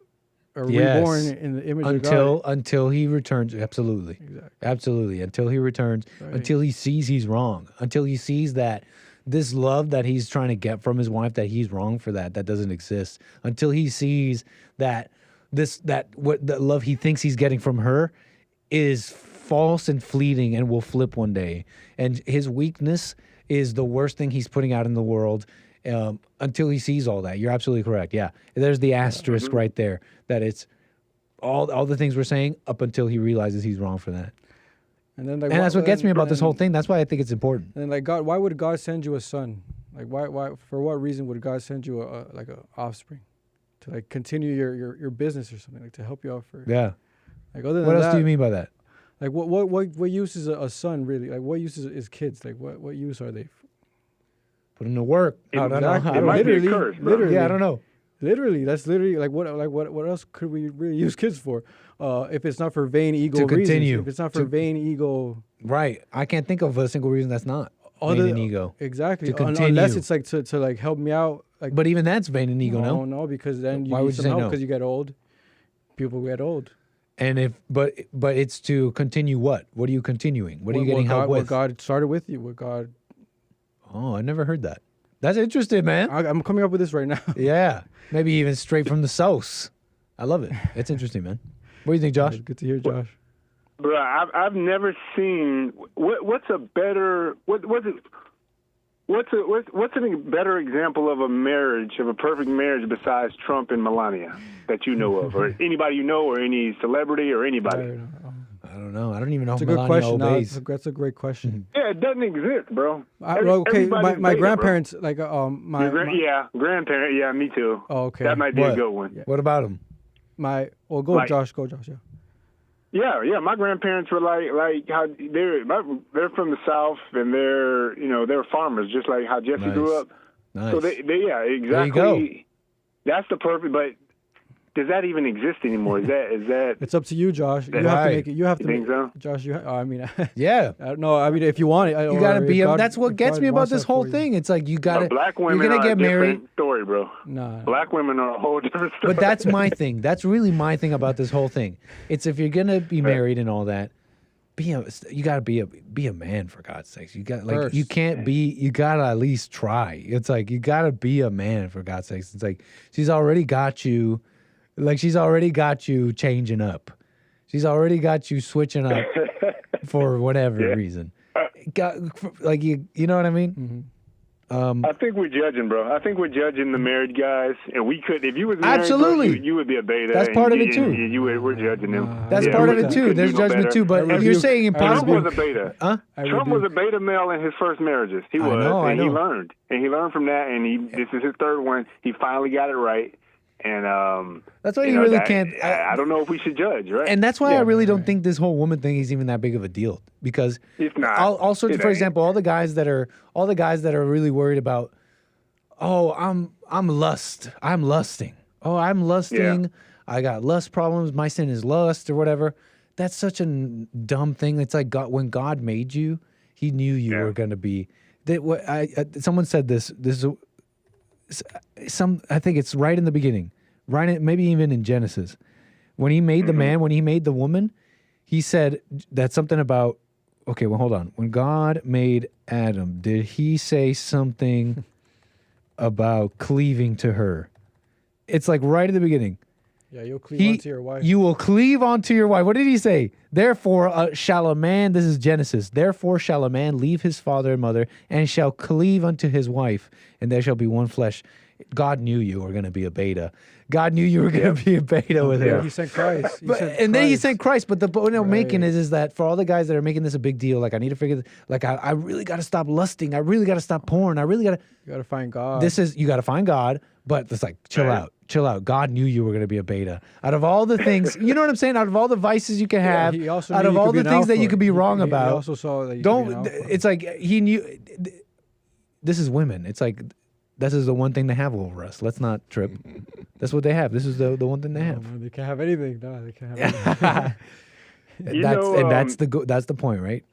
or reborn in the image of God,
until he returns, absolutely, absolutely, until he returns, until he sees he's wrong, until he sees that this love that he's trying to get from his wife, that he's wrong for that doesn't exist, until he sees that what the love he thinks he's getting from her is false and fleeting and will flip one day. And his weakness is the worst thing he's putting out in the world until he sees all that. You're absolutely correct. Yeah. There's the asterisk right there that it's all the things we're saying up until he realizes he's wrong for that. And then that's what gets me about this whole thing. That's why I think it's important.
And like God, why would God send you a son? Like why for what reason would God send you a offspring to like continue your business or something, like to help you out for like other than
what else do you mean by that?
Like what use is a son really? Like what use is kids? Like what use are they?
Put them to work.
Literally,
yeah, I don't know.
Literally, that's literally like what else could we really use kids for? If it's not for vain ego reasons, if it's not for vain ego,
right? I can't think of a single reason that's not vain and ego.
Exactly. Unless it's like to like help me out. Like,
but even that's vain and ego.
No, because then you need some help because you get old. People get old.
And but it's to continue what? What are you continuing? What are you getting help with?
What God started with you. What God.
Oh, I never heard that. That's interesting, man.
I'm coming up with this right now.
Yeah, maybe even straight from the source. I love it. It's interesting, man. What do you think, Josh?
Good to hear, Josh.
Bro, I've never seen what's a better what's a better example of a perfect marriage besides Trump and Melania that you know of, or anybody you know, or any celebrity or anybody?
I don't know. I don't even know if
Melania
Melania
question.
obeys.
No, that's a great question.
Yeah, it doesn't exist, bro.
Okay, my grandparents, like
grandparent. Yeah, me too.
Oh, okay.
That might be a good one.
Yeah. What about them?
Josh. Yeah.
Yeah. My grandparents were like how they're from the South, and they're farmers, just like how Jeffy grew up.
Nice.
So they exactly.
There you go.
That's the perfect. But does that even exist anymore? Is that?
It's up to you, Josh. You have to make it. You have to
think so,
Josh.
Yeah.
No, I mean, if you want it,
you gotta be. That's what gets me about this whole thing. It's like you gotta.
Black women
you're gonna
are
get
a
married.
Different story, bro.
Nah.
Black women are a whole different story.
But that's my thing. That's really my thing about this whole thing. It's if you're gonna be married and all that, you gotta be a man, for God's sakes. You got like you can't be. You gotta at least try. It's like you gotta be a man, for God's sakes. It's like she's already got you. Like she's already got you changing up. She's already got you switching up for whatever reason. Like you know what I mean?
Mm-hmm.
I think we're judging, bro. I think we're judging the married guys, and we could, if you was married,
Absolutely.
bro, you would be a beta.
That's part of it too.
We're judging them.
That's part of it too. There's judgment too. But you're saying impossible.
Trump was a beta.
Huh?
Trump was a beta male in his first marriages. He was, and he learned, and he learned from that. And this is his third one. He finally got it right. And
that's why you really can't.
I don't know if we should judge, right?
And that's why I really don't think this whole woman thing is even that big of a deal, because
it's not.
All sorts. For example, all the guys that are really worried about, oh, I'm lusting. Oh, I'm lusting. Yeah. I got lust problems. My sin is lust or whatever. That's such a dumb thing. It's like when God made you, He knew you were going to be. Someone said this. I think it's right in the beginning, maybe even in Genesis, when He made the man, when He made the woman, He said that something about. Okay, well, hold on. When God made Adam, did He say something about cleaving to her? It's like right at the beginning.
Yeah, you'll cleave onto your wife.
You will cleave onto your wife. What did He say? Therefore shall a man, this is Genesis, therefore shall a man leave his father and mother and shall cleave unto his wife, and there shall be one flesh. God knew you were going to be a beta. God knew you were going to be a beta with her.
He sent Christ.
Then He sent Christ. But the point I'm making is that for all the guys that are making this a big deal, like I need to figure, like I really got to stop lusting. I really got to stop porn. I really got to.
You got to find God.
You got to find God. But it's like, chill out. Chill out. God knew you were going to be a beta. Out of all the things, you know what I'm saying? Out of all the vices you can have, out of all the things that you could be wrong about,
he also saw that you could be an alpha.
It's like He knew. This is women. It's like, this is the one thing they have over us. Let's not trip. That's what they have. This is the one thing they have.
No, they can't have anything. No, they can't have anything.
That's the point, right?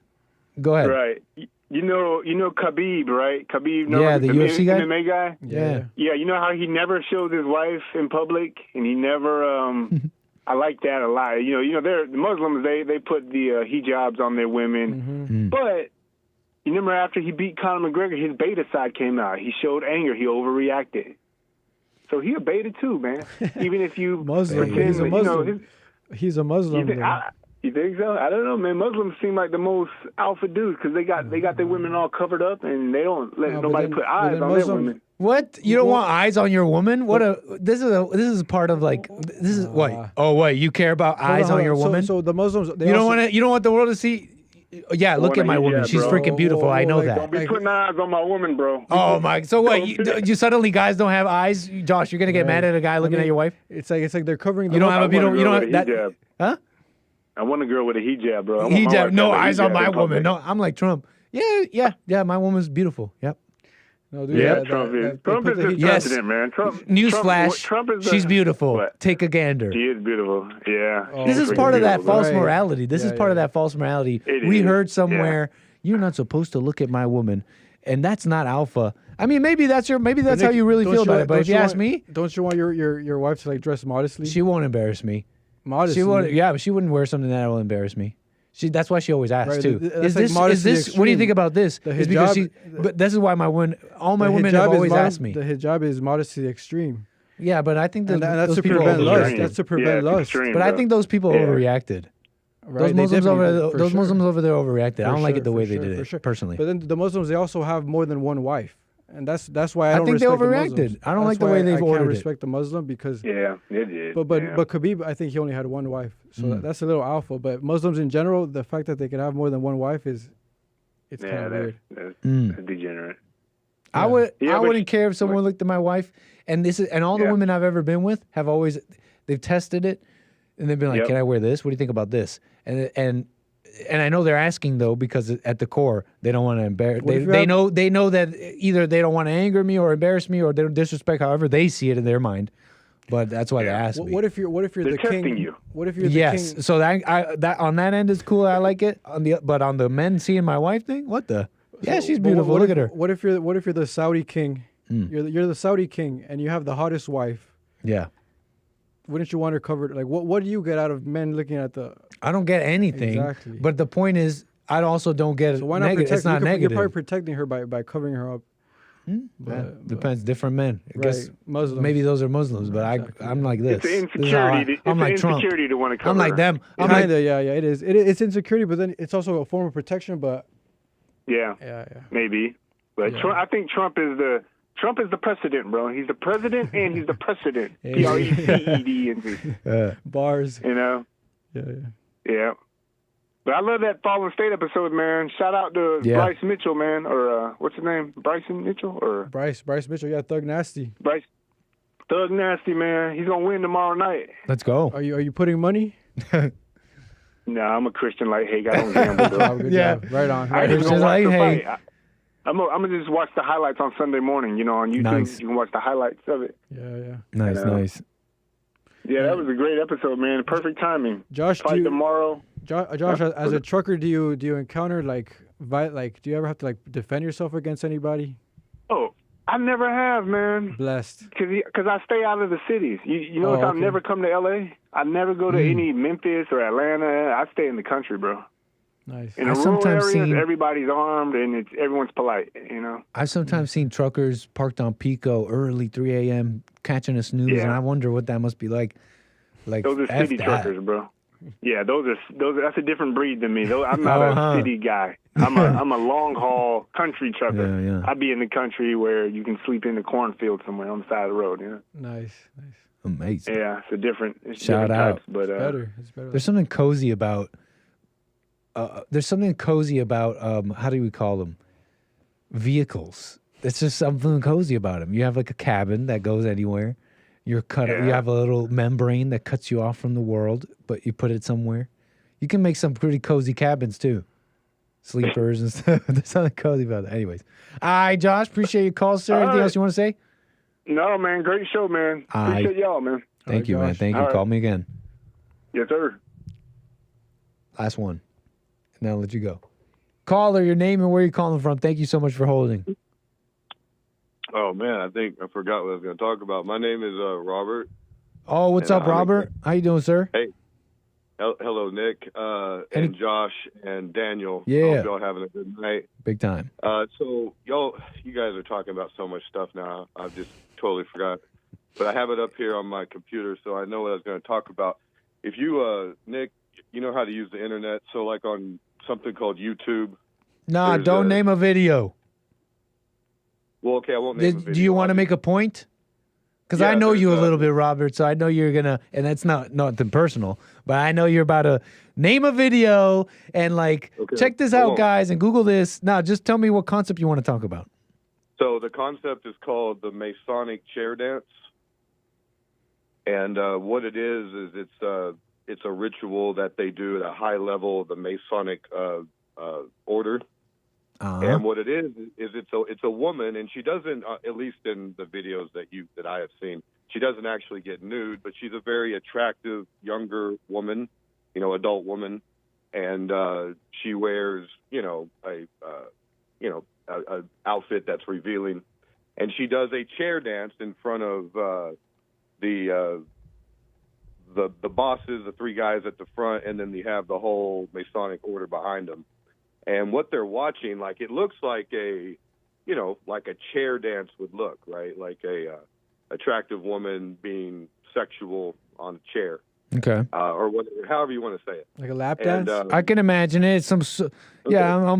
Go ahead.
Right. You know Khabib, right? Khabib,
the UFC guy?
MMA guy?
Yeah.
Yeah, you know how he never shows his wife in public, and he never, I like that a lot. You know, the Muslims, they put the hijabs on their women, but you remember after he beat Conor McGregor, his beta side came out. He showed anger. He overreacted. So he a beta too, man. Even if you
Muslim, he's a Muslim. He's a Muslim.
You think so? I don't know, man. Muslims seem like the most alpha dudes because they got their women all covered up and they don't let nobody put eyes on their women.
What? You don't want eyes on your woman? This is part of like this is what? Oh wait, you care about eyes on your woman?
So the Muslims
you don't want the world to see. Yeah, look at my woman. She's freaking beautiful. I know that.
Don't be putting eyes on my woman, bro.
Oh my! So what? You suddenly guys don't have eyes, Josh? You're gonna get mad at a guy looking at your wife?
It's like they're covering.
You don't have that. Huh?
I want a girl with a hijab, bro.
Hijab, no eyes on my woman. No, I'm like Trump. Yeah. My woman's beautiful. Yep.
No, dude,
Trump is the president, man.
Newsflash. She's beautiful. What? Take a gander.
She is beautiful. Yeah.
This is part of that false morality. This is part of that false morality. We heard somewhere you're not supposed to look at my woman, and that's not alpha. I mean, maybe that's how you really feel about it. But if you ask me,
don't you want your wife to like dress modestly?
She won't embarrass me.
Modestly.
But she wouldn't wear something that will embarrass me. That's why she always asks too. Is this? What do you think about this?
It's because
but this is why all my women have always asked me.
The hijab is modesty to the extreme.
Yeah, but I think
that's
those
to
people
prevent lust. That's to prevent lust.
But I think those people overreacted. Right, those Muslims over there overreacted. I don't like it the way they did it personally.
But then the Muslims, they also have more than one wife. And that's why I don't
think they
respect
overreacted.
The Muslims.
I don't like the way they've ordered it.
I can't respect the Muslim because
they did.
But Khabib, I think he only had one wife, so that's a little alpha. But Muslims in general, the fact that they can have more than one wife it's kind of weird.
That's degenerate.
I wouldn't care if someone looked at my wife, and all the women I've ever been with have always they've tested it, and they've been like, "Can I wear this? What do you think about this?" And I know they're asking though because at the core they don't want to embarrass. They know that either they don't want to anger me or embarrass me or they don't disrespect. However they see it in their mind, but that's why they ask me.
What if you're the king?
You.
What if you're the king?
So that on that end is cool. I like it. But on the men seeing my wife thing, what the? Yeah, she's beautiful. Look at her.
What if you're the Saudi king? You're the Saudi king and you have the hottest wife.
Yeah.
Wouldn't you want her covered? Like, what do you get out of men looking at the?
I don't get anything.
Exactly.
But the point is, I also don't get.
So why not
negative. It's not negative.
You're probably protecting her by covering her up.
Depends. Different men. I guess
Muslims.
Maybe those are Muslims, but I'm like this.
It's the insecurity.
I'm like Trump.
Insecurity to want to cover.
I'm like them.
Yeah. It is. It's insecurity, but then it's also a form of protection. But
maybe. But I think Trump is the president, bro. He's the president and he's the precedent. PRECEDENT.
Bars.
You know? Yeah. But I love that Fallen State episode, man. Shout out to Bryce Mitchell, man. Or what's his name? Bryson Mitchell? Or
Bryce Mitchell, Thug Nasty.
Thug Nasty, man. He's going to win tomorrow night.
Let's go.
Are you putting money?
No, I'm a Christian like Hague. I don't gamble, though.
Good job. Right on.
I ain't even watch the fight. I'm going to just watch the highlights on Sunday morning, on YouTube.
Nice.
You can watch the highlights of it.
Yeah.
Nice.
Yeah, that was a great episode, man. Perfect timing.
Josh,
fight tomorrow.
Josh, as a trucker, do you encounter do you ever have to defend yourself against anybody?
Oh, I never have, man.
Blessed.
Because I stay out of the cities. You notice I've never come to L.A. I never go to any Memphis or Atlanta. I stay in the country, bro.
Nice.
In the rural areas, everybody's armed and everyone's polite,
I've sometimes seen truckers parked on Pico early, 3 a.m., catching a snooze, and I wonder what that must be like.
Those are city truckers, bro. Yeah, those are that's a different breed than me. I'm not a city guy. I'm a long haul country trucker.
Yeah.
I be in the country where you can sleep in the cornfield somewhere on the side of the road.
Nice.
Amazing.
Yeah, it's different
Shout out.
types, but
It's better.
There's something cozy about. How do we call them? Vehicles. There's just something cozy about them. You have a cabin that goes anywhere. You have a little membrane that cuts you off from the world, but you put it somewhere. You can make some pretty cozy cabins too. Sleepers and stuff. There's something cozy about it. Anyways. All right, Josh, appreciate your call, sir. Anything else you want to say?
No, man. Great show, man. Appreciate y'all, man.
Thank you, man. Thank you.
All right.
Call me again.
Yes, sir.
Last one. And I'll let you go. Caller, your name and where you're calling from. Thank you so much for holding.
Oh, man, I think I forgot what I was going to talk about. My name is Robert.
Oh, what's up, Robert? How you doing, sir?
Hey. Hello, Nick, and Josh and Daniel.
Yeah.
I hope y'all having a good night.
Big time.
So, you guys are talking about so much stuff now. I just totally forgot. But I have it up here on my computer, so I know what I was going to talk about. If you, Nick, you know how to use the internet. So, like on something called YouTube.
Nah, don't name a video.
Well, okay, I won't name a video.
Do you want to make a point? Because I know you a little bit, Robert, so I know you're going to, and that's nothing personal, but I know you're about to name a video and check this out, guys, and Google this. Now, just tell me what concept you want to talk about.
So the concept is called the Masonic chair dance. And what it is it's a ritual that they do at a high level of the Masonic order. And what it is it's a woman, and she doesn't, at least in the videos that I have seen, she doesn't actually get nude, but she's a very attractive younger woman, adult woman, and she wears a outfit that's revealing, and she does a chair dance in front of the bosses, the three guys at the front, and then they have the whole Masonic order behind them. And what they're watching, it looks like a chair dance would look, right? Like a attractive woman being sexual on a chair.
Okay.
Or whatever, however you want to say it.
Like a lap dance?
I can imagine it. I'm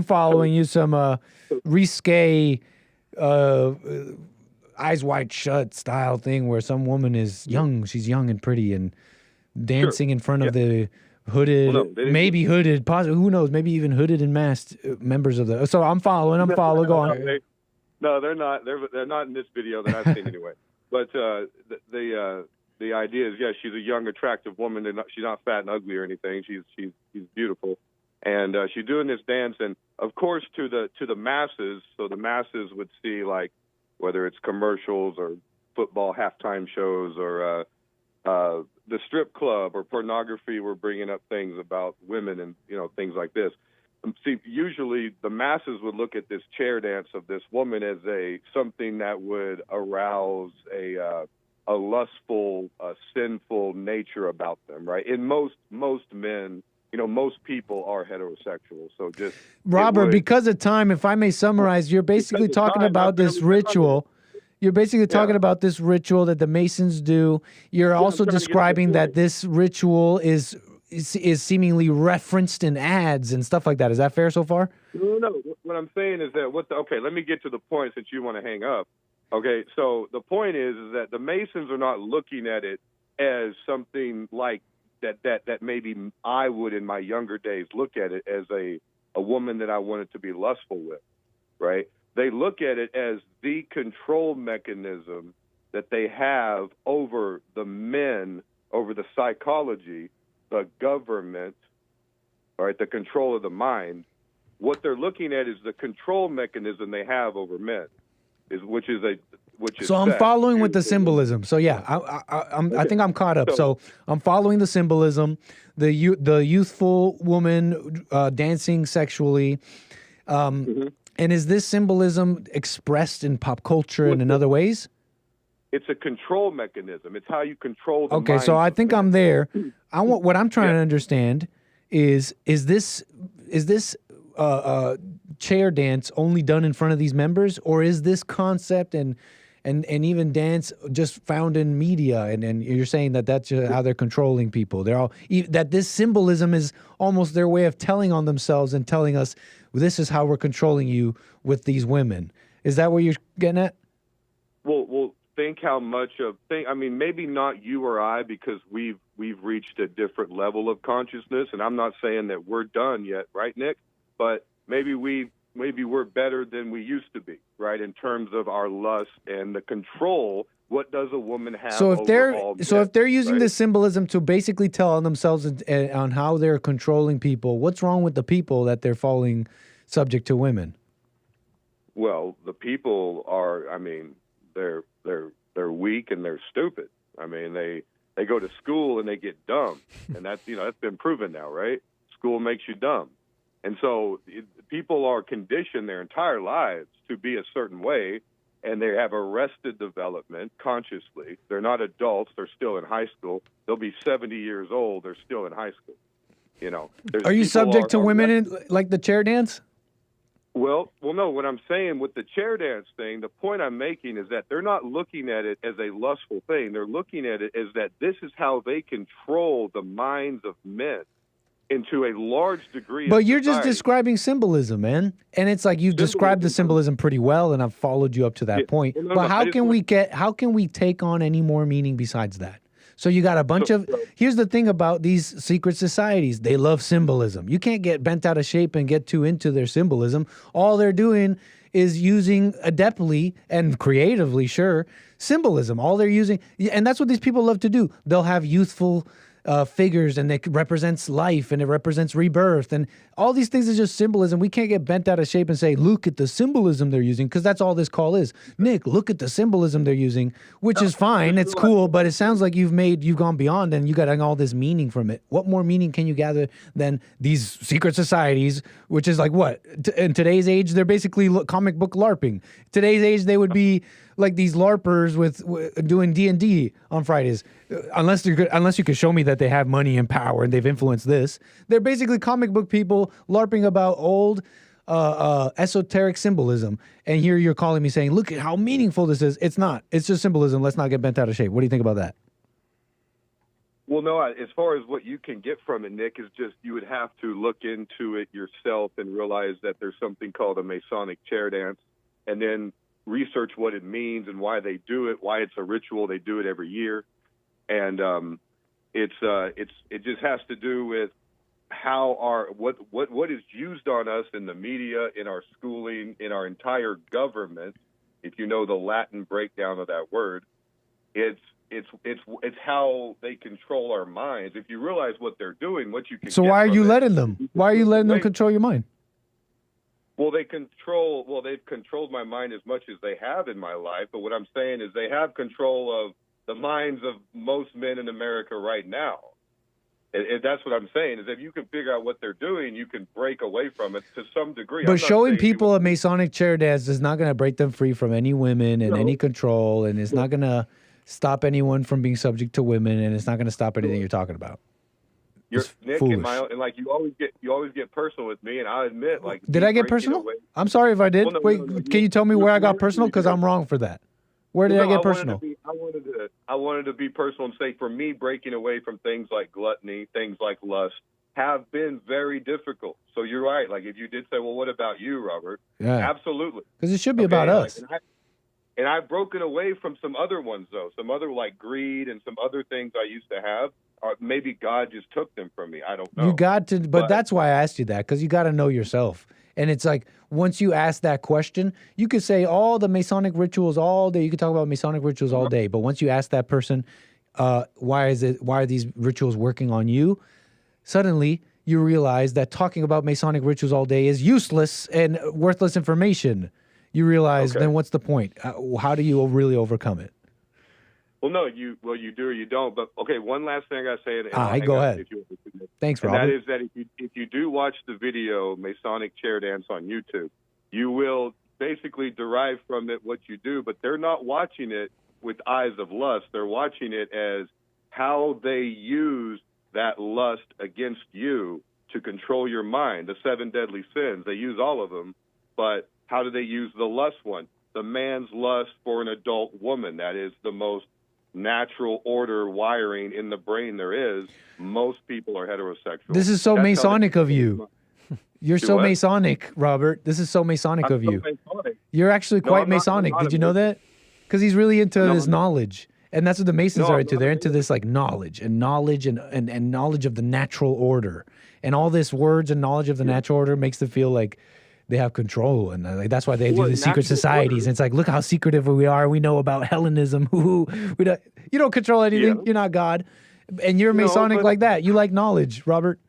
following you. Some risque, eyes wide shut style thing where some woman is young. She's young and pretty and dancing in front of the hooded, maybe hooded, possibly, who knows, maybe even hooded and masked members of the. So I'm following. Go on.
No, they're not. They're not in this video that I've seen anyway. But the idea is, she's a young, attractive woman. And she's not fat and ugly or anything. She's beautiful, and she's doing this dance. And of course, to the masses, so the masses would see whether it's commercials or football halftime shows or the strip club or pornography, we're bringing up things about women and things like this. See, usually the masses would look at this chair dance of this woman as something that would arouse a lustful, sinful nature about them, right? In most men, most people are heterosexual. So just
Robert, because of time, if I may summarize, you're basically talking about this ritual. You're basically talking about this ritual that the Masons do. You're also describing that this ritual is is seemingly referenced in ads and stuff like that. Is that fair so far?
No. What I'm saying is that okay, let me get to the point since you want to hang up. Okay, so the point is that the Masons are not looking at it as something like that maybe I would in my younger days look at it as a woman that I wanted to be lustful with, right? They look at it as the control mechanism that they have over the men, over the psychology, the government, all right, the control of the mind. What they're looking at is the control mechanism they have over men, which is. So
I'm following with the symbolism. So yeah, I think I'm caught up. So I'm following the symbolism, the youthful woman dancing sexually, and is this symbolism expressed in pop culture and in other ways?
It's a control mechanism. It's how you control the
Okay, so I think I'm there. What I'm trying to understand is this chair dance only done in front of these members, or is this concept and even dance just found in media? And you're saying that's how they're controlling people. They're all that this symbolism is almost their way of telling on themselves and telling us this is how we're controlling you with these women. Is that what you're getting at?
Well, think how much of I mean, maybe not you or I, because we've reached a different level of consciousness, and I'm not saying that we're done yet, right, Nick? But maybe we're better than we used to be, right? In terms of our lust and the control. What does a woman have?
So if they're using
right?
this symbolism to basically tell on themselves on how they're controlling people, what's wrong with the people that they're falling subject to women?
Well, the people are. I mean, they're weak and they're stupid. I mean, they go to school and they get dumb, and that's been proven now, right? School makes you dumb. And so people are conditioned their entire lives to be a certain way, and they have arrested development consciously. They're not adults. They're still in high school. They'll be 70 years old. They're still in high school.
Are you subject to women in, like the chair dance?
Well, no. What I'm saying with the chair dance thing, the point I'm making is that they're not looking at it as a lustful thing. They're looking at it as that this is how they control the minds of men into a large degree.
But you're just describing symbolism, man. And it's like you've described the symbolism pretty well, and I've followed you up to that point.
Well,
but how can we take on any more meaning besides that? So you got a bunch of, here's the thing about these secret societies. They love symbolism. You can't get bent out of shape and get too into their symbolism. All they're doing is using adeptly and creatively, symbolism. All they're using, and that's what these people love to do. They'll have youthful figures, and it represents life, and it represents rebirth, and all these things is just symbolism. We can't get bent out of shape and say, look at the symbolism they're using, because that's all this call is. Nick, look at the symbolism they're using, which is fine, it's cool, but it sounds like you've gone beyond, and you got all this meaning from it. What more meaning can you gather than these secret societies, which is like what? In today's age, they're basically comic book LARPing. Today's age, they would be like these LARPers with doing D&D on Fridays. Unless you could show me that they have money and power and they've influenced this. They're basically comic book people LARPing about old esoteric symbolism. And here you're calling me saying, look at how meaningful this is. It's not. It's just symbolism. Let's not get bent out of shape. What do you think about that?
Well, no, as far as what you can get from it, Nick, is just you would have to look into it yourself and realize that there's something called a Masonic chair dance, and then research what it means and why they do it, why it's a ritual. They do it every year. And it just has to do with how what is used on us in the media, in our schooling, in our entire government. If you know the Latin breakdown of that word, it's how they control our minds. If you realize what they're doing, what you can. So
why are you letting them? Why are you letting them control your mind?
Well, they've controlled my mind as much as they have in my life. But what I'm saying is they have control of the minds of most men in America right now. And that's what I'm saying, is if you can figure out what they're doing, you can break away from it to some degree.
But showing people a Masonic chair dance is not going to break them free from any women and any control, and it's not going to stop anyone from being subject to women, and it's not going to stop anything you're talking about.
Nick, and like you always get personal with me, and I admit,
did I get personal? I'm sorry if I did. Wait, can you tell me where I got personal? Because I'm wrong for that. Where did I get personal?
I wanted to be personal and say, for me, breaking away from things like gluttony, things like lust, have been very difficult. So you're right. Like, if you did say, well, what about you, Robert?
Yeah.
Absolutely.
Because it should be about us.
And I've broken away from some other ones, though. Some other, like, greed and some other things I used to have. Or maybe God just took them from me. I don't know.
You got to, but that's why I asked you that, because you got to know yourself. And it's like, once you ask that question, you could say all the Masonic rituals all day. You could talk about Masonic rituals all day. But once you ask that person, why are these rituals working on you? Suddenly, you realize that talking about Masonic rituals all day is useless and worthless information. You realize, then what's the point? How do you really overcome it?
Well, no, you do or you don't. But okay, one last thing I gotta say. And
go ahead. Thanks, Robert.
And that is that if you do watch the video Masonic chair dance on YouTube, you will basically derive from it what you do. But they're not watching it with eyes of lust. They're watching it as how they use that lust against you to control your mind. The 7 deadly sins. They use all of them, but how do they use the lust one? The man's lust for an adult woman. That is the most natural order wiring in the brain there is. Most people are heterosexual.
This is so Masonic of you. You're so Masonic, Robert. This is so Masonic of you. You're actually quite Masonic. Did you know that? Because he's really into this knowledge. And that's what the Masons are into. They're into this like knowledge and knowledge and knowledge of the natural order. And all this words and knowledge of the natural order makes them feel like they have control, and like that's why they do the secret societies. And it's like, look how secretive we are. We know about Hellenism. You don't control anything. You're not God, and you're Masonic like that. You like knowledge, Robert.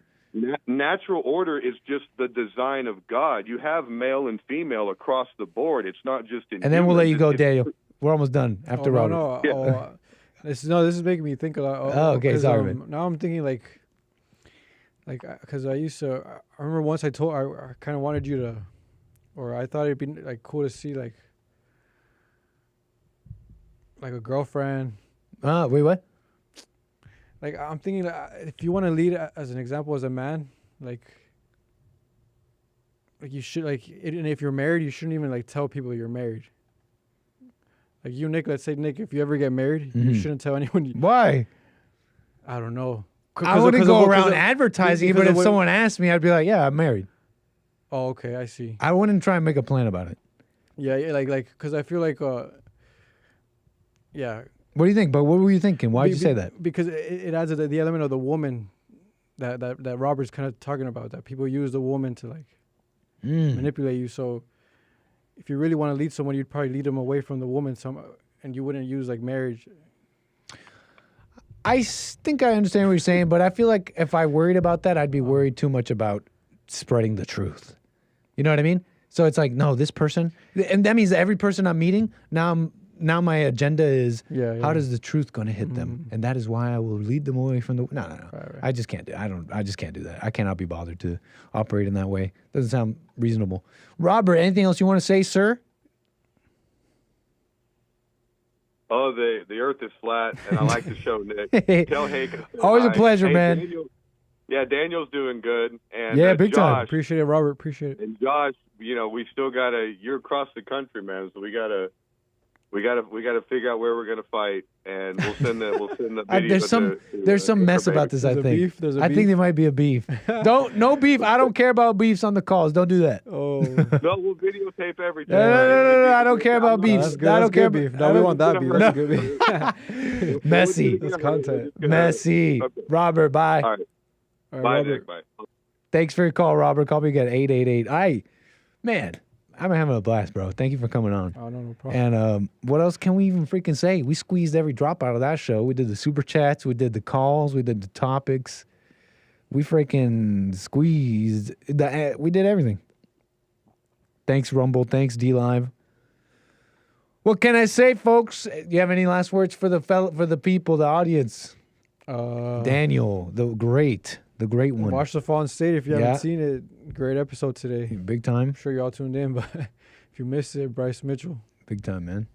Natural order is just the design of God. You have male and female across the board. It's not just in.
And then we'll let you go, Daniel. We're almost done after Robert.
This is making me think a lot.
Okay, sorry, man.
Now I'm thinking like, because I remember once I kind of wanted you to, or I thought it'd be like cool to see like a girlfriend.
Wait, what?
Like, I'm thinking if you want to lead as an example as a man, like you should, and if you're married, you shouldn't even like tell people you're married. Like you, Nick, let's say, Nick, if you ever get married, you shouldn't tell anyone.
Why?
I don't know.
I wouldn't go around advertising it, but if someone asked me, I'd be like, yeah, I'm married.
Oh, okay, I see.
I wouldn't try and make a plan about it.
Yeah, like, because I feel like, yeah.
What do you think? But what were you thinking? Why did you say that?
Because it adds the element of the woman that Robert's kind of talking about, that people use the woman to like manipulate you. So if you really want to lead someone, you'd probably lead them away from the woman, and you wouldn't use like marriage. I
think I understand what you're saying, but I feel like if I worried about that, I'd be worried too much about spreading the truth. You know what I mean? So it's like, no, this person, and that means that every person I'm meeting, now my agenda is how does the truth going to hit them? And that is why I will lead them away from the, no. Right. I just can't do I just can't do that. I cannot be bothered to operate in that way. Doesn't sound reasonable. Robert, anything else you want to say, sir?
Oh, the earth is flat, and I like the show, Nick. Tell Hank.
Always a pleasure, man.
Daniel's doing good. And
big
Josh,
time. Appreciate it, Robert. Appreciate it.
And Josh, we still you're across the country, man, so we gotta figure out where we're gonna fight, and we'll send the video.
There's some mess about this. I think. I think there might be a beef. No beef. I don't care about beefs on the calls. Don't do that.
Oh.
No, we'll videotape everything.
No. I don't care about beefs. I don't care
beef. No, we want that beef. That's good beef.
Messy.
That's content.
Messy. Okay. Robert, bye.
All right. Bye,
Robert.
Nick. Bye.
Thanks for your call, Robert. Call me again, 888. Man, I've been having a blast, bro. Thank you for coming on.
Oh, no problem.
And what else can we even freaking say? We squeezed every drop out of that show. We did the super chats. We did the calls. We did the topics. We freaking squeezed. We did everything. Thanks, Rumble. Thanks, D-Live. What can I say, folks? Do you have any last words for the people, the audience? Daniel, the great one.
Watch The Fallen State if you haven't seen it. Great episode today.
Big time.
I'm sure you all tuned in, but if you missed it, Bryce Mitchell.
Big time, man.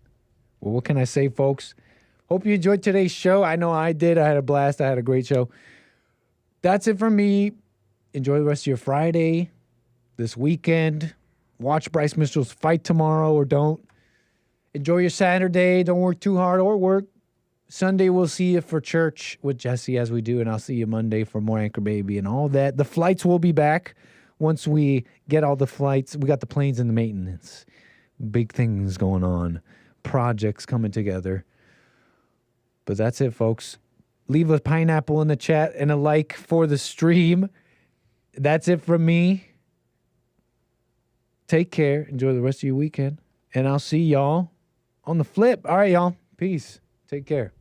Well, what can I say, folks? Hope you enjoyed today's show. I know I did. I had a blast. I had a great show. That's it from me. Enjoy the rest of your Friday, this weekend. Watch Bryce Mitchell's fight tomorrow or don't. Enjoy your Saturday. Don't work too hard or work. Sunday, we'll see you for church with Jesse as we do, and I'll see you Monday for more Anchor Baby and all that. The flights will be back once we get all the flights. We got the planes in the maintenance. Big things going on. Projects coming together. But that's it, folks. Leave a pineapple in the chat and a like for the stream. That's it from me. Take care. Enjoy the rest of your weekend. And I'll see y'all on the flip. All right, y'all. Peace. Take care.